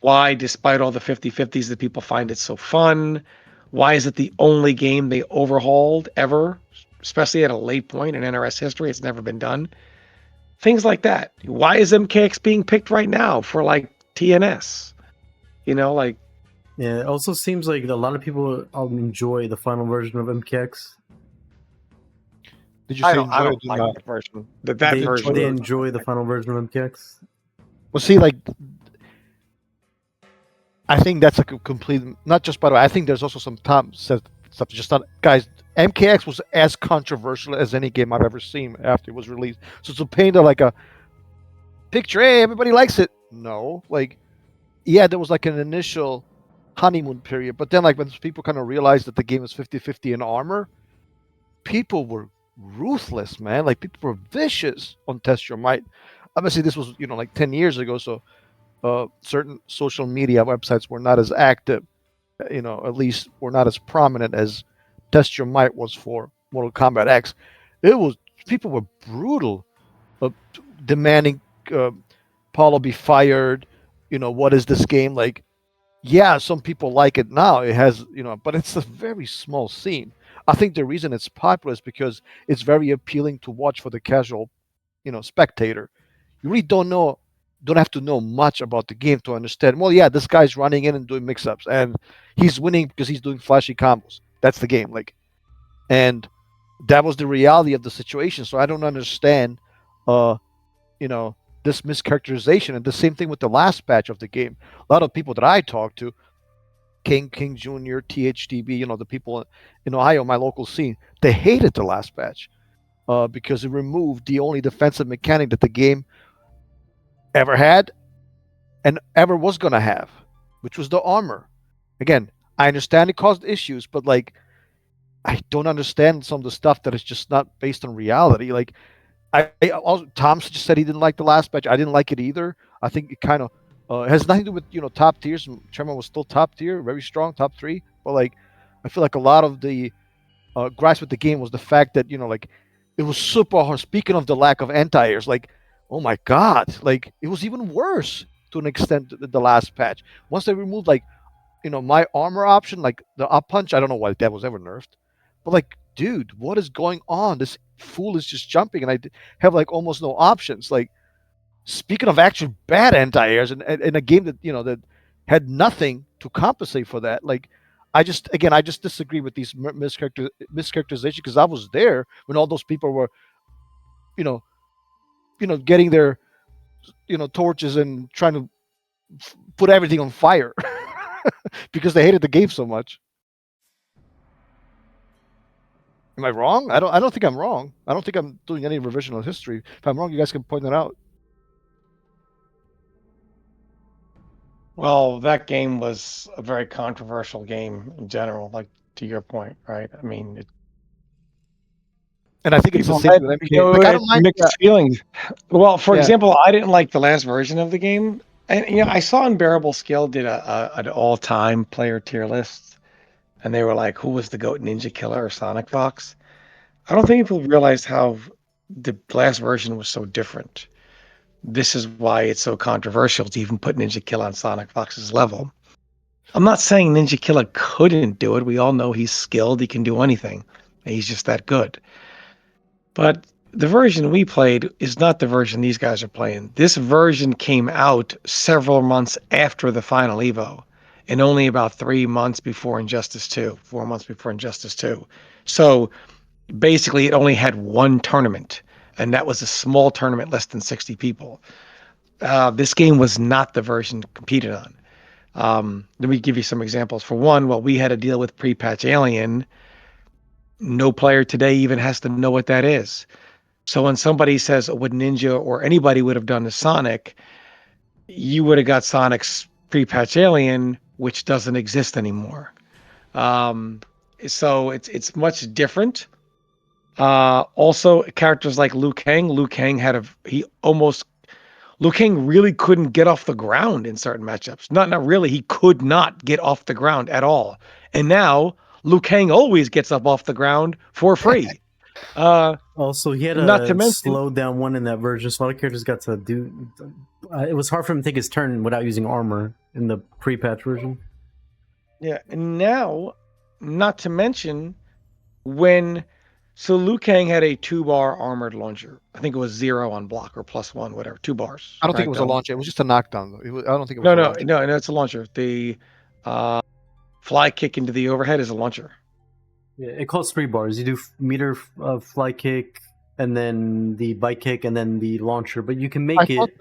why despite all the 50-50s that people find it so fun, why is it the only game they overhauled ever, especially at a late point in NRS history. It's never been done. Things like that. Why is MKX being picked right now for TNS? Yeah, it also seems like a lot of people enjoy the final version of MKX. Did you say enjoy? I don't like that version. They enjoy the final version of MKX. Well, see, I think that's a complete. Not just by the way, I think there's also some top stuff. Just not, guys. MKX was as controversial as any game I've ever seen after it was released. So to paint a picture, hey, everybody likes it. No, yeah, there was an initial honeymoon period, but then when people kind of realized that the game was 50-50 in armor, people were ruthless, man. People were vicious on Test Your Might. Obviously, this was 10 years ago, so certain social media websites were not as active, at least were not as prominent as Test Your Might was for Mortal Kombat X. People were brutal. demanding Paulo be fired. What is this game like? Yeah, some people like it now. It has, but it's a very small scene. I think the reason it's popular is because it's very appealing to watch for the casual, spectator. You really don't have to know much about the game to understand. Well, yeah, this guy's running in and doing mix-ups, and he's winning because he's doing flashy combos. That's the game, and that was the reality of the situation. So I don't understand, uh, this mischaracterization. And the same thing with the last patch of the game. A lot of people that I talked to, King Jr., THDB, the people in Ohio, my local scene, they hated the last patch because it removed the only defensive mechanic that the game ever had and ever was going to have, which was the armor. Again, I understand it caused issues, but I don't understand some of the stuff that is just not based on reality. I also, Tom just said he didn't like the last patch. I didn't like it either. I think it kind of has nothing to do with top tiers. Chairman was still top tier, very strong, top 3. But I feel like a lot of the gripes with the game was the fact that it was super hard. Speaking of the lack of anti-airs, oh my god, it was even worse to an extent the last patch. Once they removed my armor option, the up punch, I don't know why that was ever nerfed, but dude, what is going on? This fool is just jumping, and I have almost no options. Speaking of actual bad anti-airs, and in a game that that had nothing to compensate for that, I just disagree with these mischaracterization because I was there when all those people were, getting their, torches and trying to put everything on fire because they hated the game so much. Am I wrong? I don't think I'm wrong. I don't think I'm doing any revisional history. If I'm wrong, you guys can point that out. Well, that game was a very controversial game in general, to your point, right? I mean, and I think it's the people same had, with MK. I don't mind mixed feelings. Well, for Yeah. example, I didn't like the last version of the game, and I saw Unbearable Skill did an all-time player tier list, and they were like, "Who was the GOAT, Ninja Killer or Sonic Fox?" I don't think people realized how the last version was so different. This is why it's so controversial to even put Ninja Killer on Sonic Fox's level. I'm not saying Ninja Killer couldn't do it. We all know he's skilled. He can do anything. He's just that good. But the version we played is not the version these guys are playing. This version came out several months after the final Evo, and only about 3 months before Injustice 2, 4 months before Injustice 2. So basically it only had one tournament, and that was a small tournament, less than 60 people. This game was not the version competed on. Let me give you some examples. For one, we had to deal with pre-patch Alien. No player today even has to know what that is. So when somebody says what Ninja or anybody would have done to Sonic, you would have got Sonic's pre-patch Alien, which doesn't exist anymore. So it's much different. Also, characters like Liu Kang. Liu Kang Liu Kang really couldn't get off the ground in certain matchups. Not really. He could not get off the ground at all. And now Liu Kang always gets up off the ground for free. Also, he had not to a mention, slow down one in that version, so a lot of characters got to do. It was hard for him to take his turn without using armor in the pre-patch version. Yeah, and now, not to mention, so Liu Kang had a 2-bar armored launcher. I think it was 0 on block or +1, whatever, 2 bars. I don't think it was a launcher. It was just a knockdown. I don't think it was. No, it's a launcher. The fly kick into the overhead is a launcher. Yeah, it costs 3 bars. You do meter fly kick, and then the bike kick, and then the launcher. But you can make it.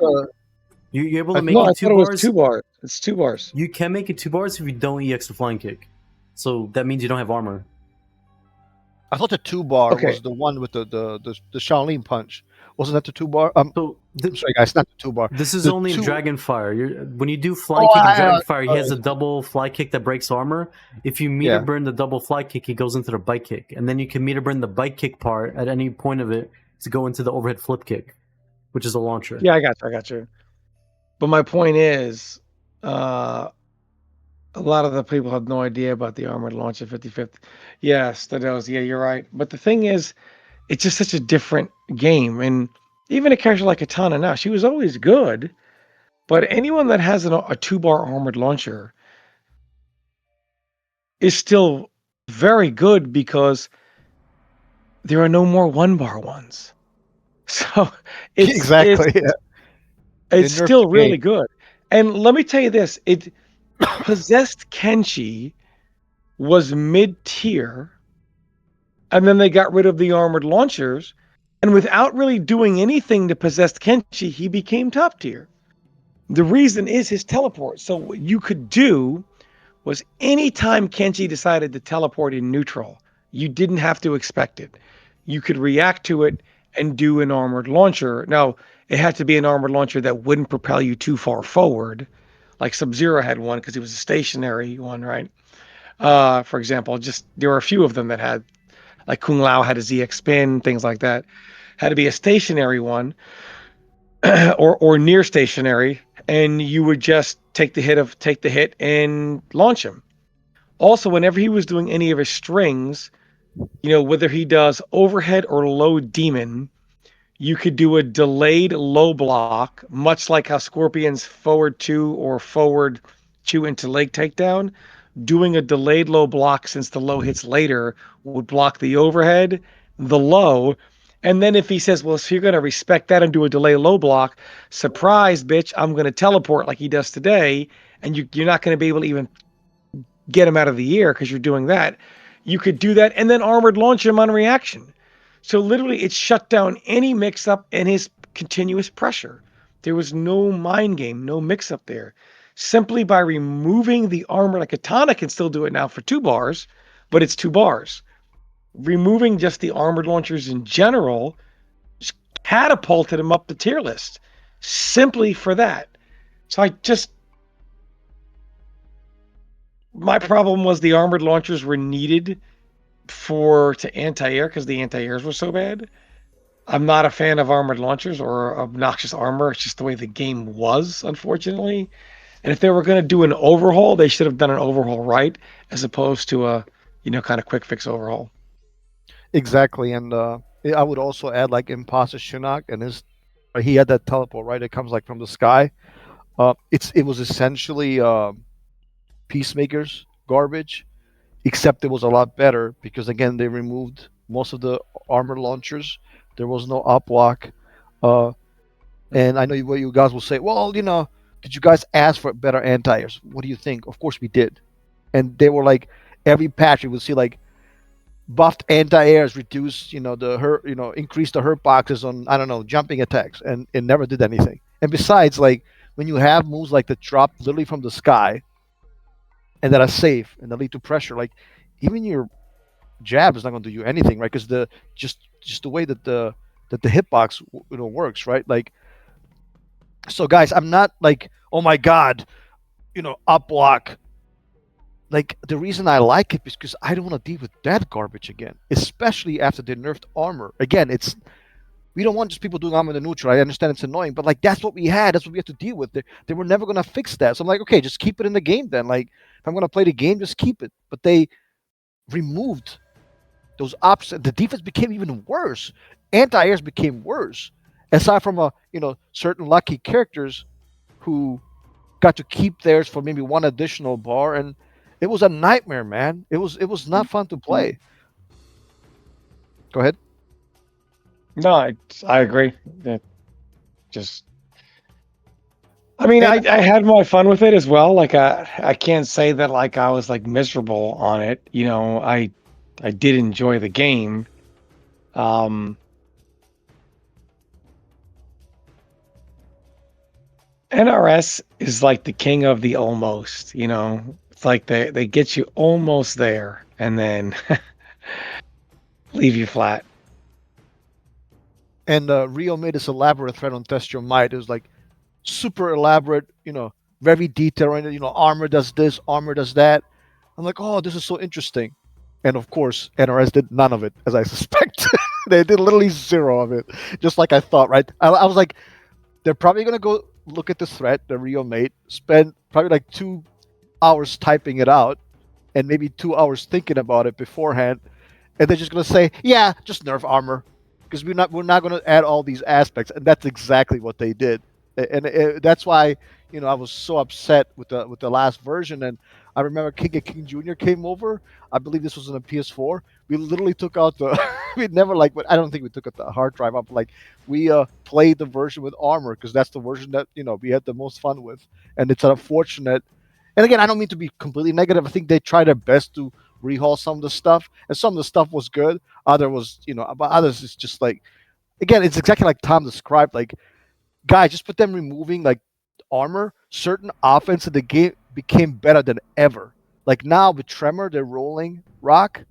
You're able to make it 2 bars. It was 2 bars. It's 2 bars. You can make it 2 bars if you don't EX the flying kick. So that means you don't have armor. I thought the 2-bar was the one with the Shaolin punch. Wasn't that the 2-bar? I'm sorry, guys, not the 2-bar. This is only in Dragonfire. When you do fly kick in Dragonfire, he has a double fly kick that breaks armor. If you meter burn the double fly kick, he goes into the bike kick. And then you can meter burn the bike kick part at any point of it to go into the overhead flip kick, which is a launcher. Yeah, I got you. But my point is, a lot of the people have no idea about the armored launcher 55th. Yes, that was. Yeah, you're right. But the thing is, it's just such a different game. And even a character like Katana now, she was always good, but anyone that has a 2-bar armored launcher is still very good because there are no more 1-bar ones. So it's it's Exactly. Yeah. They it's nerfed still the game. really good. And let me tell you this, it possessed Kenshi was mid-tier, and then they got rid of the armored launchers, and without really doing anything to possess Kenshi, he became top tier. The reason is his teleport. So what you could do was anytime Kenshi decided to teleport in neutral, you didn't have to expect it. You could react to it and do an armored launcher. Now, it had to be an armored launcher that wouldn't propel you too far forward. Like Sub-Zero had one because it was a stationary one, right? For example, just there were a few of them that had, like Kung Lao had a ZX spin, things like that. Had to be a stationary one, or near stationary, and you would just take the hit and launch him. Also, whenever he was doing any of his strings, whether he does overhead or low demon, you could do a delayed low block, much like how Scorpion's forward 2 or forward 2 into leg takedown. Doing a delayed low block, since the low hits later, would block the overhead, the low. And then if he says, well, so you're going to respect that and do a delay low block, surprise, bitch, I'm going to teleport like he does today. And you're not going to be able to even get him out of the air because you're doing that. You could do that and then armored launch him on reaction. So literally it shut down any mix up and his continuous pressure. There was no mind game, no mix up there. Simply by removing the armor, like Katana can still do it now for 2 bars, but it's 2 bars. Removing just the armored launchers in general just catapulted him up the tier list simply for that. So my problem was the armored launchers were needed to anti-air because the anti-airs were so bad. I'm not a fan of armored launchers or obnoxious armor. It's just the way the game was, unfortunately. And if they were going to do an overhaul, they should have done an overhaul right, as opposed to a, kind of quick fix overhaul. Exactly, and I would also add like Imposter Shinnok and he had that teleport, right? It comes like from the sky. It was essentially Peacemaker's garbage, except it was a lot better because again they removed most of the armor launchers. There was no up block, and I know what you guys will say. Well, did you guys ask for better anti-airs? What do you think? Of course we did, and they were like every patch you would see like buffed anti-airs reduce increase the hurt boxes on, I don't know, jumping attacks, and it never did anything. And besides, like when you have moves like the drop literally from the sky and that are safe and that lead to pressure, like even your jab is not going to do you anything, right? Because the just the way that the hitbox works, right? Like, so guys, I'm not like, oh my god, up block. Like, the reason I like it is because I don't want to deal with that garbage again, especially after they nerfed armor. Again, we don't want just people doing armor in the neutral. I understand it's annoying, but like that's what we had. That's what we had to deal with. They were never gonna fix that. So I'm like, okay, just keep it in the game then. Like, if I'm gonna play the game, just keep it. But they removed those options. The defense became even worse. Anti-airs became worse. Aside from certain lucky characters who got to keep theirs for maybe one additional bar, and it was a nightmare, man. It was not fun to play. Go ahead. No, I agree. I mean, I had my fun with it as well. Like I can't say that like I was like miserable on it. I did enjoy the game. NRS is like the king of the almost. It's like they get you almost there and then leave you flat. And Rio made this elaborate thread on Test Your Might. It was like super elaborate, very detailed. Armor does this, armor does that. I'm like, oh, this is so interesting. And of course, NRS did none of it, as I suspect. They did literally zero of it, just like I thought, right? I was like, they're probably going to go look at the thread that Rio made, spend probably like 2 hours typing it out, and maybe 2 hours thinking about it beforehand. And they're just going to say, yeah, just nerf armor. because we're not going to add all these aspects, and that's exactly what they did, and that's why I was so upset with the last version. And I remember King Jr. came over. I believe this was on a PS4. We literally took out the we never like, but I don't think we took out the hard drive up. Like we played the version with armor because that's the version that we had the most fun with, and it's unfortunate. And again, I don't mean to be completely negative. I think they tried their best to rehaul some of the stuff, and some of the stuff was good. Other was, but others is just like, again, it's exactly like Tom described. Like, guys, just put them removing like armor, certain offense in the game became better than ever. Like now with Tremor, they're rolling rock,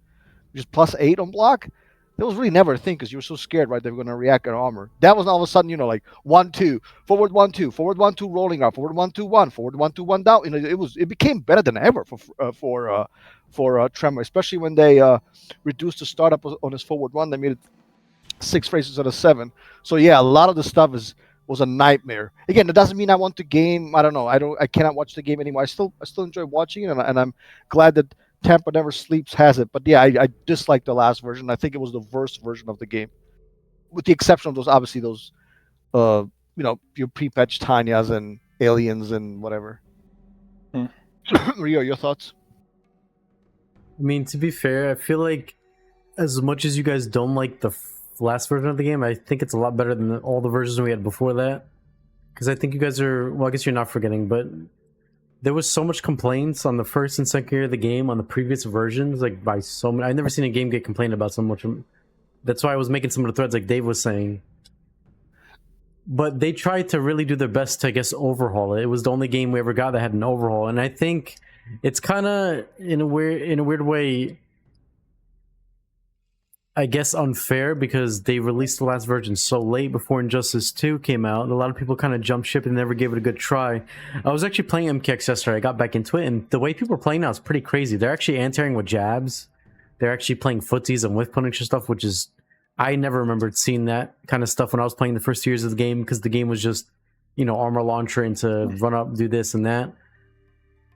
which is +8 on block. That was really never a thing because you were so scared, right? They were going to react on armor. That was all of a sudden, like 1-2, forward 1-2, forward 1-2, rolling out, forward 1-2-1, forward 1-2-1 down. It became better than ever for Tremor, especially when they reduced the startup on his forward one. They made it 6 phrases out of 7. So yeah, a lot of the stuff was a nightmare. Again, that doesn't mean I want the game. I don't know. I cannot watch the game anymore. I still enjoy watching it, and I'm glad that Tampa Never Sleeps has it. But yeah, I dislike the last version. I think it was the worst version of the game, with the exception of those your pre-patched Tanyas and aliens and whatever. Rio, your thoughts? I mean, to be fair, I feel like as much as you guys don't like the last version of the game, I think it's a lot better than all the versions we had before that. Because I think you guys are, well, I guess you're not forgetting, but there was so much complaints on the first and second year of the game on the previous versions, like by so many. I've never seen a game get complained about so much. That's why I was making some of the threads like Dave was saying. But they tried to really do their best to, I guess, overhaul it. It was the only game we ever got that had an overhaul, and I think it's kind of in a weird way, I guess, unfair because they released the last version so late before Injustice 2 came out. A lot of people kind of jumped ship and never gave it a good try. I was actually playing MKX yesterday. I got back into it, and the way people are playing now is pretty crazy. They're actually anti-airing with jabs. They're actually playing footsies and with punishing stuff, which is, I never remembered seeing that kind of stuff when I was playing the first years of the game because the game was just, armor launcher and to run up, do this and that.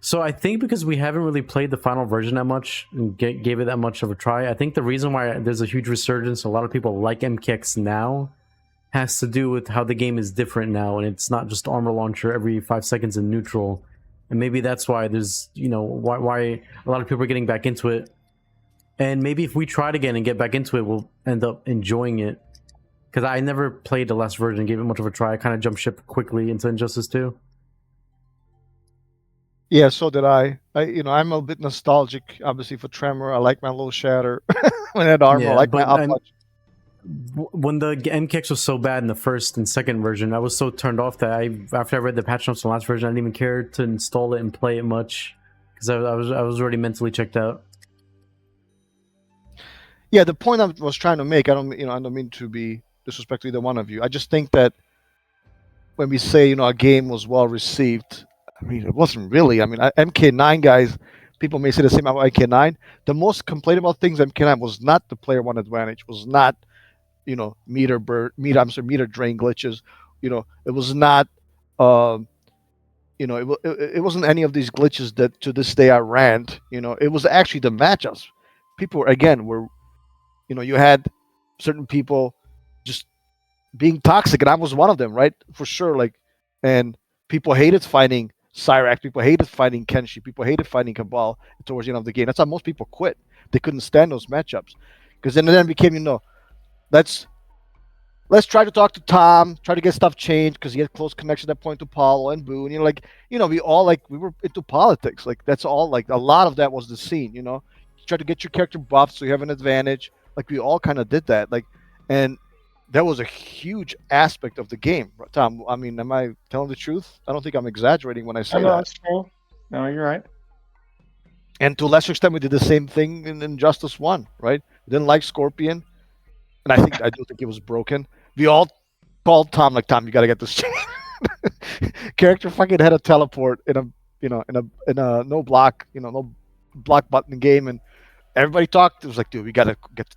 So I think because we haven't really played the final version that much and gave it that much of a try, I think the reason why there's a huge resurgence, a lot of people like MKX now, has to do with how the game is different now, and it's not just armor launcher every 5 seconds in neutral. And maybe that's why there's, why a lot of people are getting back into it. And maybe if we try it again and get back into it, we'll end up enjoying it. Because I never played the last version and gave it much of a try. I kind of jumped ship quickly into Injustice 2. Yeah, so did I. I'm a bit nostalgic, obviously, for Tremor. I like my little shatter when I had armor. Yeah, I like my up. When the MKX was so bad in the first and second version, I was so turned off that after I read the patch notes on the last version, I didn't even care to install it and play it much because I was already mentally checked out. Yeah, the point I was trying to make, I don't mean to be disrespectful to either one of you. I just think that when we say a game was well received, I mean it wasn't really. I mean MK9 guys, people may say the same about MK9. The most complained about things MK9 was not the player one advantage, was not meter drain glitches. It was not it wasn't any of these glitches that to this day I rant. It was actually the matchups. People were you had certain people just being toxic, and I was one of them, right? For sure. And people hated fighting Cyrax, people hated fighting Kenshi, people hated fighting Cabal towards the end of the game. That's how most people quit. They couldn't stand those matchups. Because then it became, let's try to talk to Tom, try to get stuff changed, because he had close connection at that point to Paulo and Boone. We all we were into politics. That's all. A lot of that was the scene. You try to get your character buffed so you have an advantage. We all kind of did that. And that was a huge aspect of the game. Tom, I mean, am I telling the truth? I don't think I'm exaggerating when I say that. No, that's true. No, you're right. And to a lesser extent, we did the same thing in Injustice 1, right? We didn't like Scorpion. And I do think it was broken. We all called Tom, Tom, you got to get this changed. Character fucking had a teleport in a no block, no block button game. And everybody talked. It was dude, we got to get.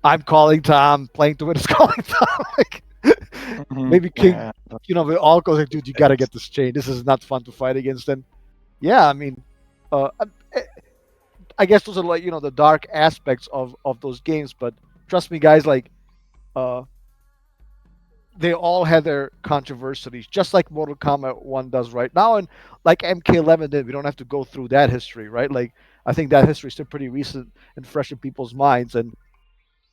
I'm calling Tom, playing to win is calling Tom. Maybe King, we all go dude, you got to get this change. This is not fun to fight against. And yeah, I mean, I guess those are the dark aspects of those games. But trust me, guys, uh, they all had their controversies, just like Mortal Kombat 1 does right now, and like MK11 did. We don't have to go through that history, right? Like I think that history is still pretty recent and fresh in people's minds, and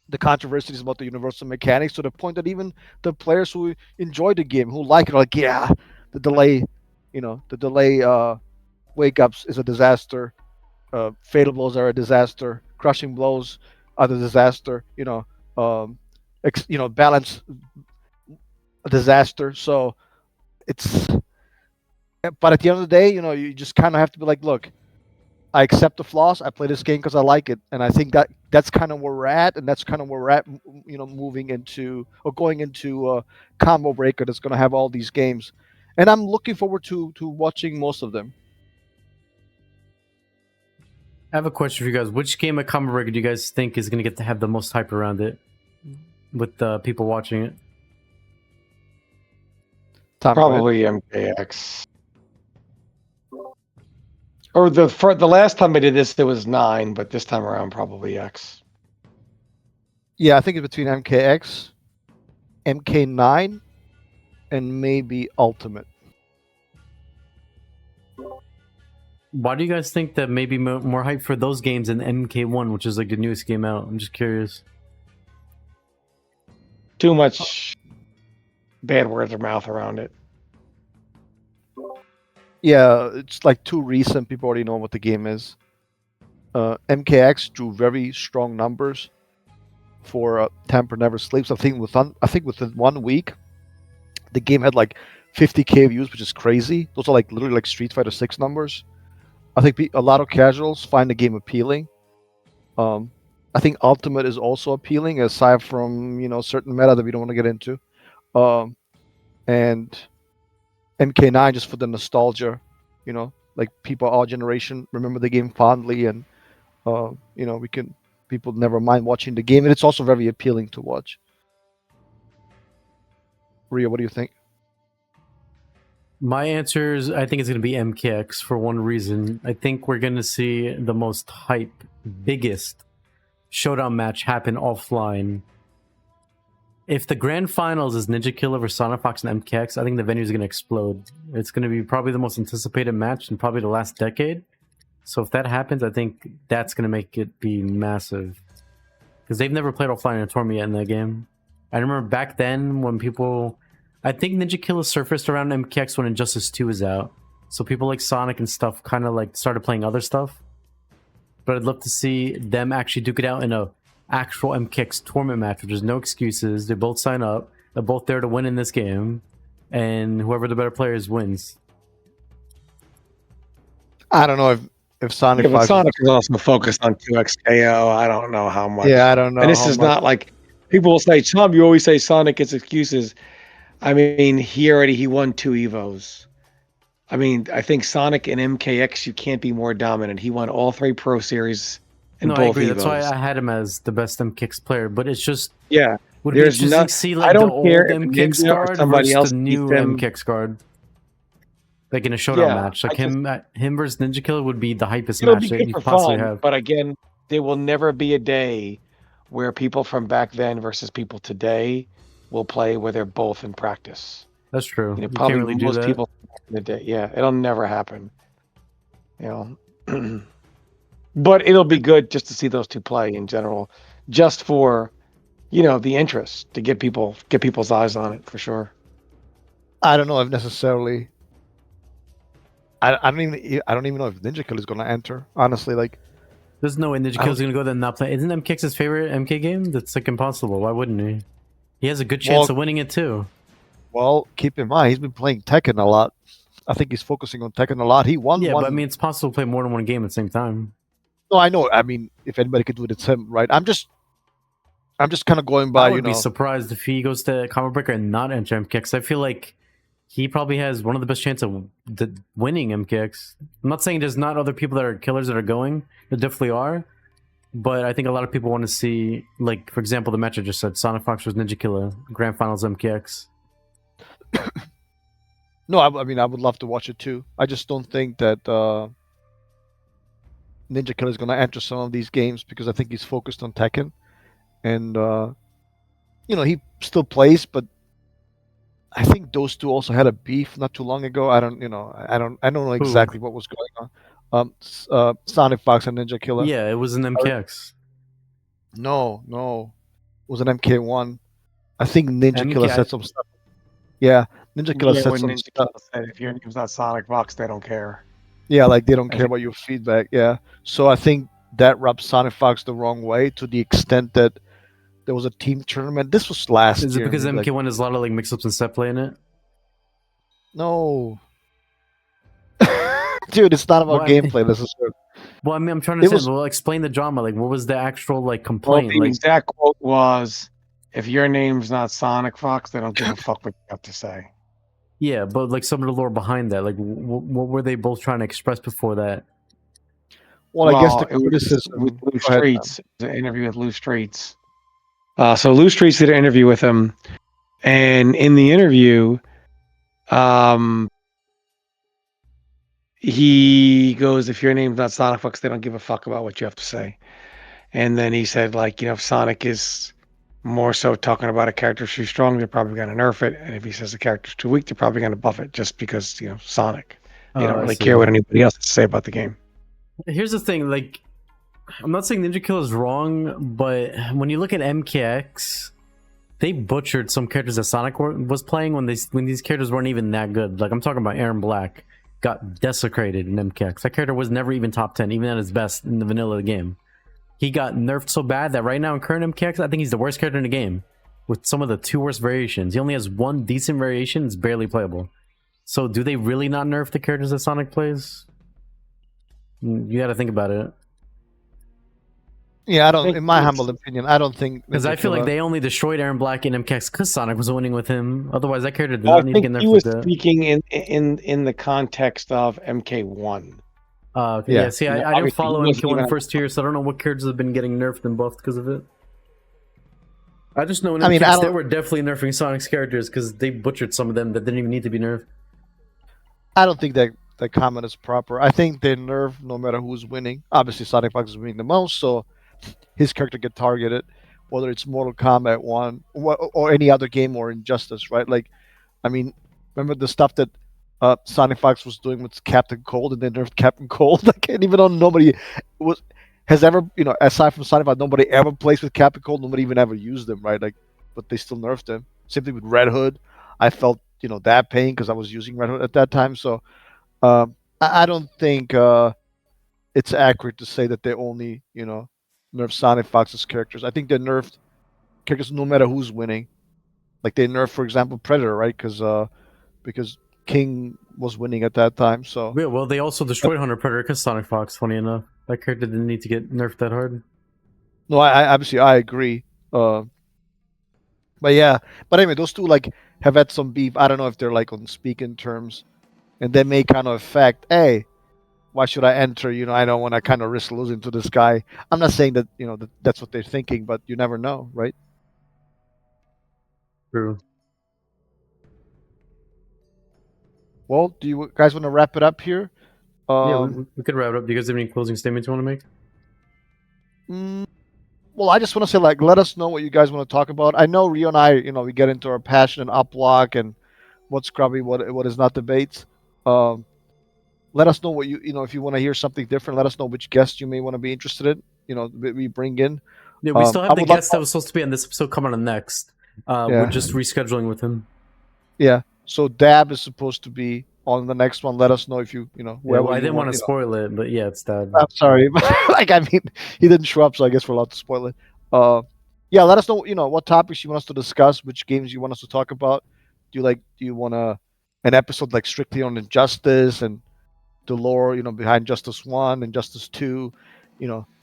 the controversies about the universal mechanics to the point that even the players who enjoy the game, who like it, are like, yeah, the delay, the delay wake ups is a disaster. Fatal blows are a disaster. Crushing blows are a disaster. Balance a disaster. So it's, but at the end of the day, you just kind of have to be like, look, I accept the flaws. I play this game because I like it, and I think that's kind of where we're at, and that's kind of where we're at. Moving into or going into Combo Breaker that's going to have all these games, and I'm looking forward to watching most of them. I have a question for you guys. Which game of Combo Breaker do you guys think is going to get to have the most hype around it with the people watching it? Tom, Probably MKX. Or the last time I did this, there was 9, but this time around, probably X. Yeah, I think it's between MKX, MK9, and maybe Ultimate. Why do you guys think that maybe more hype for those games than MK1, which is like the newest game out? I'm just curious. Too much bad words of mouth around it. Yeah, it's like too recent. People already know what the game is. MKX drew very strong numbers for Temper Never Sleeps. I think within 1 week, the game had like 50K views, which is crazy. Those are like literally like Street Fighter 6 numbers. I think a lot of casuals find the game appealing. I think Ultimate is also appealing, aside from certain meta that we don't want to get into, and MK9 just for the nostalgia, like people our generation remember the game fondly, and people never mind watching the game, and it's also very appealing to watch. Rio, what do you think? My answer is I think it's going to be MKX for one reason. I think we're going to see the most hype, biggest showdown match happen offline. If the grand finals is Ninja Killer versus Sonic Fox and MKX, I think the venue is going to explode. It's going to be probably the most anticipated match in probably the last decade. So if that happens, I think that's going to make it be massive. Because they've never played offline in a tournament yet in that game. I remember back then when people... I think Ninja Killer surfaced around MKX when Injustice 2 was out. So people like Sonic and stuff kind of like started playing other stuff. But I'd love to see them actually duke it out in a actual MKX tournament match, which there's no excuses. They both sign up. They're both there to win in this game. And whoever the better player is wins. I don't know if Sonic. Yeah, but Sonic is also focused on 2XKO. I don't know how much. Yeah, I don't know. And this is not like people will say, Tom, you always say Sonic gets excuses. I mean, he won 2 Evos. I mean, I think Sonic and MKX, you can't be more dominant. He won all 3 Pro Series and both I agree. Evos. That's why I had him as the best MKX player. But it's just would there's be interesting to see like I don't the old care if MKX Ninja or guard somebody versus else the new beat them. MKX guard. Like in a showdown match, like him versus Ninja Killer would be the hypest It'll match be that good you for could possibly fun, have. but again, there will never be a day where people from back then versus people today will play where they're both in practice. That's true. You know, You probably can't really do most that. people in the day. Yeah, it'll never happen. But it'll be good just to see those two play in general, just for the interest to get people's eyes on it for sure. I don't know if necessarily. I don't even know if Ninja Killer is going to enter. Honestly, like There's no way Ninja Killer's gonna go there and not play. Isn't MKX his favorite MK game? That's like impossible. Why wouldn't he? He has a good chance of winning it too. Well, keep in mind he's been playing Tekken a lot. I think he's focusing on Tekken a lot. He won one. But I mean, it's possible to play more than one game at the same time. No, I know. I mean, if anybody could do it, it's him, right? I'm just kind of going by. I would be surprised if he goes to Combo Breaker and not enter MKX. I feel like he probably has one of the best chances of winning MKX. I'm not saying there's not other people that are killers that are going. There definitely are. But I think a lot of people want to see, like, for example, the match I just said, Sonic Fox vs. Ninja Killer, Grand Finals MKX. No, I mean, I would love to watch it too. I just don't think that Ninja Killer is going to enter some of these games because I think he's focused on Tekken. And he still plays, but I think those two also had a beef not too long ago. I don't know Who? exactly what was going on. Sonic Fox and Ninja Killer. Yeah, it was an MKX. No, it was an MK1. I think Ninja Killer MK. said some stuff. Yeah, Ninja Killer Yeah, said when some Ninja stuff. Killer said, if your name's not Sonic Fox, they don't care. Yeah, like they don't I care think about your feedback. Yeah, so I think that rubbed Sonic Fox the wrong way to the extent that there was a team tournament. This was last Is it year, because maybe like MK1 has a lot of like mix-ups and set play in it? no, dude, it's not Well, about gameplay necessarily. well, I mean, I'm trying to It understand. was Well, explain the drama. Like, what was the actual like well, complaint? the Like, exact quote was, "If your name's not Sonic Fox, they don't give a fuck what you have to say." yeah, but like some of the lore behind that. Like, what were they both trying to express before that? well, I guess the Well, it was with criticism. Lou Go ahead. Streets, an interview with Lou Streets. So Lou Streets did an interview with him, and in the interview, um, he goes, "If your name's not Sonic Fox, they don't give a fuck about what you have to say." And then he said, like, if Sonic is more so talking about a character's too strong, they're probably going to nerf it. And if he says the character's too weak, they're probably going to buff it just because, Sonic. They don't I really see. care what anybody else has to say about the game. Here's the thing. Like, I'm not saying Ninja Kill is wrong, but when you look at MKX, they butchered some characters that Sonic was playing when these characters weren't even that good. Like, I'm talking about Aaron Black got desecrated in MKX. That character was never even top 10, even at his best in the vanilla of the game. He got nerfed so bad that right now in current MKX, I think he's the worst character in the game with some of the 2 worst variations. He only has 1 decent variation. It's barely playable. So do they really not nerf the characters that Sonic plays? You got to think about it. Yeah, I don't. In my humble opinion, I don't think Because I Ninja feel like Killer. they only destroyed Aaron Black in MKX because Sonic was winning with him. Otherwise, that character did I not need to think get he nerfed was like that. speaking in the context of MK1. Okay, Yeah. yeah, see, I didn't Obviously, follow he wasn't MK1 even- first tier, so I don't know what characters have been getting nerfed and buffed because of it. I just know in I mean, MKX I they don't- were definitely nerfing Sonic's characters because they butchered some of them that didn't even need to be nerfed. I don't think that comment is proper. I think they nerf no matter who's winning. Obviously, Sonic Fox is winning the most, so his character get targeted, whether it's Mortal Kombat 1 or any other game or Injustice, right? Like, I mean, remember the stuff that Sonic Fox was doing with Captain Cold, and they nerfed Captain Cold. Like, and even though nobody has ever, aside from Sonic Fox, nobody ever plays with Captain Cold. Nobody even ever used them, right? Like, but they still nerfed them. Same thing with Red Hood. I felt that pain because I was using Red Hood at that time. So I don't think it's accurate to say that they only nerf Sonic Fox's characters. I think they nerfed characters no matter who's winning. Like they nerfed, for example, Predator, right? Because King was winning at that time. So Yeah, well, they also destroyed Hunter Predator because Sonic Fox, funny enough. That character didn't need to get nerfed that hard. no, I obviously I agree. But yeah, but anyway, those two like have had some beef. I don't know if they're like on speaking terms, and they may kind of affect. Hey, why should I enter? I don't want to kind of risk losing to this guy. I'm not saying that that's what they're thinking, but you never know, right? True. Well, do you guys want to wrap it up here? Yeah, we could wrap it up. Do you guys have any closing statements you want to make? Well, I just want to say, like, let us know what you guys want to talk about. I know Rio and I, we get into our passion and uplock and what's scrubby, what is not debates. Let us know what if you want to hear something different. Let us know which guests you may want to be interested in. We bring in. Yeah, we still I have the would love guest that was supposed to be on this episode coming on next. Yeah. We're just rescheduling with him. Yeah. So Dab is supposed to be on the next one. Let us know if Yeah, whoever well, I you didn't want to spoil it, but yeah, it's that. I'm sorry, like I mean, he didn't show up, so I guess we're allowed to spoil it. Yeah, let us know. What topics you want us to discuss, which games you want us to talk about. Do you want an episode like strictly on Injustice and the lore, behind Justice 1 and Justice 2?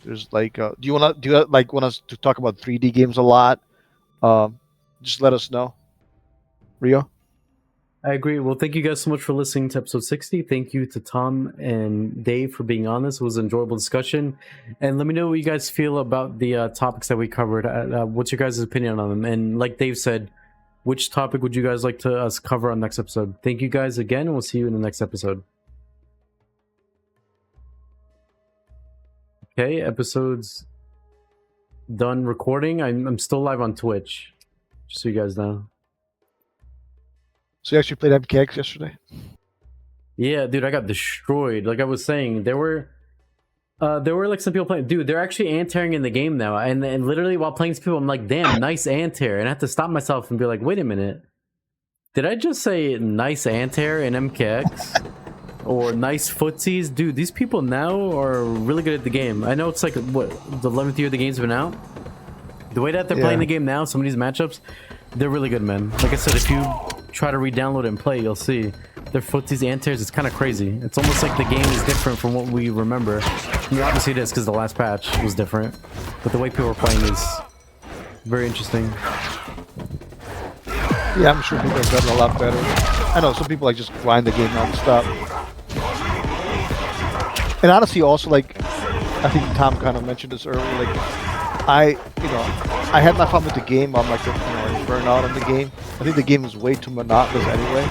There's like, do you want us to talk about 3D games a lot? Just let us know. Rio? I agree. Well, thank you guys so much for listening to episode 60. Thank you to Tom and Dave for being on this. It was an enjoyable discussion. And let me know what you guys feel about the topics that we covered. What's your guys' opinion on them? And like Dave said, which topic would you guys like to us cover on next episode? Thank you guys again, and we'll see you in the next episode. Okay, episode's done recording. I'm still live on Twitch. Just so you guys know. So you actually played MKX yesterday? Yeah, dude, I got destroyed. Like I was saying, there were like some people playing. Dude, they're actually anti-airing in the game now. And literally while playing these people, I'm like, damn, nice anti-air. And I had to stop myself and be like, wait a minute. Did I just say nice anti-air in MKX? Or nice footsies? Dude, these people now are really good at the game. I know it's like, what, the 11th year the game's been out? The way that they're playing the game now, some of these matchups, they're really good, man. Like I said, if you try to re-download it and play, you'll see. Their footsies and anti-airs, it's kind of crazy. It's almost like the game is different from what we remember. I mean, obviously it is because the last patch was different. But the way people are playing is very interesting. Yeah, I'm sure people have gotten a lot better. I know some people like just grind the game non-stop. And honestly, also like, I think Tom kind of mentioned this earlier. Like, I had my fun with the game. I'm like, burnout on the game. I think the game is way too monotonous anyway.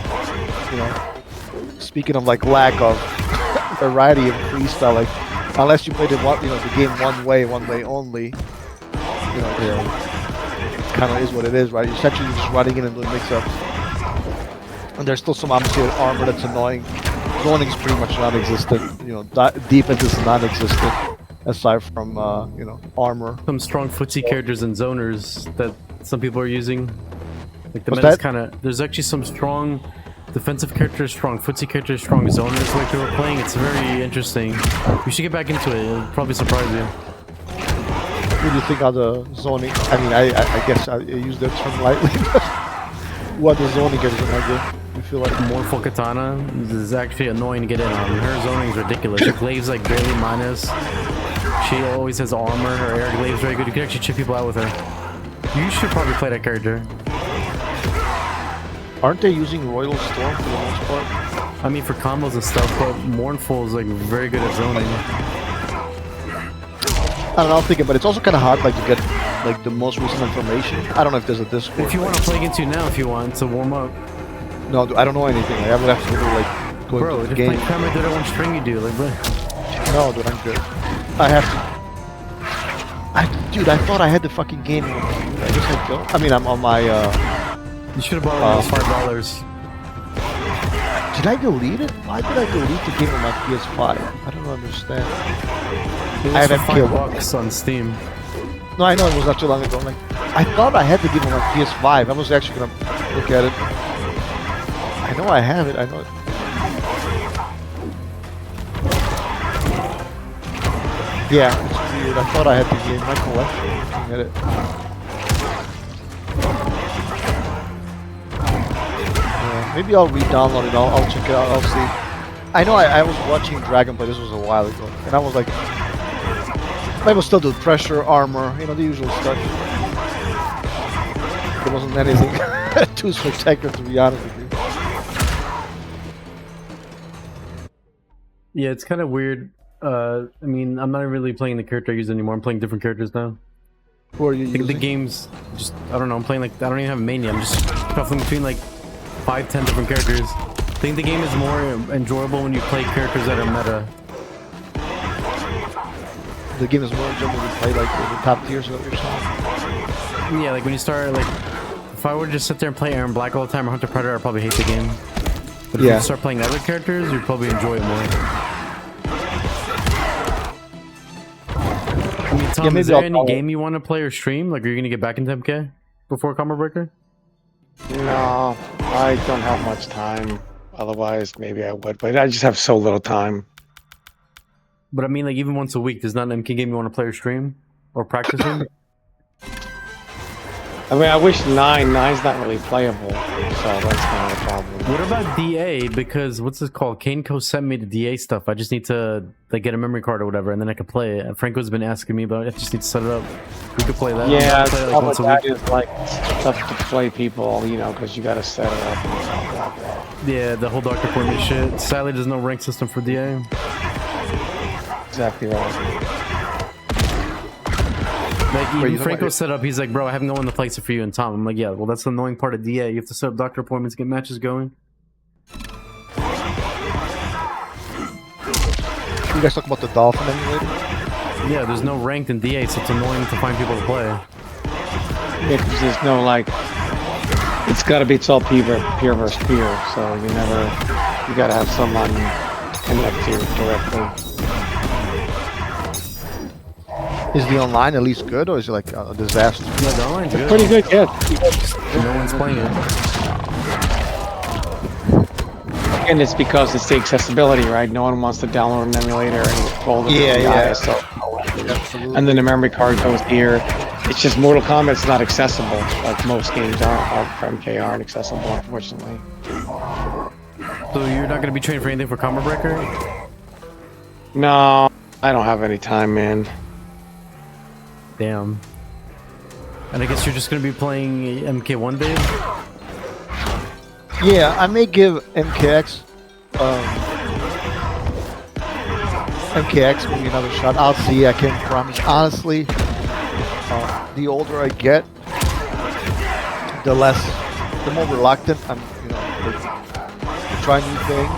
You know, speaking of like lack of variety of freestyle, like unless you play the game one way only, it kind of is what it is, right? You're essentially just running in and doing mix-ups. And there's still some obviously armor that's annoying. Zoning is pretty much non-existent. Defense is non-existent aside from armor. Some strong footsie characters and zoners that some people are using. Like the meta's kind of. There's actually some strong defensive characters, strong footsie characters, strong zoners. Like they were playing. It's very interesting. We should get back into it. It'll probably surprise you. What do you think of the zoning? I mean, I guess I use that term lightly. What the zoning is in that game? You feel like Morphle Katana is actually annoying to get in on. Her zoning is ridiculous. Her glaive's like barely minus. She always has armor. Her air glaive's very good. You can actually chip people out with her. You should probably play that character. Aren't they using Royal Storm for the most part? I mean, for combos and stuff, but Mournful is like very good at zoning. I don't know, I'm thinking, but it's also kind of hard like to get like the most recent information. I don't know if there's a Discord. If you want to play against you now, if you want to warm up. No, I don't know anything. I would have to like go into the game. Bro, just play Kramer, do it on string you do, like, bro. No, dude, I'm good. I have to. Dude, I thought I had the fucking game. I guess I don't. I mean, I'm on my. You should have borrowed those $5. Did I delete it? Why did I delete the game on my PS5? I don't understand. It was for $5 on Steam. No, I know it was not too long ago. Like, I thought I had the game on my PS5. I was actually gonna look at it. I know I have it. I know it. Yeah, it's weird. I thought I had the game. My collection. Looking at it. Yeah, maybe I'll re-download it. I'll check it out. I'll see. I know I was watching Dragon play. This was a while ago, and I was like, I will still do pressure, armor, the usual stuff. There wasn't anything too spectacular, to be honest with you. Yeah, it's kind of weird. I mean, I'm not really playing the character I use anymore. I'm playing different characters now. Who are you using? The game's just, I don't know, I'm playing like, I don't even have a main yet. I'm just shuffling between like 5-10 different characters. I think the game is more enjoyable when you play characters that are meta. The game is more enjoyable when you play like the top tiers, is that what you're saying? Yeah, like when you start, like, if I were to just sit there and play Aaron Black all the time or Hunter Predator, I'd probably hate the game. But if you start playing other characters, you'd probably enjoy it more. I mean, Tom, is there any game you want to play or stream? Like, are you going to get back into MK before Combo Breaker? No, I don't have much time. Otherwise, maybe I would, but I just have so little time. But I mean, like, even once a week, there's not an MK game you want to play or stream? Or practice in? I mean, I wish 9's not really playable, so that's kind of a problem. What about DA? Because, what's this called? Kaneco sent me the DA stuff. I just need to, like, get a memory card or whatever, and then I can play it. Franco's been asking me about it. I just need to set it up. We could play that. Yeah, play it, like, once a week. Is, like, stuff to play people, because you gotta set it up and blah, blah, blah. Yeah, the whole Dr. Portman shit. Sadly, there's no rank system for DA. Exactly right. Like, even Franco set up, he's like, bro, I have no one to place it for you and Tom. I'm like, yeah, well, that's the annoying part of DA. You have to set up doctor appointments, get matches going. You guys talk about the Dolphin emulator? Yeah, there's no ranked in DA, so it's annoying to find people to play. Yeah, because there's no, like, It's got to be, it's all peer versus peer, so you got to have someone to connect to directly. Is the online at least good, or is it like a disaster? Yeah, the online's good. Pretty good, yeah. No one's playing it. And it's because it's the accessibility, right? No one wants to download an emulator and fold it. Yeah. So, Absolutely. and then the memory card goes here. It's just Mortal Kombat's not accessible. Like most games aren't for MK aren't accessible, unfortunately. So you're not going to be training for anything for Combat Breaker? No, I don't have any time, man. Damn. And I guess you're just going to be playing MK1 Dave? Yeah, I may give MKX maybe another shot. I'll see. I can't promise. Honestly, the older I get, the more reluctant I'm, to try new things.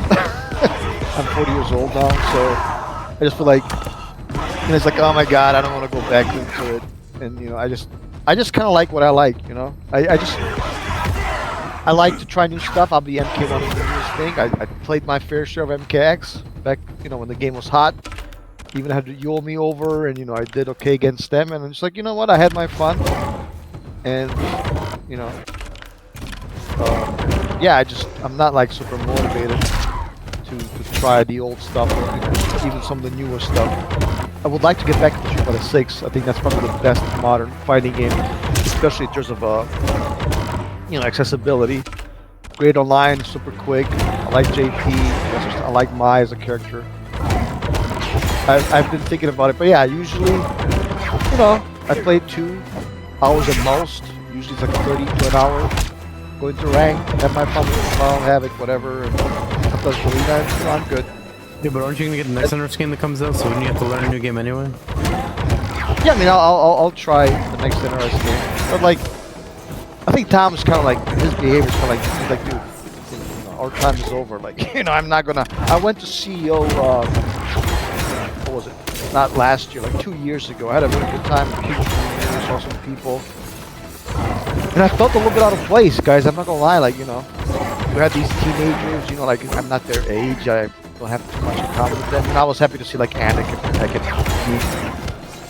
I'm 40 years old now, so I just feel like, it's like, oh my god, I don't want to go back into it. And I just kind of like what I like. I like to try new stuff. I'll be MK1 the newest thing. I played my fair share of MKX back, when the game was hot. Even had to Yule me over, and I did okay against them. And I'm just like, you know what? I had my fun, and yeah, I'm not like super motivated to try the old stuff or even some of the newer stuff. I would like to get back to Street Fighter 6. I think that's probably the best modern fighting game, especially in terms of accessibility. Great online, super quick. I like JP. I like Mai as a character. I've been thinking about it, but yeah, usually, I play 2 hours at most. Usually it's like 30 to an hour. Going to rank, have my fun with Smile, Havoc, whatever, and sometimes Karina, I'm good. Yeah, but aren't you gonna get the next Under game that comes out? So wouldn't you have to learn a new game anyway? Yeah, I mean, I'll try the next NRS game, but like, I think Tom's kind of like, his behavior's kind of like, he's like, dude, our time is over. Like, I'm not gonna. I went to CEO. What was it? Not last year, like 2 years ago. I had a really good time with people, saw some people, and I felt a little bit out of place, guys. I'm not gonna lie. Like, you had these teenagers. Like, I'm not their age. I don't have too much in common with them. And I was happy to see like Anakin,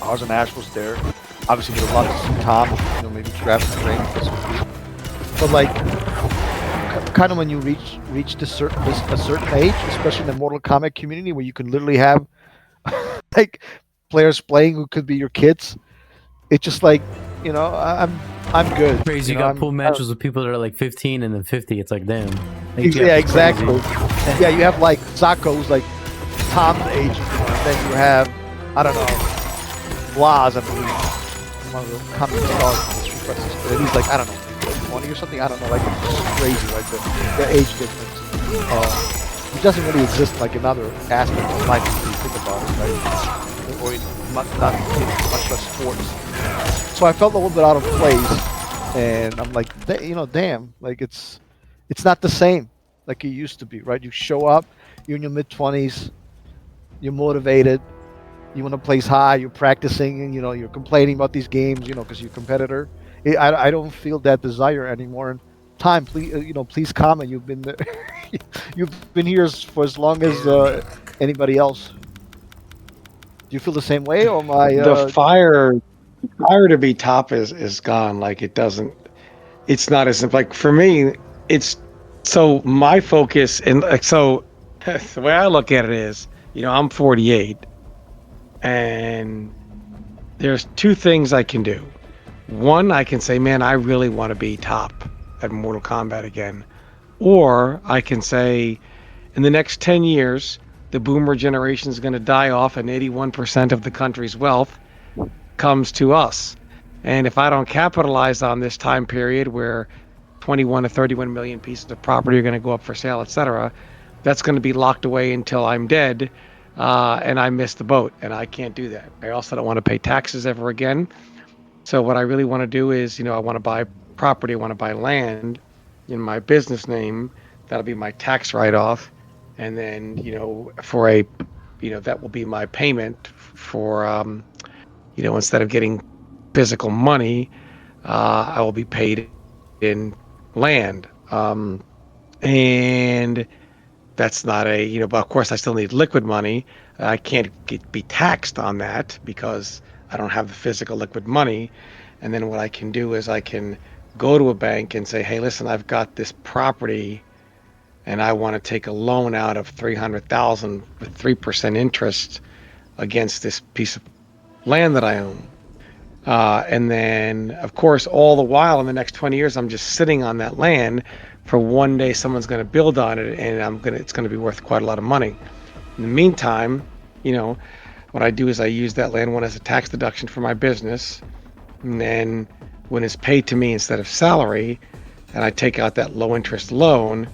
Ours and Ash was there. Obviously, would have loved to see Tom. Maybe grab some drink. But like, kind of when you reach a certain age, especially in the Mortal Kombat community, where you can literally have like players playing who could be your kids. It's just like, I'm good. Crazy. You got pool matches with people that are like 15 and then 50. It's like, damn. Like, yeah, exactly. Yeah, you have like Zako, who's like Tom's age, and then you have, I don't know, Blas, I believe, one of the common stars, and he's like, I don't know, 20 or something. I don't know. Like, it's just crazy, like the age difference. It doesn't really exist like in other aspects of life if you think about it, right? Or in much less sports. So I felt a little bit out of place, and I'm like, damn, like it's not the same like it used to be, right? You show up, you're in your mid-20s, you're motivated, you want to place high, you're practicing, and you're complaining about these games, because you're a competitor. I don't feel that desire anymore. And time, please, please comment. You've been there. You've been here for as long as anybody else. Do you feel the same way, or my the fire to be top is gone. Like, it's not as like, for me, it's so my focus, and like, so the way I look at it is, I'm 48, and there's 2 things I can do. One, I can say, man, I really want to be top at Mortal Kombat again. Or I can say, in the next 10 years, the boomer generation is going to die off and 81% of the country's wealth comes to us. And if I don't capitalize on this time period where 21 to 31 million pieces of property are going to go up for sale, etc., that's going to be locked away until I'm dead, and I miss the boat, and I can't do that. I also don't want to pay taxes ever again. So what I really want to do is, I want to buy property, I want to buy land in my business name. That'll be my tax write-off, and then for a that will be my payment for instead of getting physical money, I will be paid in land. And that's not a, but of course I still need liquid money. I can't be taxed on that because I don't have the physical liquid money. And then what I can do is I can go to a bank and say, hey, listen, I've got this property and I want to take a loan out of $300,000 with 3% interest against this piece of land that I own. And then, of course, all the while in the next 20 years, I'm just sitting on that land for one day someone's going to build on it and it's going to be worth quite a lot of money. In the meantime, what I do is I use that land one as a tax deduction for my business. And then when it's paid to me instead of salary, and I take out that low interest loan,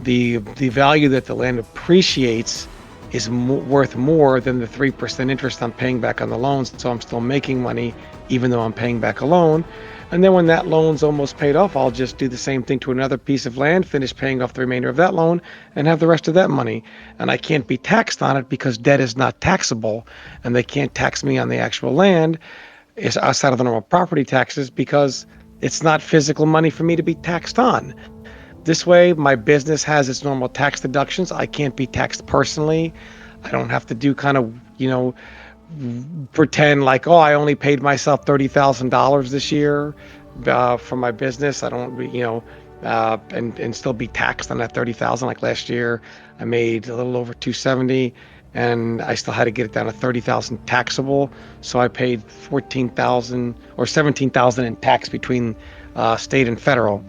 the value that the land appreciates is worth more than the 3% interest I'm paying back on the loans. So I'm still making money even though I'm paying back a loan. And then when that loan's almost paid off, I'll just do the same thing to another piece of land, finish paying off the remainder of that loan, and have the rest of that money. And I can't be taxed on it because debt is not taxable, and they can't tax me on the actual land is outside of the normal property taxes because it's not physical money for me to be taxed on. This way, my business has its normal tax deductions. I can't be taxed personally. I don't have to do pretend like, oh, I only paid myself $30,000 this year for my business. I don't, and still be taxed on that $30,000. Like last year, I made a little over $270, and I still had to get it down to $30,000 taxable. So I paid $14,000 or $17,000 in tax between state and federal.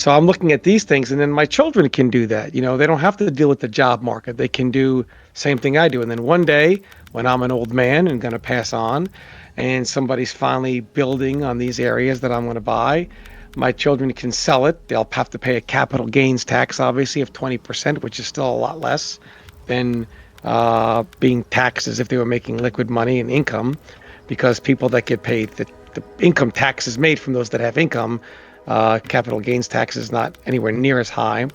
So I'm looking at these things, and then my children can do that. They don't have to deal with the job market. They can do same thing I do. And then one day, when I'm an old man and going to pass on, and somebody's finally building on these areas that I'm going to buy, my children can sell it. They'll have to pay a capital gains tax, obviously, of 20%, which is still a lot less than being taxed as if they were making liquid money and income, because people that get paid, the income tax is made from those that have income. Capital gains tax is not anywhere near as high.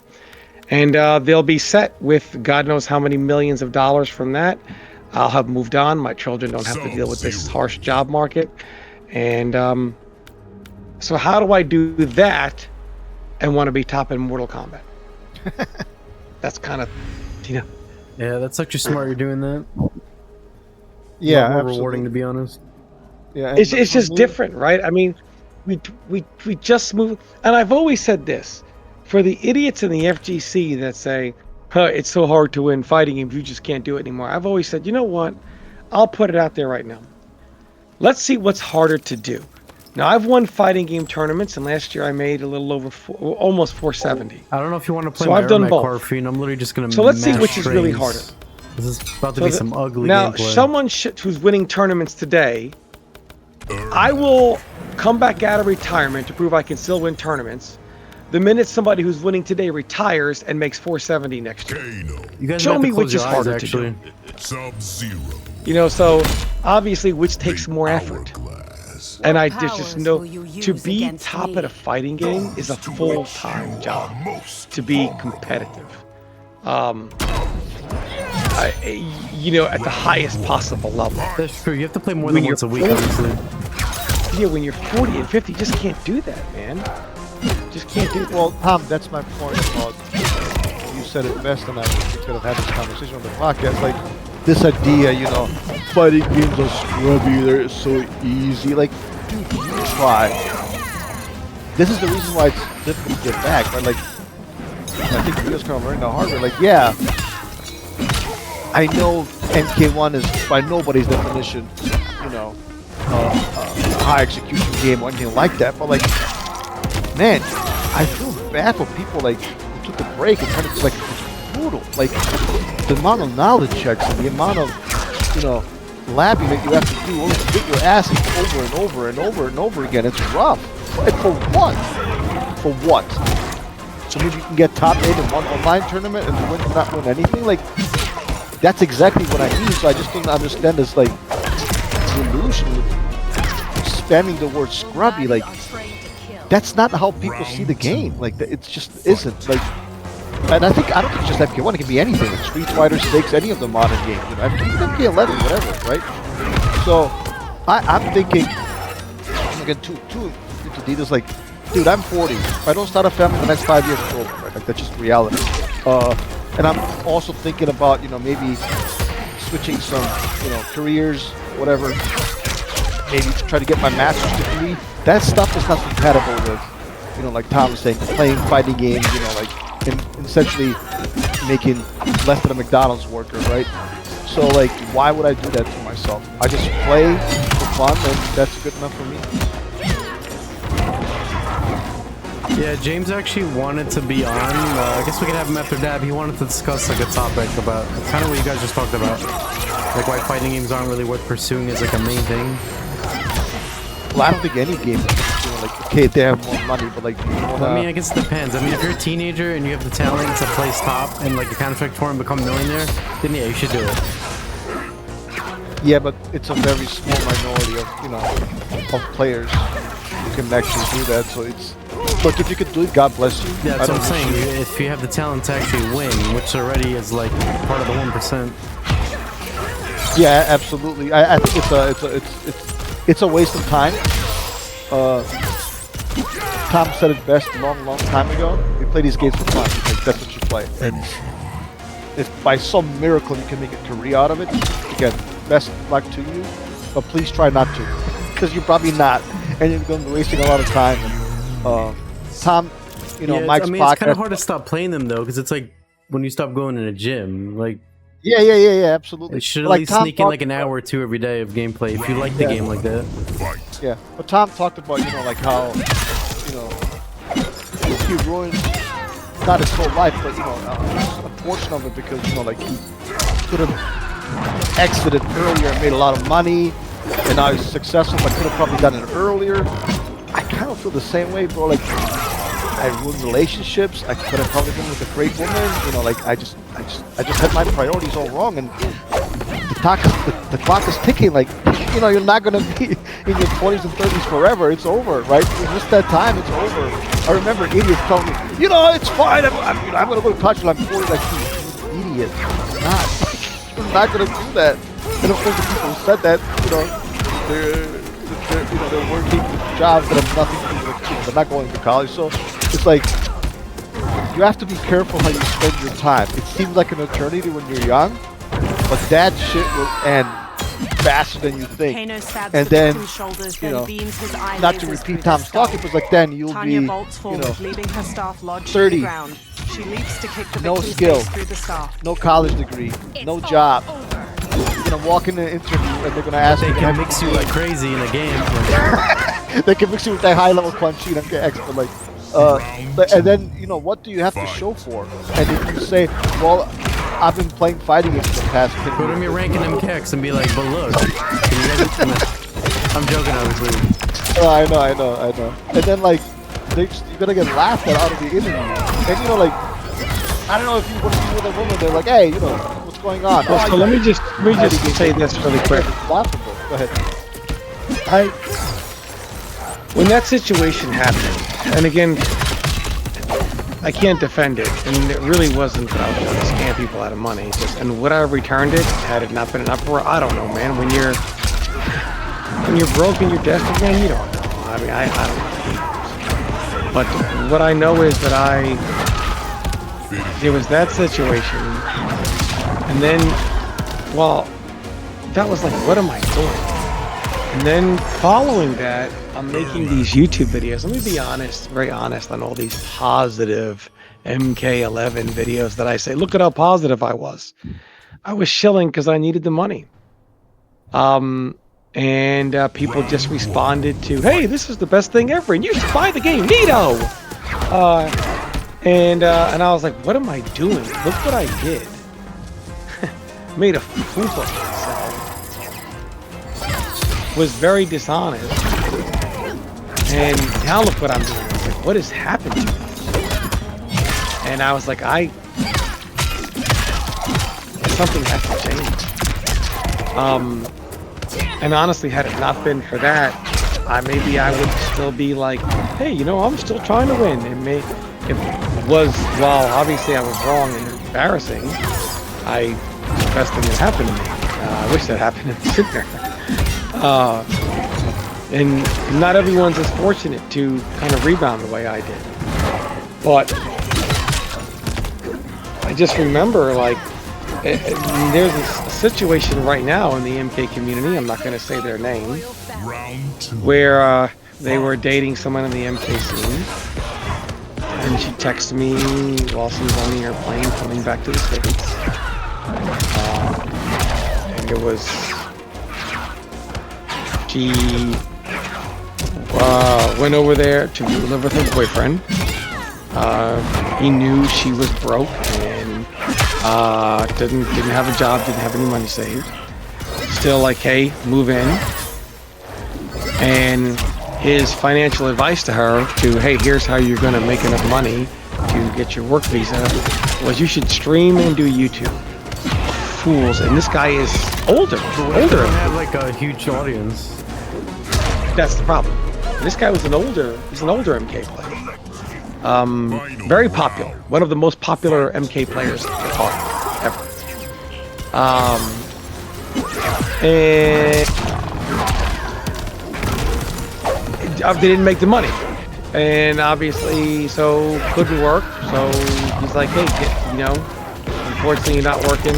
And they'll be set with God knows how many millions of dollars from that. I'll have moved on. My children don't have to deal with this harsh job market. And so how do I do that and want to be top in Mortal Kombat? That's kind of, Yeah, that's actually smart you're doing that. Yeah, more absolutely. rewarding, to be honest. Yeah, it's just different, right? I mean, we just move, and I've always said this for the idiots in the FGC that say, it's so hard to win fighting games, you just can't do it anymore. I've always said, you know what? I'll put it out there right now. Let's see what's harder to do. Now, I've won fighting game tournaments, and last year I made a little over almost 470. I don't know if you want to play So my I've done Ermac both. car feed. I'm literally just going to So let's see which is really harder. This is about to be some ugly now, gameplay. someone who's winning tournaments today, I will come back out of retirement to prove I can still win tournaments. The minute somebody who's winning today retires and makes 470 next year. You guys Show have to me close which your is eyes, harder actually. to do. Sub-Zero. So obviously which takes more effort. Hourglass. And I What just powers know will you to use be against top me? at a fighting game is a full-time job. To be competitive. At the highest possible level. That's true. You have to play more When than you're once a week, 40. obviously. Yeah, when you're 40 and 50, you just can't do that, man. Just can't do that. Well, Tom, that's my point about, you said it best, and I think we could have had this conversation on the podcast. Like, this idea, fighting games are scrubby, they're so easy. Like, dude, you try. This is the reason why it's difficult to get back, right? Like, I think you guys kind of learned the hard way. Like, yeah, I know MK1 is by nobody's definition, a high execution game or anything like that, but like, man, I feel bad for people like who took a break and kind of like, it's brutal. Like, the amount of knowledge checks and the amount of, labbing that you have to do only to get your ass over and over and over and over again. It's rough. And for what? For what? So maybe you can get top 8 in one online tournament and not win anything? Like, that's exactly what I mean. So I just don't understand this, like, delusion with spamming the word scrubby. Like, that's not how people see the game. Like, it just isn't. Like, and I don't think it's just MK1. It can be anything. Like Street Fighter 6, any of the modern games. MK11, whatever, right? So I'm thinking, again, too into details. Like, dude, I'm 40. If I don't start a family in the next 5 years, it's over. Right? Like that's just reality. And I'm also thinking about, maybe switching some, careers, whatever. Maybe try to get my master's degree. That stuff is not compatible with, like Tom was saying, playing fighting games. And essentially making less than a McDonald's worker, right? So like, why would I do that to myself? I just play for fun, and that's good enough for me. Yeah, James actually wanted to be on. I guess we could have him after Dab. He wanted to discuss like a topic about kind of what you guys just talked about, like why fighting games aren't really worth pursuing as like a main thing. Well, I don't think any game, okay, they have more money, but like, I mean, I guess it depends. I mean, if you're a teenager and you have the talent to place top and like a Counter-Strike tour and become a millionaire, then yeah, you should do it. Yeah, but it's a very small minority of, of players who can actually do that. So it's, look, if you could do it, God bless you. Yeah, that's what I'm saying. If you have the talent to actually win, which already is like part of the 1%. Yeah, absolutely. I think it's a waste of time. Tom said it best a long time ago. We play these games for fun because that's what you play. And if by some miracle you can make a career out of it, again, best luck to you. But please try not to, because you're probably not, and you're going to be wasting a lot of time. And, Tom, yeah, Mike's I mean, podcast. it's kind of hard to stop playing them though, because it's like when you stop going in a gym, like. Yeah, absolutely. You should at least sneak in like an hour or two every day of gameplay if you like the game like that. Yeah, but Tom talked about, like how, he ruined not his whole life, but a portion of it because like he could have exited earlier and made a lot of money, and now he's successful, but could have probably done it earlier. I kind of feel the same way, bro. Like I ruined relationships. I could have probably been with a great woman. Like I just had my priorities all wrong, and the clock is ticking. Like you're not gonna be in your 20s and 30s forever. It's over, right? You missed that time. It's over. I remember idiots telling me, it's fine. I'm gonna go to college till I'm 40. Like you idiot, you're not gonna do that. And of course, the people who said that, they're working jobs that have nothing to do with they're not going to college. So it's like you have to be careful how you spend your time. It seems like an eternity when you're young, but that shit will end faster than you think. And then, not to repeat Tom's talk, it was like then you'll be, 30, no skill, no college degree, no job. You're gonna walk in an interview and they're gonna ask they you. They can mix you like crazy in a game. They can mix you with that high-level punch and MKX, but like, and then what do you have to show for? And if you say, well, I've been playing fighting games for the past 10 years. Put him your rank in MKX and be like, but look, can you guys I'm joking, obviously. Oh, I know. And then like, you're gonna get laughed at out of the interview. And like, I don't know if you want to be with a woman. They're like, hey, what's going on? Well, so let me just say this really quick. Laughable. Go ahead. When that situation happened, and again, I can't defend it, and it really wasn't that I was trying to scam people out of money. And would I have returned it had it not been an uproar? I don't know, man. When you're broke and you're desperate, man, you don't know. I mean, I don't know. But what I know is that there was that situation, and then, well, that was like, what am I doing? And then following that, I'm making these YouTube videos. Let me be honest, very honest on all these positive MK11 videos that I say, look at how positive I was. I was shilling because I needed the money. And people just responded to, hey, this is the best thing ever, and you should buy the game, neato! And I was like, what am I doing? Look what I did. Made a fool of myself. Was very dishonest. And now look what I'm doing. I was like, what has happened to me? And I was like, something has to change. And honestly, had it not been for that, maybe I would still be like, hey, I'm still trying to win. It was, well, obviously I was wrong and embarrassing. It's the best thing that happened to me. I wish that happened in the center. And not everyone's as fortunate to kind of rebound the way I did. But I just remember, like, there's a situation right now in the MK community, I'm not going to say their name, where they were dating someone in the MK scene. And she texted me while she was on the airplane coming back to the States. And it was... She went over there to live with her boyfriend. He knew she was broke and didn't have a job, didn't have any money saved. Still like, hey, move in. And his financial advice to her to, hey, here's how you're gonna make enough money to get your work visa, was you should stream and do YouTube. Fools. And this guy is older. They have like a huge audience. That's the problem. This guy was an older MK player. Very popular. One of the most popular MK players ever. And they didn't make the money. And obviously, so couldn't work. So he's like, hey, unfortunately you're not working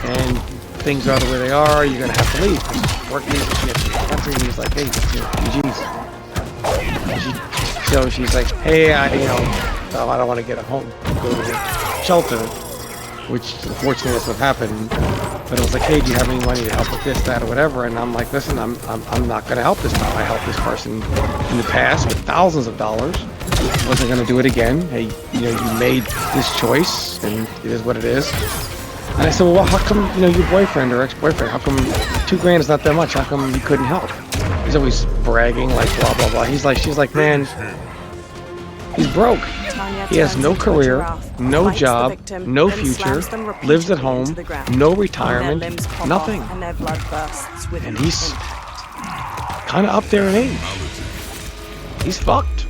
and things are the way they are, you're going to have to leave. Work needs to get to the country. And he's like, hey, GG's. So she's like, hey, I don't want to get a home, go to the shelter, which unfortunately that's what happened. But it was like, hey, do you have any money to help with this, that, or whatever? And I'm like, listen, I'm not going to help this time. I helped this person in the past with thousands of dollars. Wasn't going to do it again. Hey, you made this choice, and it is what it is. And I said, well, how come, your boyfriend or ex-boyfriend, how come $2,000 is not that much? How come you couldn't help? He's always bragging, like, blah, blah, blah. She's like, man, he's broke. He has no career, no job, no future, lives at home, no retirement, nothing. And he's kind of up there in age. He's fucked.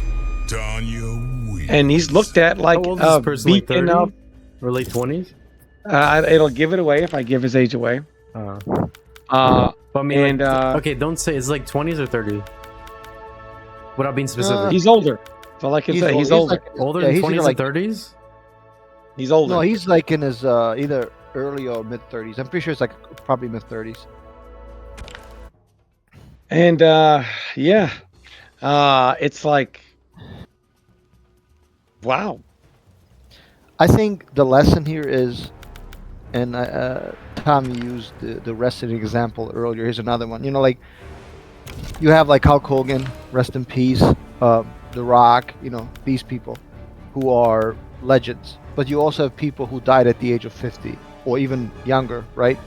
And he's looked at like a beacon up. Or late 20s? It'll give it away if I give his age away. But I mean, okay, don't say it's like 20s or 30s. Without being specific. He's older. So like I said, he's older. Older than 20s and 30s? He's older. No, he's like in his either early or mid 30s. I'm pretty sure it's like probably mid 30s. And yeah, it's like, wow. I think the lesson here is, and Tom used the wrestling example earlier. Here's another one. Like you have like Hulk Hogan, rest in peace. The Rock, these people who are legends. But you also have people who died at the age of 50 or even younger, right?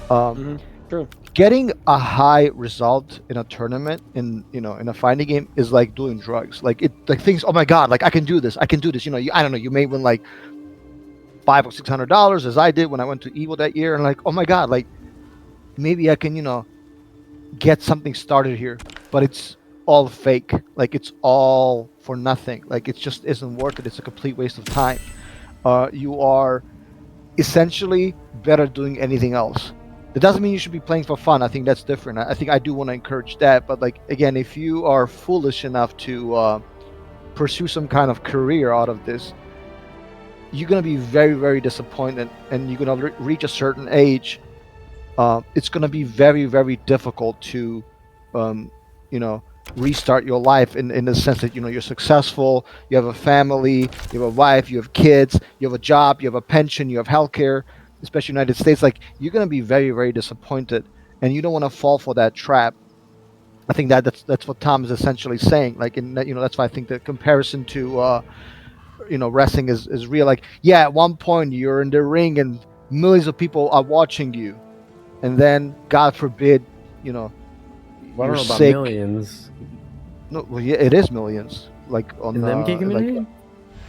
True. Getting a high result in a tournament in a fighting game is like doing drugs. Like things. Oh my God! Like I can do this. I can do this. I don't know. You may win like $500 or $600 as I did when I went to Evo that year, and like, oh my God! Like maybe I can get something started here, but it's all fake. Like it's all for nothing. Like it just isn't worth it. It's a complete waste of time. You are essentially better doing anything else. It doesn't mean you should be playing for fun. I think that's different. I think I do want to encourage that. But like again, if you are foolish enough to pursue some kind of career out of this, you're gonna be very, very disappointed, and you're gonna reach a certain age. It's gonna be very, very difficult to restart your life in the sense that you're successful, you have a family, you have a wife, you have kids, you have a job, you have a pension, you have healthcare, especially United States. Like you're going to be very, very disappointed, and you don't want to fall for that trap. I think that's what Tom is essentially saying. Like that's why I think the comparison to wrestling is real. Like at one point you're in the ring and millions of people are watching you, and then God forbid I don't you're know about sick. millions. No, well, yeah, it is millions. Like on In the MK community?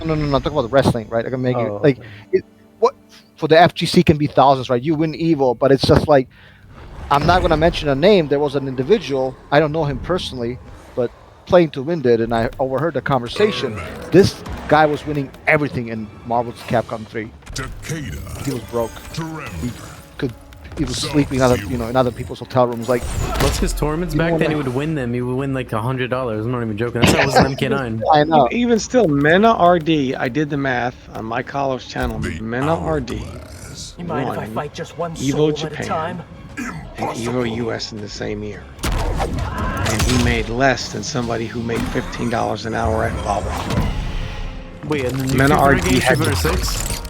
No, I'm talking about wrestling, right? Like I'm making Oh, like okay. what for the FGC can be thousands, right? You win Evo, but it's just like I'm not gonna mention a name. There was an individual, I don't know him personally, but playing to win did, and I overheard the conversation. This guy was winning everything in Marvel's Capcom 3. He was broke. he was sleeping in other people's hotel rooms. Like, what's his tournaments back then? He would win them. He would win like $100. I'm not even joking. That's how it was in MK9. I know. Even still, Mena RD. I did the math on my Carlos channel. Mena RD. You mind if I fight just one soul Evo at a time? Japan and Evo US in the same year, and he made less than somebody who made $15 an hour at Volvo. Wait, and then Mena RD game had Street to, Fighter 6?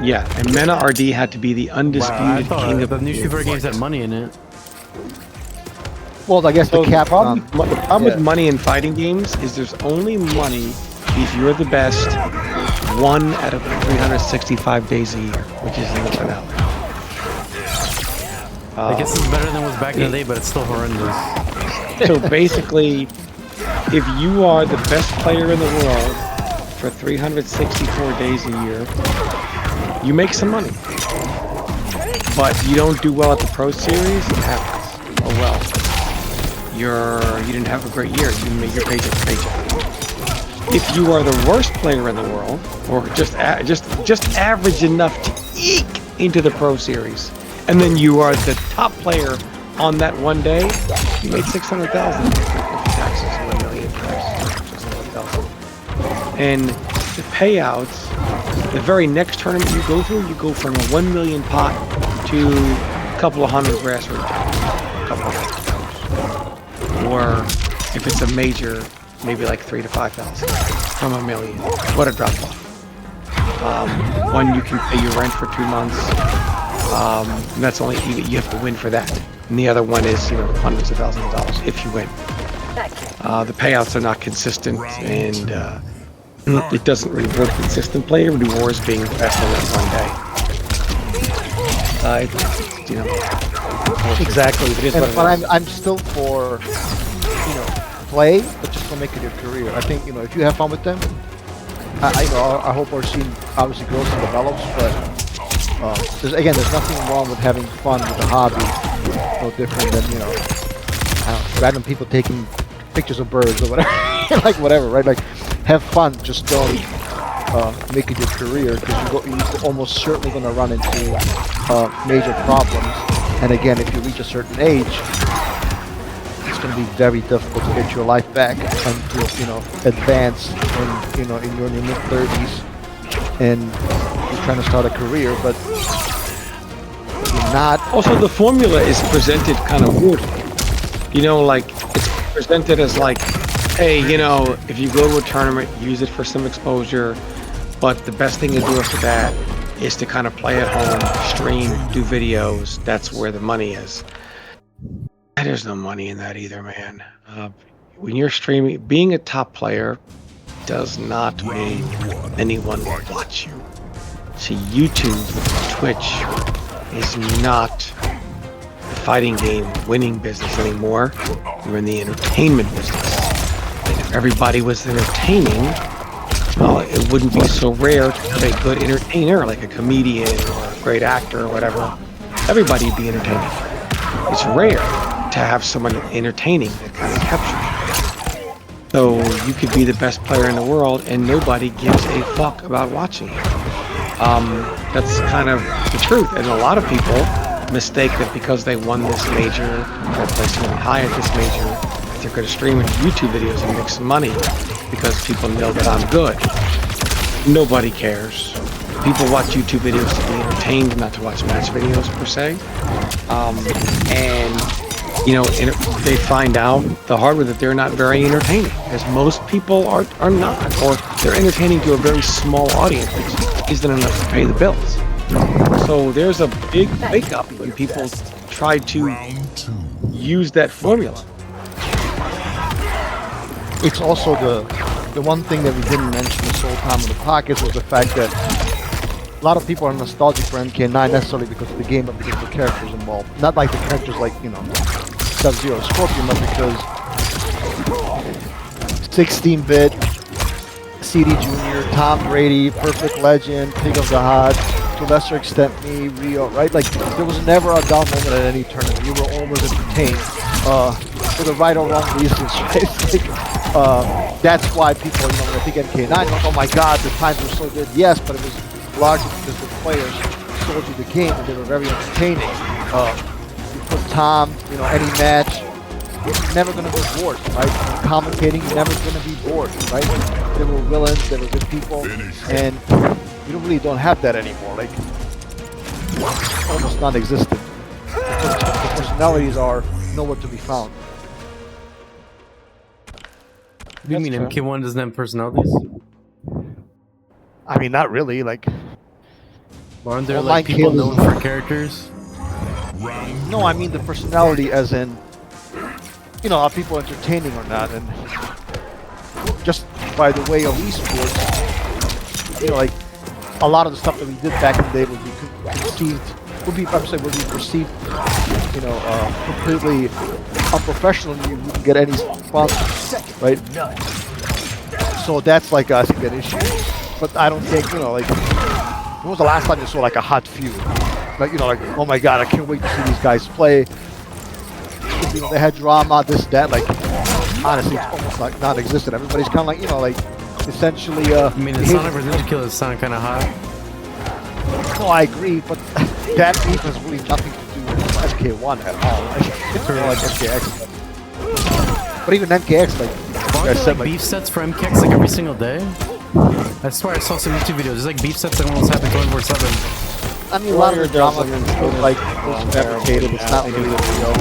yeah, and Mena RD had to be the undisputed Wow, I thought king of the new Street Fighter games had money in it. Well, I guess So the cap. the problem with money in fighting games is there's only money if you're the best 1 out of 365 days a year, which is in the finale. I guess it's better than it was back in the day, but it's still horrendous. So basically, if you are the best player in the world for 364 days a year, you make some money. But you don't do well at the Pro Series, it happens. Oh well. You didn't have a great year. You made your paycheck. If you are the worst player in the world, or just average enough to eke into the Pro Series, and then you are the top player on that one day, you made $600,000 taxes, $1 million $600,000. And the payouts, the very next tournament you go through, you go from a 1 million pot to a couple of hundred grassroots, a couple of $1,000. Or if it's a major, maybe like 3,000 to 5,000 from $1 million. What a drop off. One, you can pay your rent for 2 months. And that's only you have to win for that. And the other one is hundreds of thousands of dollars if you win. The payouts are not consistent, and it doesn't reward consistent play. It rewards being the best on that one day. Exactly. It is but I'm still for play, but just don't make it your career. I think if you have fun with them, I hope our scene obviously grows and develops, but. There's nothing wrong with having fun with a hobby. No different than random people taking pictures of birds or whatever. Like whatever, right? Like, have fun. Just don't make it your career, because you're almost certainly going to run into major problems. And again, if you reach a certain age, it's going to be very difficult to get your life back until advance in your mid-30s. And you're trying to start a career, but you're not. Also, the formula is presented kind of weirdly. Like, it's presented as like, hey, if you go to a tournament, use it for some exposure, but the best thing to do after that is to kind of play at home, stream, do videos. That's where the money is. There's no money in that either, man. When you're streaming, being a top player does not mean anyone will watch you. See, YouTube, Twitch is not the fighting game winning business anymore. You're in the entertainment business. And if everybody was entertaining, well, it wouldn't be so rare to have a good entertainer, like a comedian or a great actor or whatever. Everybody would be entertaining. It's rare to have someone entertaining that kind of captures you. So you could be the best player in the world and nobody gives a fuck about watching you. That's kind of the truth. And a lot of people mistake that because they won this major or placed really high at this major, that they're going to stream into YouTube videos and make some money because people know that I'm good. Nobody cares. People watch YouTube videos to be entertained, not to watch match videos per se. They find out the hard way that they're not very entertaining, as most people are not, or they're entertaining to a very small audience, which isn't enough to pay the bills. So there's a big wake-up when people try to use that formula. It's also the one thing that we didn't mention this whole time in the podcast was the fact that a lot of people are nostalgic for MK9 not necessarily because of the game, but because of the characters involved. Not like the characters like, Sub-Zero, Scorpion, but because 16-bit, CD Jr., Tom Brady, Perfect Legend, Pig of the Hot, to a lesser extent me, Rio, right? Like, there was never a dull moment at any tournament. You were always entertained for the right or wrong reasons, right? That's why people, when I think MK9, like, oh my god, the times were so good. Yes, but it was largely because the players sold you the game and they were very entertaining. You put Tom, any match, you're never gonna go bored, right? Commentating, you're never gonna be bored, right? They were villains, they were good people, and you don't have that anymore. Like, almost non-existent. The personalities are nowhere to be found. What do you mean MK1 doesn't have personalities? I mean, not really. Like, aren't there like people known for characters? No, I mean the personality, as in, are people entertaining or not? And just by the way of esports, like a lot of the stuff that we did back in the day would be perceived, completely unprofessional, and you wouldn't get any sponsors, right? So that's like, I think, an issue. But I don't think, like, when was the last time you saw like a hot feud? Like, like, oh my god, I can't wait to see these guys play. They had drama, this, that, like, honestly, it's almost like non-existent. Everybody's kind of like, like, essentially, I mean, the Sonic vs. Ninja Killers sound kind of hot. No, I agree, but that beef has really nothing to do with MK1 at all. It's more like MKX. But even MKX, like, I said, like beef sets for MKX like every single day? I swear I saw some YouTube videos. There's like beef sets that almost happen 24/7. I mean, a lot of the drama is like fabricated. It's not really real.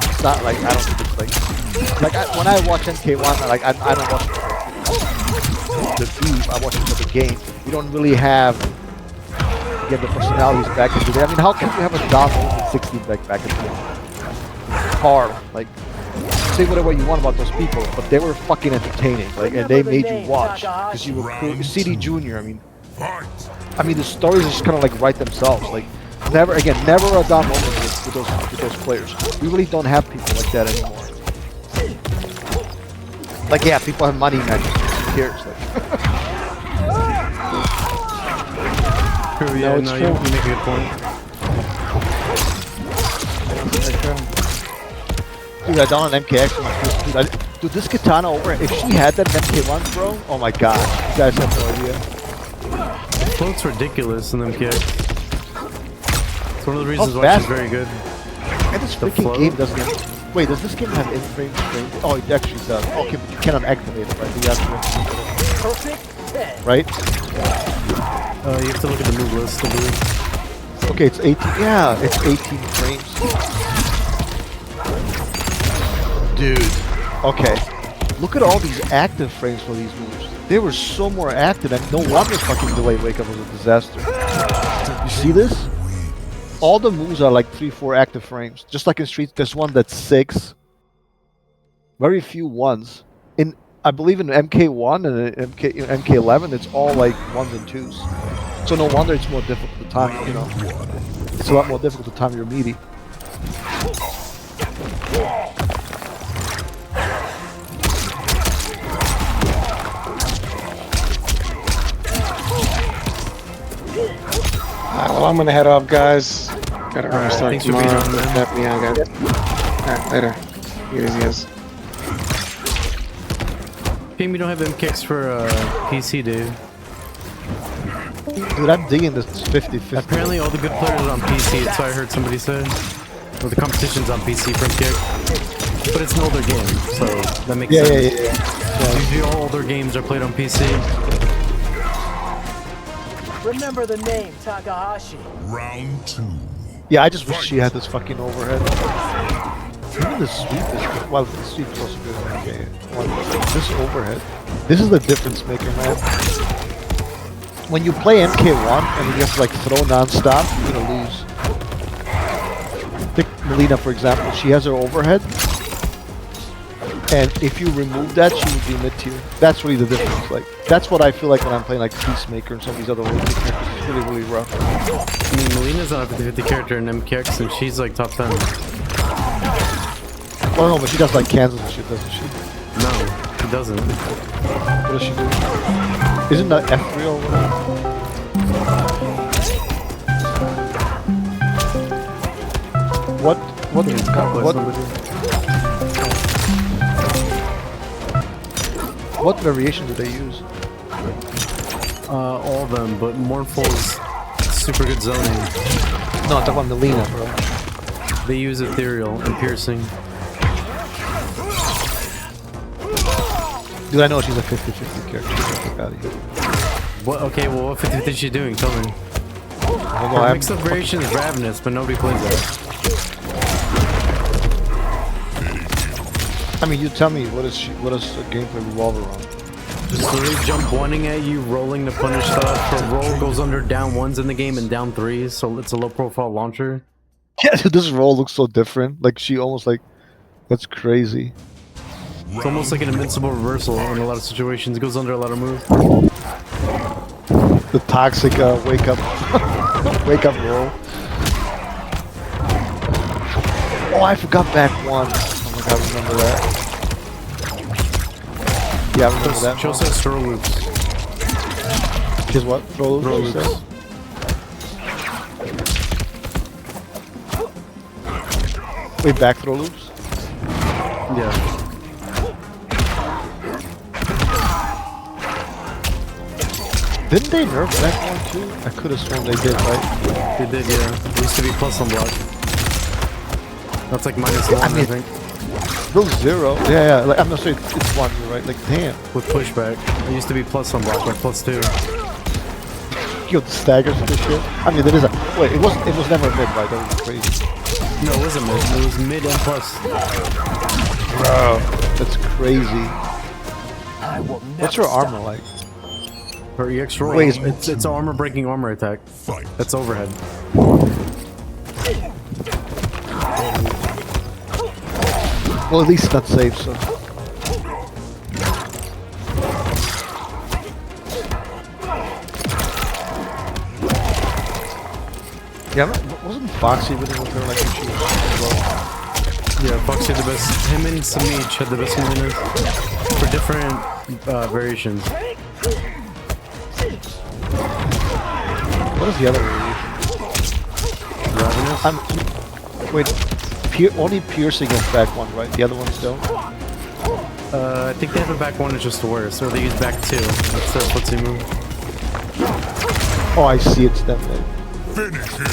It's not like, I don't think it's like when I watch MK1, like I don't watch the beef. I watch it for the game. You don't really have, again, the personalities back in the day. I mean, how can you have a Dom in 60 back in the day? Hard, like. Say whatever you want about those people, but they were fucking entertaining, like, and they made you watch because you were cool. CD Junior. I mean, the stories just kind of like write themselves. Like, never a down moment with those players. We really don't have people like that anymore. Like, yeah, people have money matches. Who cares? Like, true, yeah, no, you make a good point. Dude, I down on MKX on my first dude, this katana over, if she had that in MK1, bro, oh my god, you guys have no idea. It floats ridiculous in MKX. It's one of the reasons why she's very good. And this freaking game doesn't have... Wait, does this game have in-frame frame? Oh, it actually does. Okay, but you cannot activate it, right? You have to... Right? You have to look at the move list, I believe. Okay, it's 18... Yeah, it's 18 frames. Dude, okay. Look at all these active frames for these moves. They were so more active, and no wonder fucking Delay Wake Up was a disaster. You see this? All the moves are like 3-4 active frames. Just like in Street, there's one that's 6. Very few ones. I believe in MK1 and MK11, it's all like 1s and 2s. So no wonder it's more difficult to time, It's a lot more difficult to time your meaty. Well, I'm gonna head off, guys. Gotta run start tomorrow. Yeah, guys. Alright, later. Easy as. Shame you don't have MKX for PC, dude. Dude, I'm digging this 50-50. Apparently all the good players are on PC, that's what I heard somebody say. Well, the competition's on PC for MKX. But it's an older game, so that makes sense. Yeah. Usually all older games are played on PC. Remember the name, Takahashi. Round 2. Yeah, I just wish she had this fucking overhead. Even the sweep is... Well, the sweep is also good. Okay. This overhead. This is the difference maker, man. When you play MK1 and you have to like throw non-stop, you're gonna lose. Take Melina, for example. She has her overhead. And if you remove that, she would be mid-tier. That's really the difference. Like, that's what I feel like when I'm playing like Peacemaker and some of these other characters. It's really, really rough. I mean, Melina's not a 50-50 character in MKX, and she's like top 10. Well, no, but she does like Kansas and shit, doesn't she? No, she doesn't. What does she do? Isn't that F real? What variation do they use? All of them, but Mournful's super good zoning. No, I'm talking about Melina, bro. They use ethereal and piercing. Dude, I know she's a 50-50 character. Get the fuck out of here. What? Okay, well, what 50 is she doing? Tell me. Although Her mixed up variation is Ravenous, but nobody plays that. I mean, you tell me, what does the gameplay revolve around? Just literally jump wanting at you, rolling to punish stuff. Her roll goes under down 1s in the game and down 3s, so it's a low profile launcher. Yeah, dude, this roll looks so different. Like, she almost like... That's crazy. It's almost like an invincible reversal in a lot of situations. It goes under a lot of moves. The toxic wake up roll. Oh, I forgot back 1. Oh my god, I remember that. Yeah, I remember that. She also has throw loops. She's what? Throw loops? Throw loops. Wait, back throw loops? Yeah. Didn't they nerf back 1 too? I could have sworn they did, right? They did, yeah. It used to be plus on block. That's like -1, I think. Those 0. Yeah. Like, I'm not sure it's 1, you're right? Like, damn. With pushback. It used to be plus on block, like +2. Yo, the staggers and this shit. I mean, there is a... Wait, it was never mid, right? That was crazy. No, it wasn't mid. It was mid and plus. Bro, that's crazy. What's her armor like? Her EX roll. Wait, it's an armor breaking armor attack. That's overhead. Well, at least it's not safe, so... Yeah, wasn't Foxy really with her like when she was low? Yeah, Foxy had the best. Him and Samich had the best movement for different variations. What is the other variation? Ravenous? Wait, only piercing is back 1, right? The other ones don't? I think they have a back 1, it's just worse. Or they use back 2. That's their footsie move. Oh, I see, it's definitely. Finish him.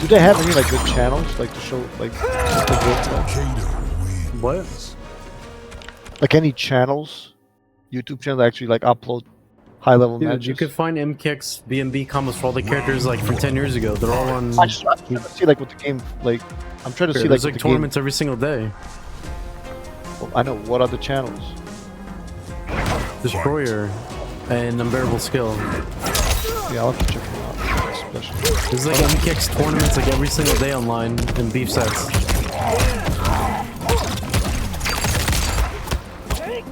Do they have any like good channels, like to show like just the gameplay? What? Like any channels, YouTube channels that actually like upload high-level Dude, matches? you could find MKX BMB combos for all the characters like from 10 years ago. They're all on. I'm trying to see like what the game like. I'm trying to see like There's like tournaments every single day. Well, I know what other channels. Destroyer and Unbearable Skill. Yeah, I'll have to check them out. Especially. There's like MKX tournaments like every single day online in beef sets.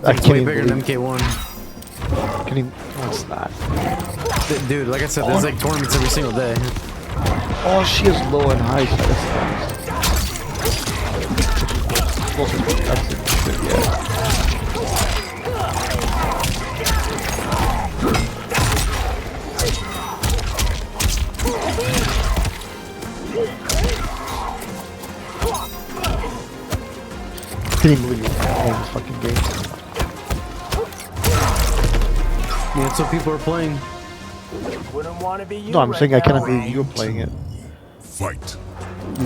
It's way bigger than MK1. Can you? No, it's not. Dude, like I said, there's like tournaments every single day. Oh, she is low and high. So that's nice. Yeah. I can't even believe you're playing this fucking game. Yeah, that's what people are playing. Wouldn't want to be you. No, I'm right saying I now. cannot believe you're playing it. Fight.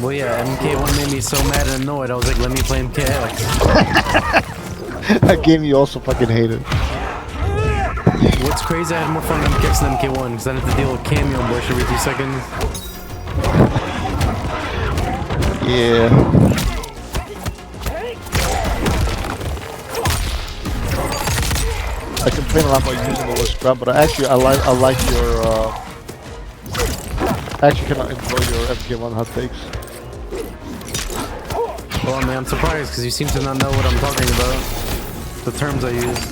Well, yeah, MK1 made me so mad and annoyed. I was like, let me play MKX. That game you also fucking hated. What's crazy, I had more fun on MKX than MK1 because I didn't have to deal with cameo bush every 2 seconds. Yeah. I complain a lot about using the word scrub, but I like your I actually cannot enjoy your MK1 hot takes. Well, I mean, I'm surprised because you seem to not know what I'm talking about. The terms I use.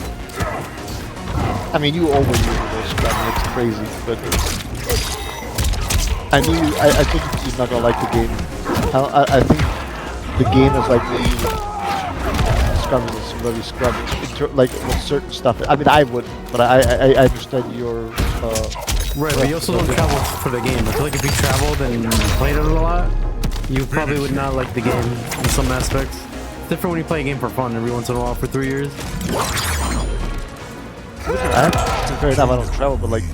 I mean, you overuse the word scrub, and it's crazy, but I knew you. I think you're not gonna like the game. I think the game is like really scrubbing. It's really scrubbing. Like with certain stuff. I mean, I wouldn't, but I understand your. Right, but you also don't travel for the game. I feel like if you traveled and played it a lot, you probably would not like the game in some aspects. It's different when you play a game for fun every once in a while for 3 years. Fair enough, I don't travel, but like,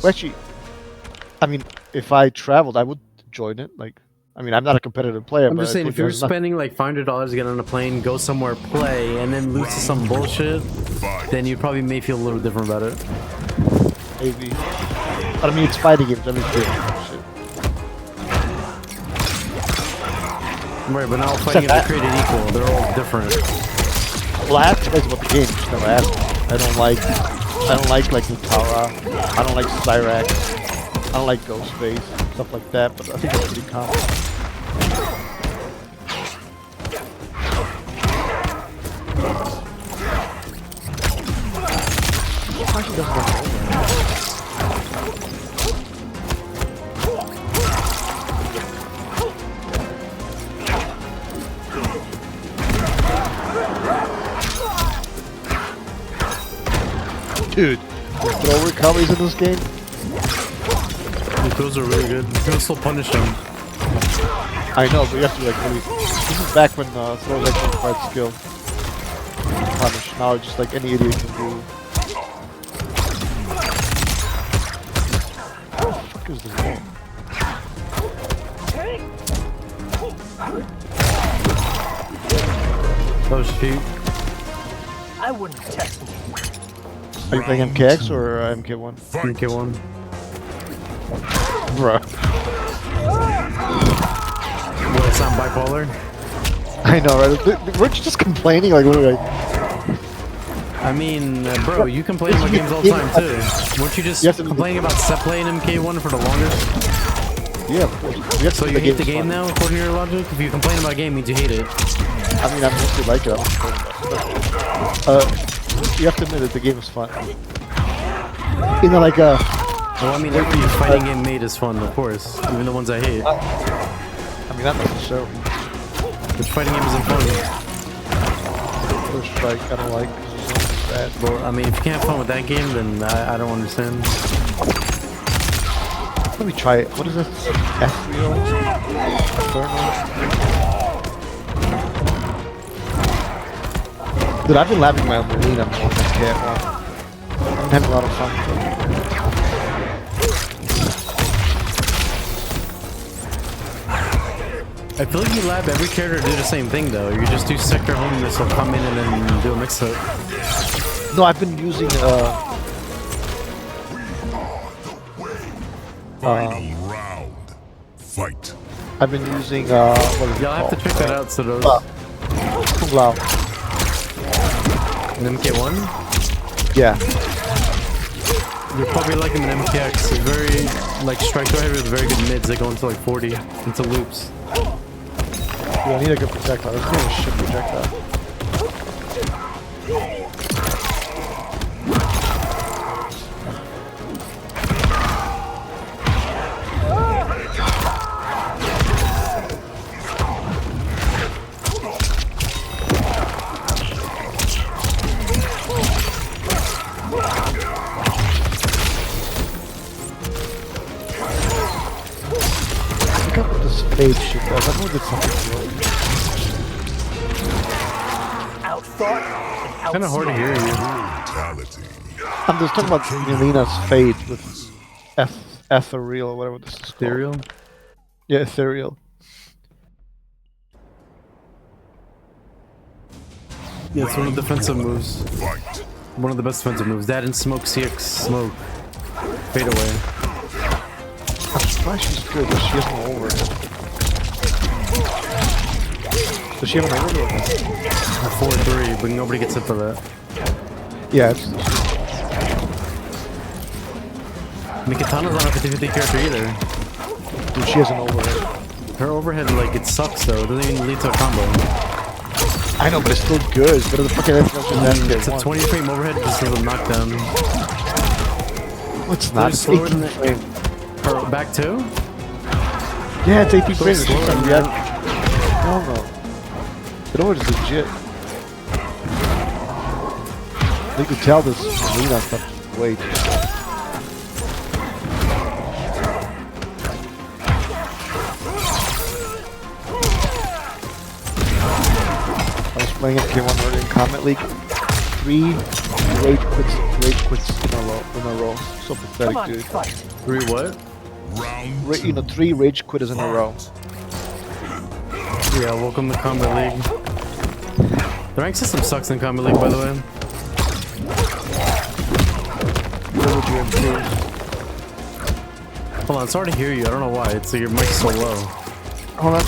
well, actually, I mean, if I traveled, I would join it. Like, I mean, I'm not a competitive player. I'm but just saying, if you're spending like $500 to get on a plane, go somewhere, play, and then lose to some bullshit, then you probably may feel a little different about it. Maybe. But I mean, it's fighting games. Everything. Shit. Right, but not all fighting games are created equal. They're all different. Well, I asked you guys about the game. Just never asked. I don't like Lutara. I don't like Cyrax. I don't like Ghostface, stuff like that. But I think that's pretty common. Why she doesn't want to over? Dude, the throw recoveries in this game? Those are really good. You can still punish them. I know, but you have to like really... This is back when throws actually required skill. Punish. Now it's just like any idiot can do. What the fuck is this wall? That was cheap. I wouldn't test me. Are you playing MKX or MK1? MK1. Bruh. What, it's not bipolar? I know, right? Weren't you just complaining? Like, what are I... I mean, bro, you complain about games all the time too. Weren't you just complaining about set play in MK1 for the longest? Yeah, of course. So you hate the game now, according to your logic? If you complain about a game, it means you hate it. I mean, I mostly like it. I don't complain about it. You have to admit that the game is fun. You know, like Well, I mean, every fighting game made is fun, of course. Even the ones I hate. I mean, not necessarily. Which fighting game isn't fun? First Strike, I don't like. It's bad. Well, I mean, if you can't have fun with that game, then I don't understand. Let me try it. What is this? F-Reel? Inferno? Dude, I've been lapping my Melina more than KF1. I'm having a lot of fun. I feel like you lab every character to do the same thing, though. You just do sector home missile, come in, and then do a mix-up. No, I've been using Final round. Fight. I've been using what is it Y'all have to check that out, so those... Kung Lao. An MK1? Yeah. You're probably like an MKX. It's very, like, strike go ahead with very good mids that go into like 40, into loops. Dude, I need a good projectile. This game is shit projectile. Look at what this fade shit does. I know that's something wrong. Outthought and Kind of hard to hear you. Brutality. I'm just talking about Melina's fade with ethereal or whatever this is called. Ethereal? Yeah, ethereal. Yeah, it's one of the defensive moves. Fight. One of the best defensive moves. That and smoke CX smoke. Fade away. I'm surprised she's good, but she has no overhead. Does she have an overhead? A 4-3, but nobody gets hit for that. Yeah, it's... Mikatana's not a 50-50 character either. Dude, she has an overhead. Her overhead, like, it sucks though. It doesn't even lead to a combo. I know, but it's still good. It's better than fucking everything else in that It's a 20 frame overhead just as a knockdown. No, it's not. It's slower 18 than frame. Her back two? Yeah, it's 18 frames. slower She's than not reacting. No, no. The overhead is legit. You can tell this Melina stuff is way too slow. I was playing MK1 earlier in Comment League. 3 rage quits in a row. So pathetic, come on, dude. fight. 3 what? Round 3 rage quitters in a row. Yeah, welcome to Kombat League. The rank system sucks in Kombat League, by the way. What would you improve? Hold on, it's hard to hear you. I don't know why. It's like your mic's so low. Hold on.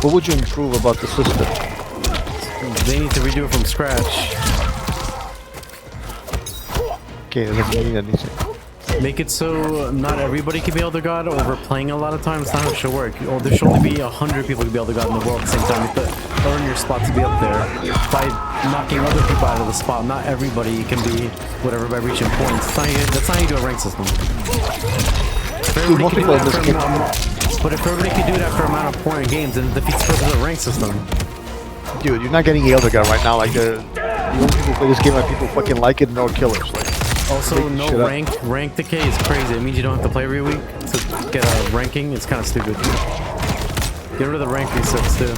What would you improve about the system? They need to redo it from scratch. Okay, it doesn't mean anything. Make it so not everybody can be Elder God overplaying a lot of times. That's not how it should work. Oh, there should only be 100 people who can be Elder God in the world at the same time. You have to earn your spot to be up there by knocking other people out of the spot. Not everybody can be whatever by reaching points. That's not how you do a rank system. Dude, most people in this game. But if everybody can do it after a amount of point games, then it defeats the purpose of the rank system. Dude, you're not getting the Elder God right now. Like the only people who play this game are people who fucking like it and are killers. Like. Also, no rank decay is crazy. It means you don't have to play every week to get a ranking. It's kind of stupid. Get rid of the rank resets too.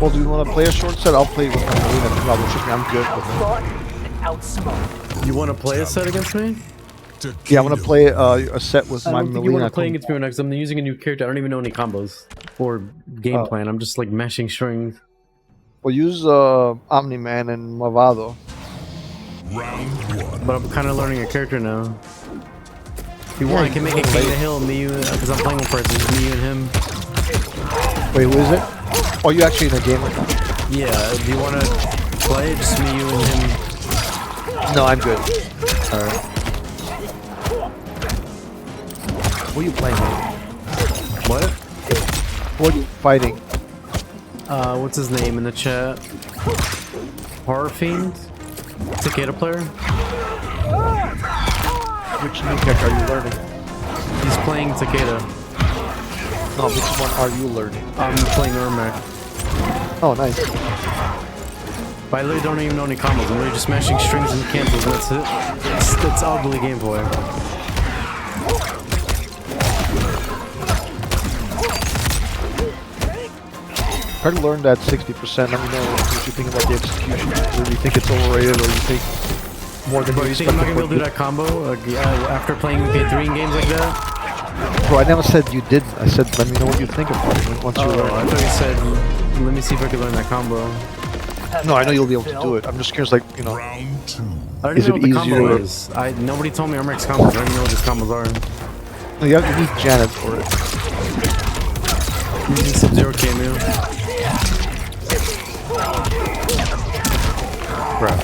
Well, do you want to play a short set? I'll play with my Melina. I'm good with it. Thought and outsmart. You want to play a set against me? Yeah, I'm gonna play a set with I my don't think you want Melina. to play against me or next. I'm using a new character. I don't even know any combos or game plan. I'm just like mashing strings. We'll use Omni-Man and Mavado. Round 1. But I'm kind of learning a character now. If you want, I can make it King of the Hill, me, because I'm playing with person. It's me, you, and him. Wait, who is it? Oh, you actually in a game right now? Yeah, do you want to play? Just me, you, and him. No, I'm good. Alright. Who are you playing with? What? Who are you fighting? What's his name in the chat? Horror Fiend? Takeda player? Which new character are you learning? He's playing Takeda. No, which one are you learning? I'm playing Ermac. Oh, nice. But I literally don't even know any combos. I'm literally just smashing strings and cancels and that's it. It's ugly gameplay. Try to learn that 60%. Let me know what you think about the execution. Whether you think it's overrated or you think more than Bro, you think I'm not gonna be able to do that combo after playing UK3 in games like that? Bro, I never said you didn't. I said let me know what you think about it once you learn. I thought you said, let me see if I can learn that combo. No, I know you'll be able to do it. I'm just curious, like, you know. Round 2. I don't even know what the combo is. Nobody told me Ermac's combos. I don't even know what his combos are. No, you have to meet Janet for it. Using Sub-Zero Cameo. Crap.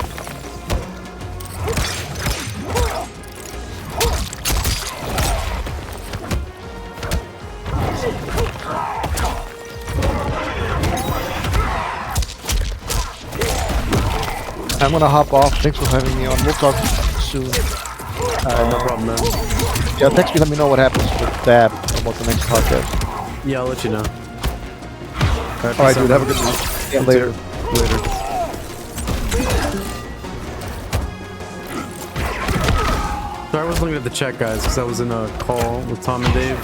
I'm gonna hop off. Thanks for having me on. We'll talk soon. No problem, man. Yeah, text me. Let me know what happens with Dad about the next podcast. Yeah, I'll let you know. Alright, dude. Have a good night. Yeah, later. Later. So I was looking at the chat, guys, because I was in a call with Tom and Dave.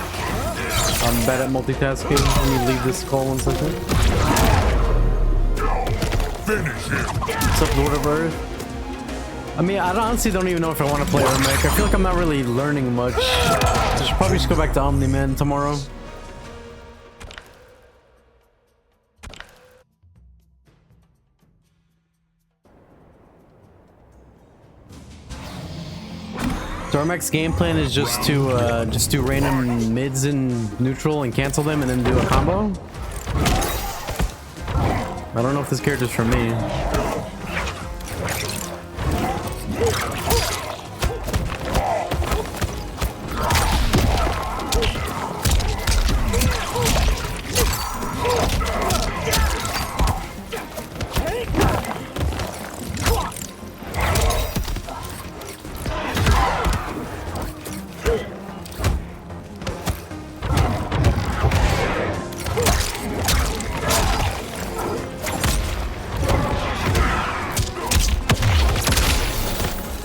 I'm bad at multitasking. Let me leave this call 1 second. Finish him. What's up, Lord of Earth? I mean, I honestly don't even know if I want to play Ermac. I feel like I'm not really learning much. I should probably just go back to Omni-Man tomorrow. So Ermac's game plan is just to do random mids and neutral and cancel them and then do a combo. I don't know if this character's for me.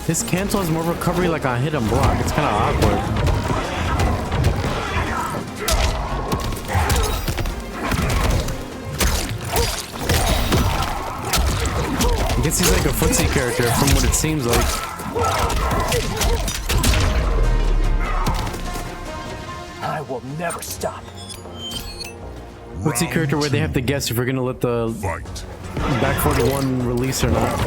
This cancel has more recovery like I hit and block. It's kind of awkward. I guess he's like a footsie character from what it seems like. I will never stop. What's the character where they have to guess if we're gonna let the Fight. back 41 release or not?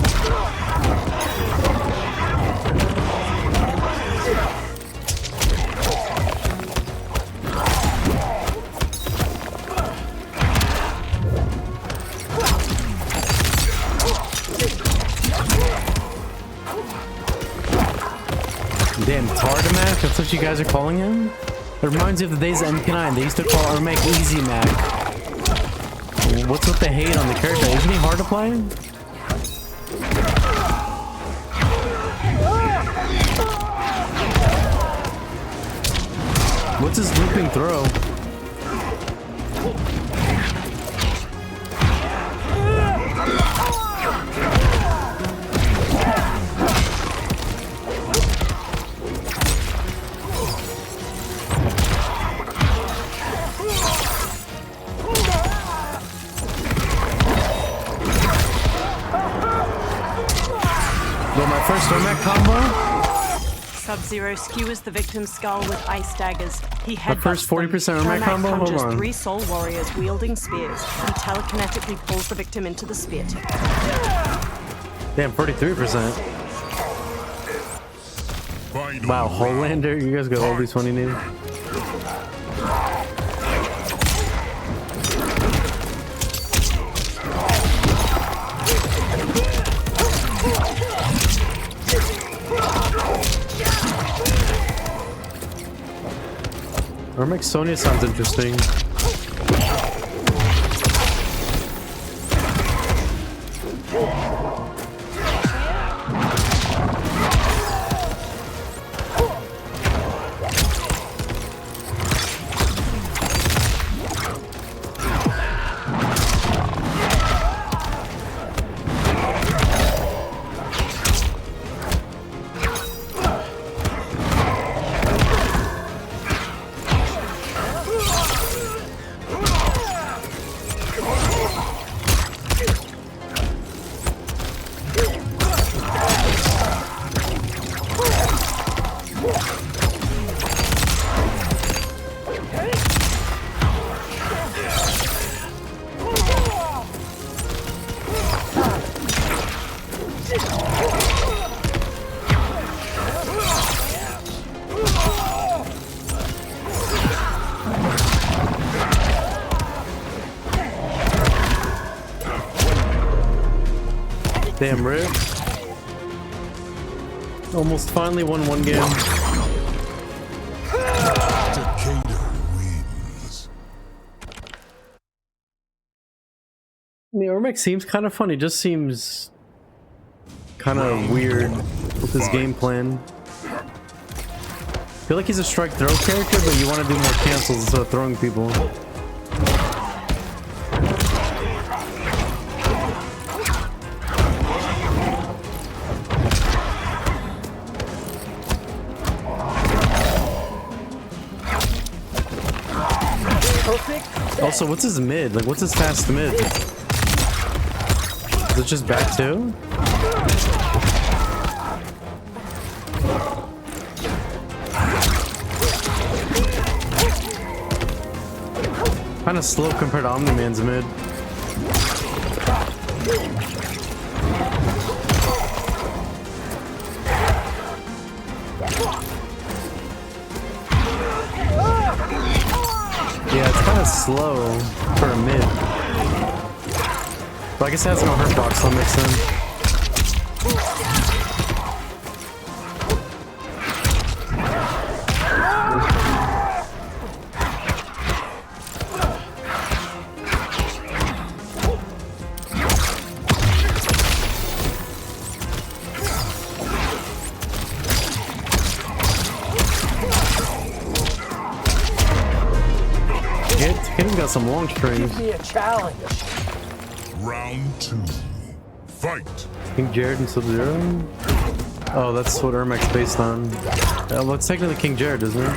Damn, Tardamak? That's what you guys are calling him? It reminds me of the days of MK9. They used to call Ermac Easy Mac. What's with the hate on the character? Isn't he hard to play? What's his looping throw? First Ermac combo? Sub-Zero skewers the victim's skull with ice daggers. He headbutts first 40% Ermac combo? Hold conjures on. 3 soul warriors wielding spears. He telekinetically pulls the victim into the spear tip. Damn, 43%. Wow, Holander, you guys got all these funny names. Ermac Sonya sounds interesting. Damn, Rip. Almost finally won one game. I mean, Ermac seems kind of funny. Just seems kind of weird with his game plan. I feel like he's a strike throw character, but you want to do more cancels instead of throwing people. Also, what's his mid? Like, what's his fast mid? Is it just back two? Kind of slow compared to Omni-Man's mid. Yeah, it's kind of slow for a mid. But I guess it has no hurt box, so that makes sense. Hidden got some long strings. Give me a challenge. Round 2. Fight. King Jared and Sub-Zero? Oh, that's what Ermac's based on. Well, it's technically King Jared, isn't it?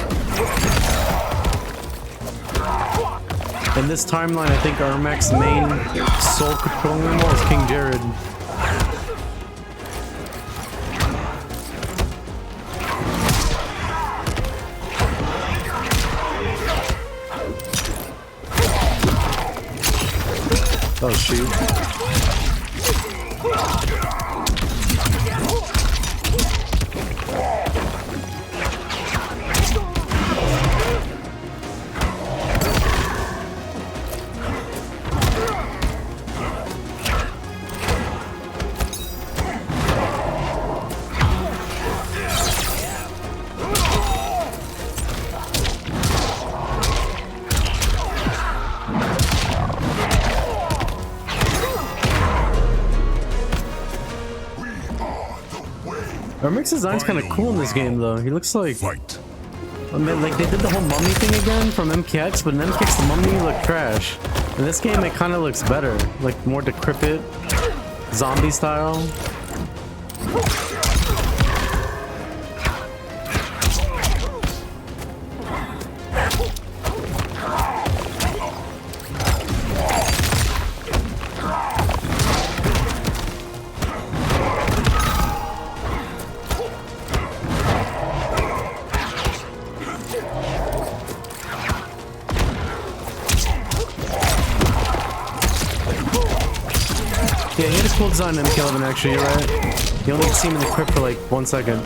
In this timeline, I think Ermac's main soul controlling animal is King Jared. Oh shoot. Ermic's design's kind of cool in this game, though. He looks like, Fight. I mean, like they did the whole mummy thing again from MKX, but in MKX the mummy looked trash. In this game, it kind of looks better, like more decrepit, zombie style. Yeah, he had a cool design in MK11 actually, you're right. You only see him in the crypt for like 1 second.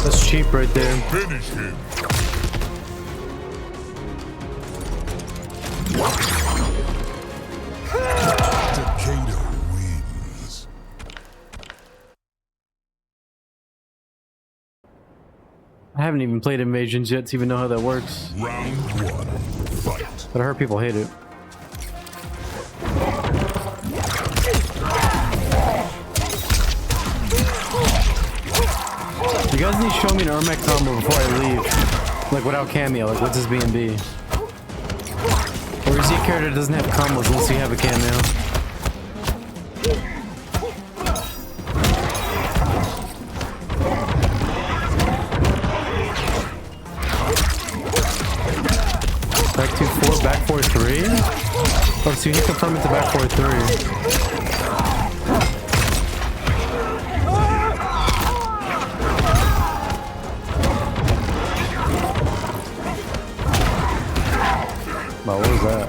That's cheap right there. Finish him. Takeda wins. I haven't even played Invasions yet to even know how that works. Round 1. Fight. But I heard people hate it. You guys need to show me an Ermac combo before I leave. Like without cameo, like what's his B&B? Or is he a character that doesn't have combos unless you have a cameo? Back 2-4, back 4-3? Oh, so you can confirm it to back 4-3. Wow, what was that?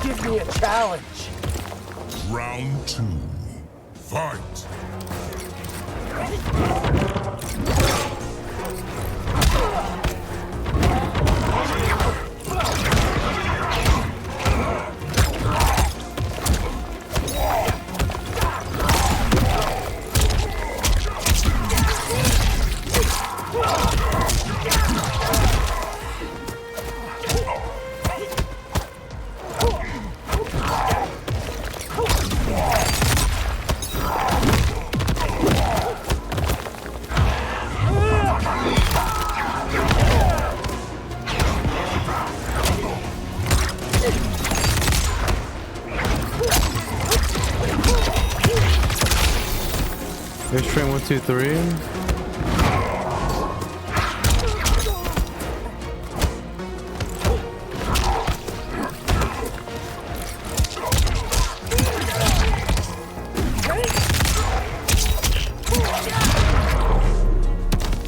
Give me a challenge. Round 2. Fight. Here's train 1, 2, 3.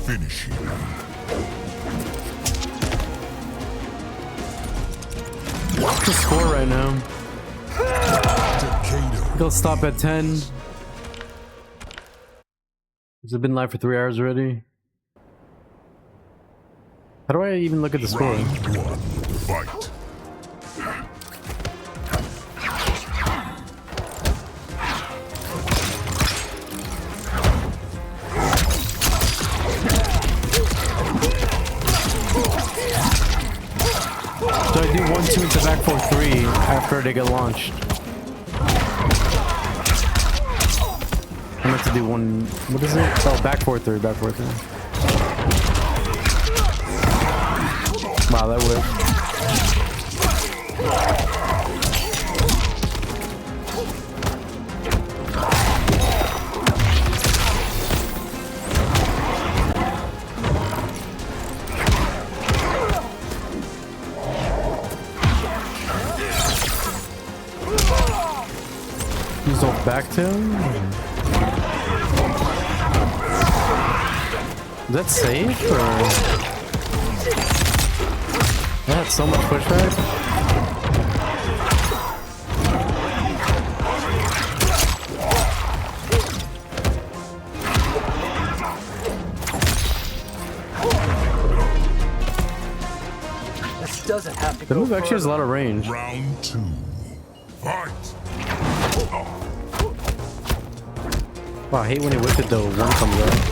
Finish him. What's the score right now? Takeda. They'll stop at 10. Has it been live for 3 hours already? How do I even look at the score? Round 1. Fight. do 1-2 into back 4-3 after they get launched. I meant to do one. What is it? Oh, back 4-3. Back 4-3. Wow, that whipped. Use off back to him? Is that safe or? That's so much pushback. This doesn't have to The go move actually has a lot of range. Round 2. Fight. Wow, I hate when he whipped it though. One comes out.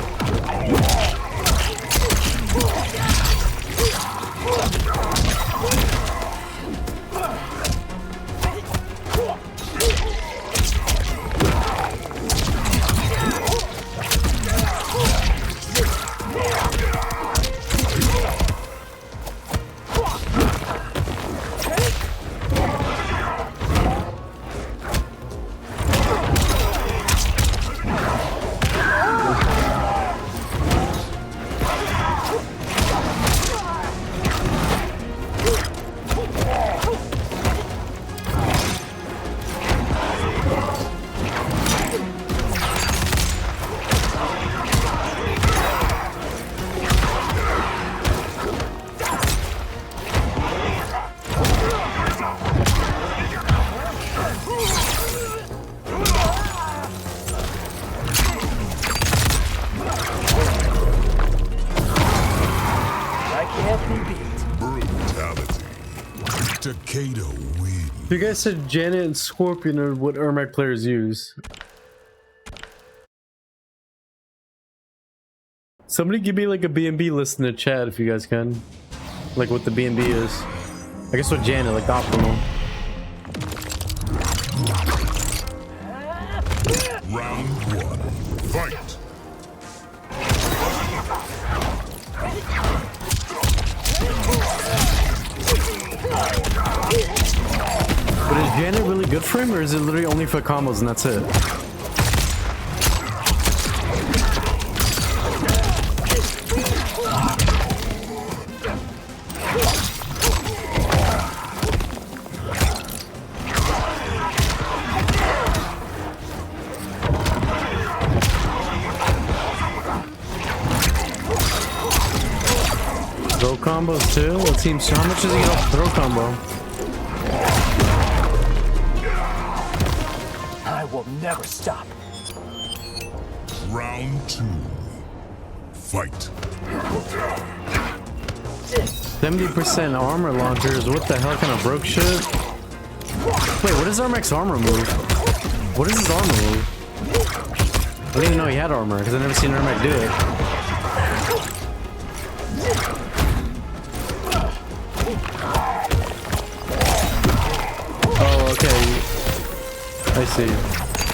Takeda wins. You guys said Janet and Scorpion are what Ermac players use. Somebody give me like a B&B list in the chat if you guys can. Like what the B&B is. I guess what Janet, like the optimal. Round 1. Fight. But is Janet really good for him, or is it literally only for combos and that's it? Throw combos too? It seems how much does he get off the throw combo? I will never stop. Round 2. Fight. 70% armor launchers. What the hell kind of broke shit? Wait, what is Armac's armor move? What is his armor move? I didn't even know he had armor because I've never seen Armac do it. Oh, okay. I see.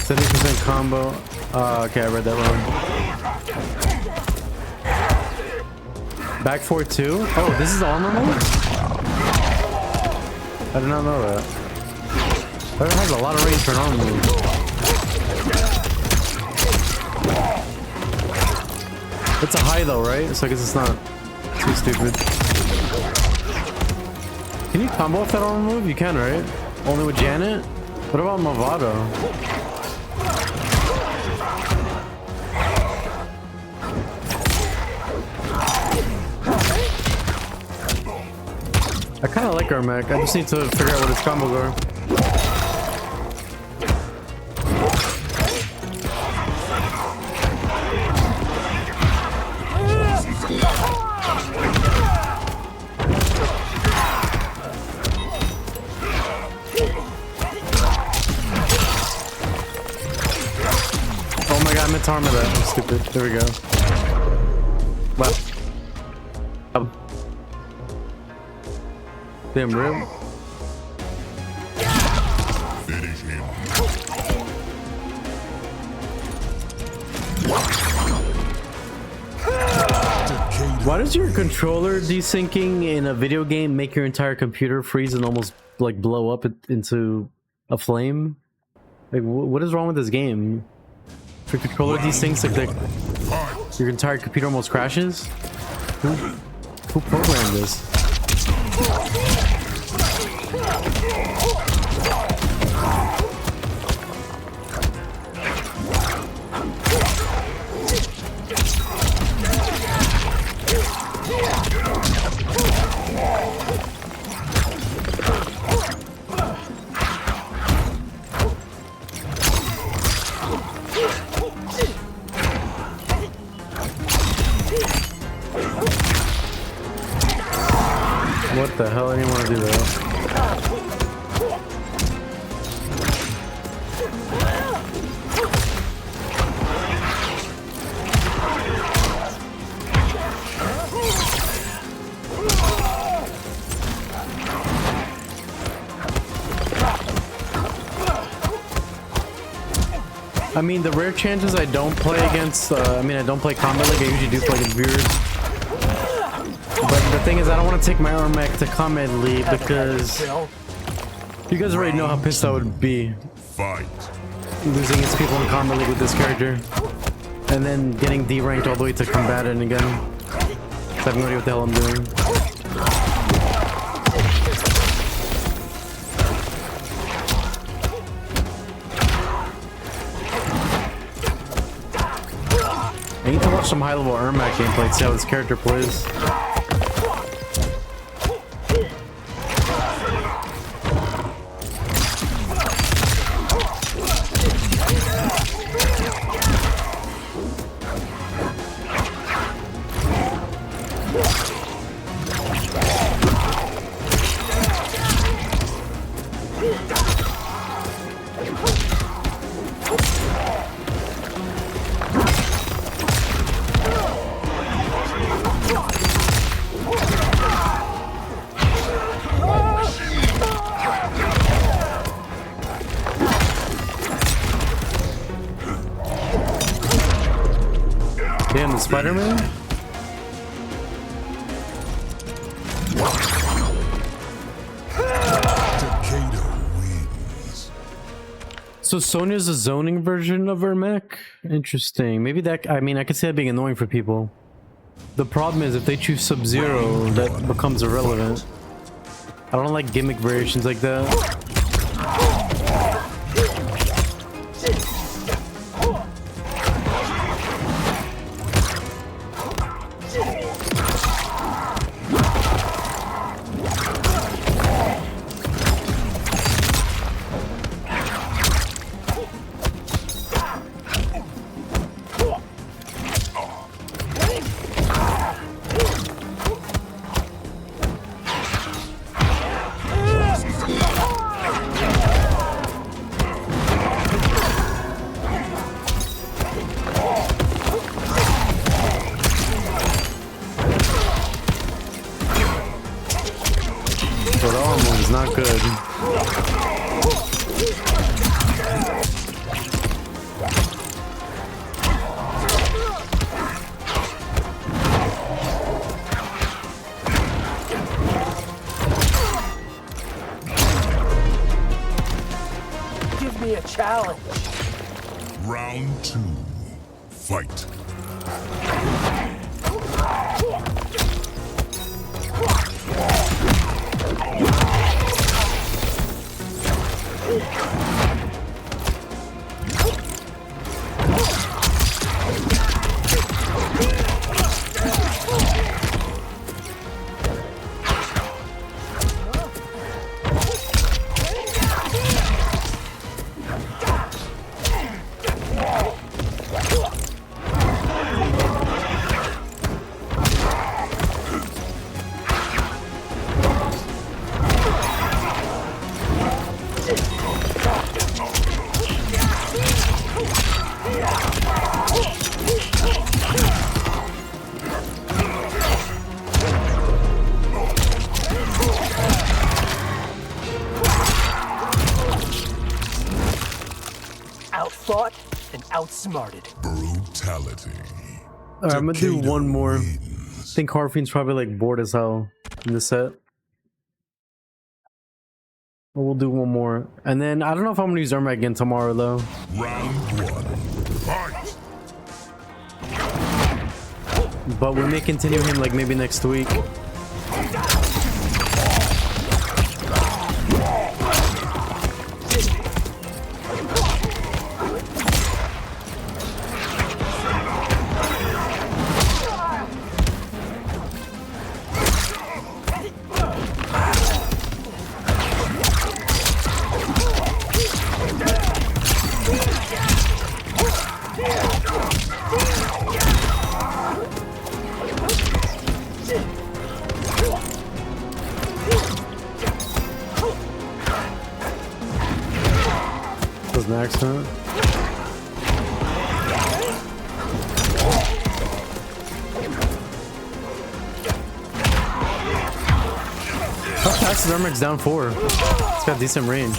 70% combo. Okay, I read that wrong. Back 4-2? Oh, this is armor mode? I did not know that. That has a lot of range for an armor move. It's a high though, right? So I guess it's not too stupid. Can you combo off that armor move? You can, right? Only with Janet? What about Movado? I kind of like Armac. I just need to figure out what his combos are. Oh my god, I meant to armor that. I'm stupid. There we go. Left. Damn, real. Finish him. Why does your controller desyncing in a video game make your entire computer freeze and almost like blow up into a flame? Like, what is wrong with this game? If your controller desyncs, like your entire computer almost crashes? Who programmed this? What the hell? I didn't want to do that. I mean, the rare chances I don't play against, I don't play Combat League, I usually do play against viewers. But the thing is, I don't want to take my Ermac to Combat League because you guys already know how pissed I would be Fight. losing against people in Combat League with this character. And then getting D-ranked all the way to Combatant again. I have no idea what the hell I'm doing. I need to watch some high-level Ermac gameplay to see how this character plays. Damn, the Spider-Man? So Sonya's a zoning version of Ermac? Interesting. Maybe that, I could see that being annoying for people. The problem is if they choose Sub-Zero, that becomes irrelevant. I don't like gimmick variations like that. But almost not good. Give me a challenge. Round 2. Fight. outfought and outsmarted. Brutality. Alright, I'm gonna do Takeda one more. I wins. think Harfiend's probably like bored as hell in the set. But we'll do one more. And then I don't know if I'm gonna use Ermac again tomorrow though. Round 1. Fight! But we may continue him like maybe next week. 's down 4. It's got decent range.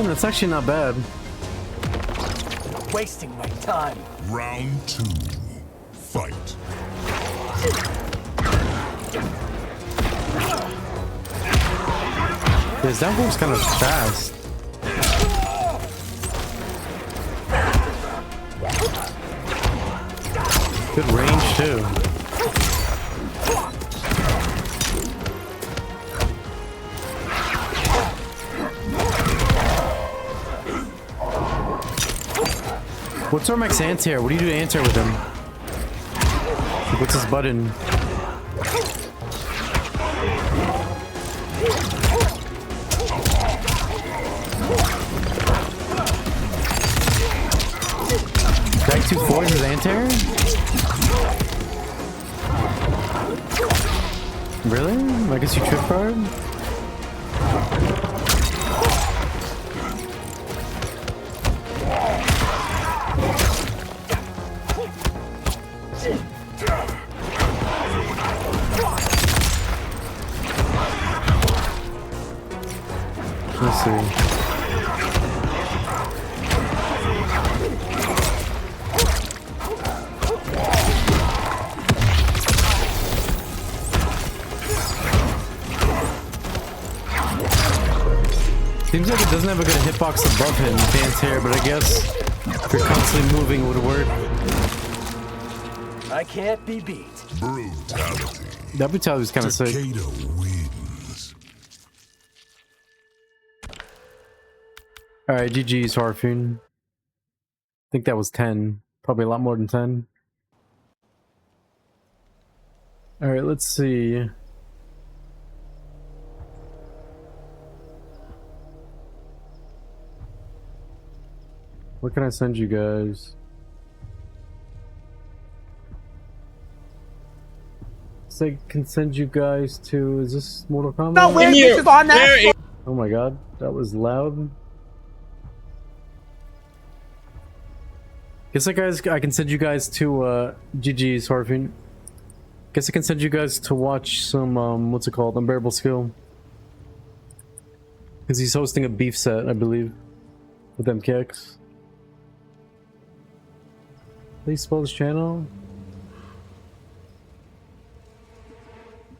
That's actually not bad. Wasting my time. Round 2. Fight. This down four's kind of fast. Good range too. What's our max anti-air? What do you do to anti-air with him? What's his button? Back 2-4 is his anti-air? Really? I guess you trip hard? Let's see. Seems like it doesn't have a good hitbox above him, anti-air, but I guess if you're constantly moving, it would work. I can't be beat. Brutality. That brutality was kind of sick. Takeda wins. Alright, GG's Harpoon. I think that was 10. Probably a lot more than 10. Alright, let's see. What can I send you guys? So I can send you guys to... Is this Mortal Kombat? No, where this is on that. Oh my god, that was loud. Guess I can send you guys to GG's Harpoon. Guess I can send you guys to watch some what's it called? Unbearable Skill. Because he's hosting a beef set, I believe. With MKX. Please spell his channel.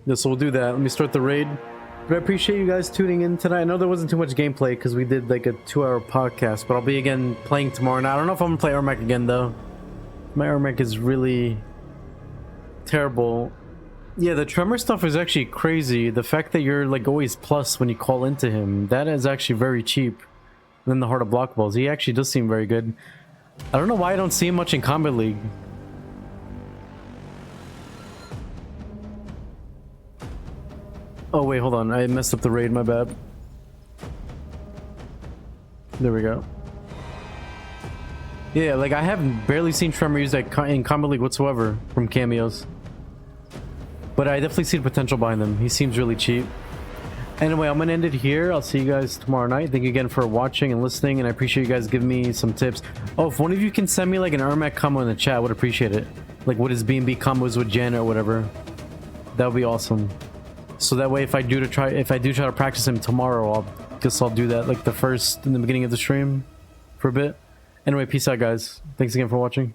Yeah, so we'll do that. Let me start the raid. But I appreciate you guys tuning in tonight. I know there wasn't too much gameplay because we did like a 2-hour podcast, but I'll be again playing tomorrow night. I don't know if I'm gonna play Ermac again though. My Ermac is really terrible. Yeah, the tremor stuff is actually crazy. The fact that you're like always plus when you call into him, that is actually very cheap. And then the Heart of Block Balls, he actually does seem very good. I don't know why I don't see him much in Combat League. Oh wait, hold on. I messed up the raid, my bad. There we go. Yeah, like I have barely seen Tremor used in Combat League whatsoever from cameos. But I definitely see the potential behind him. He seems really cheap. Anyway, I'm gonna end it here. I'll see you guys tomorrow night. Thank you again for watching and listening, and I appreciate you guys giving me some tips. Oh, if one of you can send me like an Ermac combo in the chat, I would appreciate it. Like what is B&B combos with Janet or whatever. That would be awesome. So that way, if I do try to practice him tomorrow, I'll do that like in the beginning of the stream for a bit. Anyway, peace out, guys. Thanks again for watching.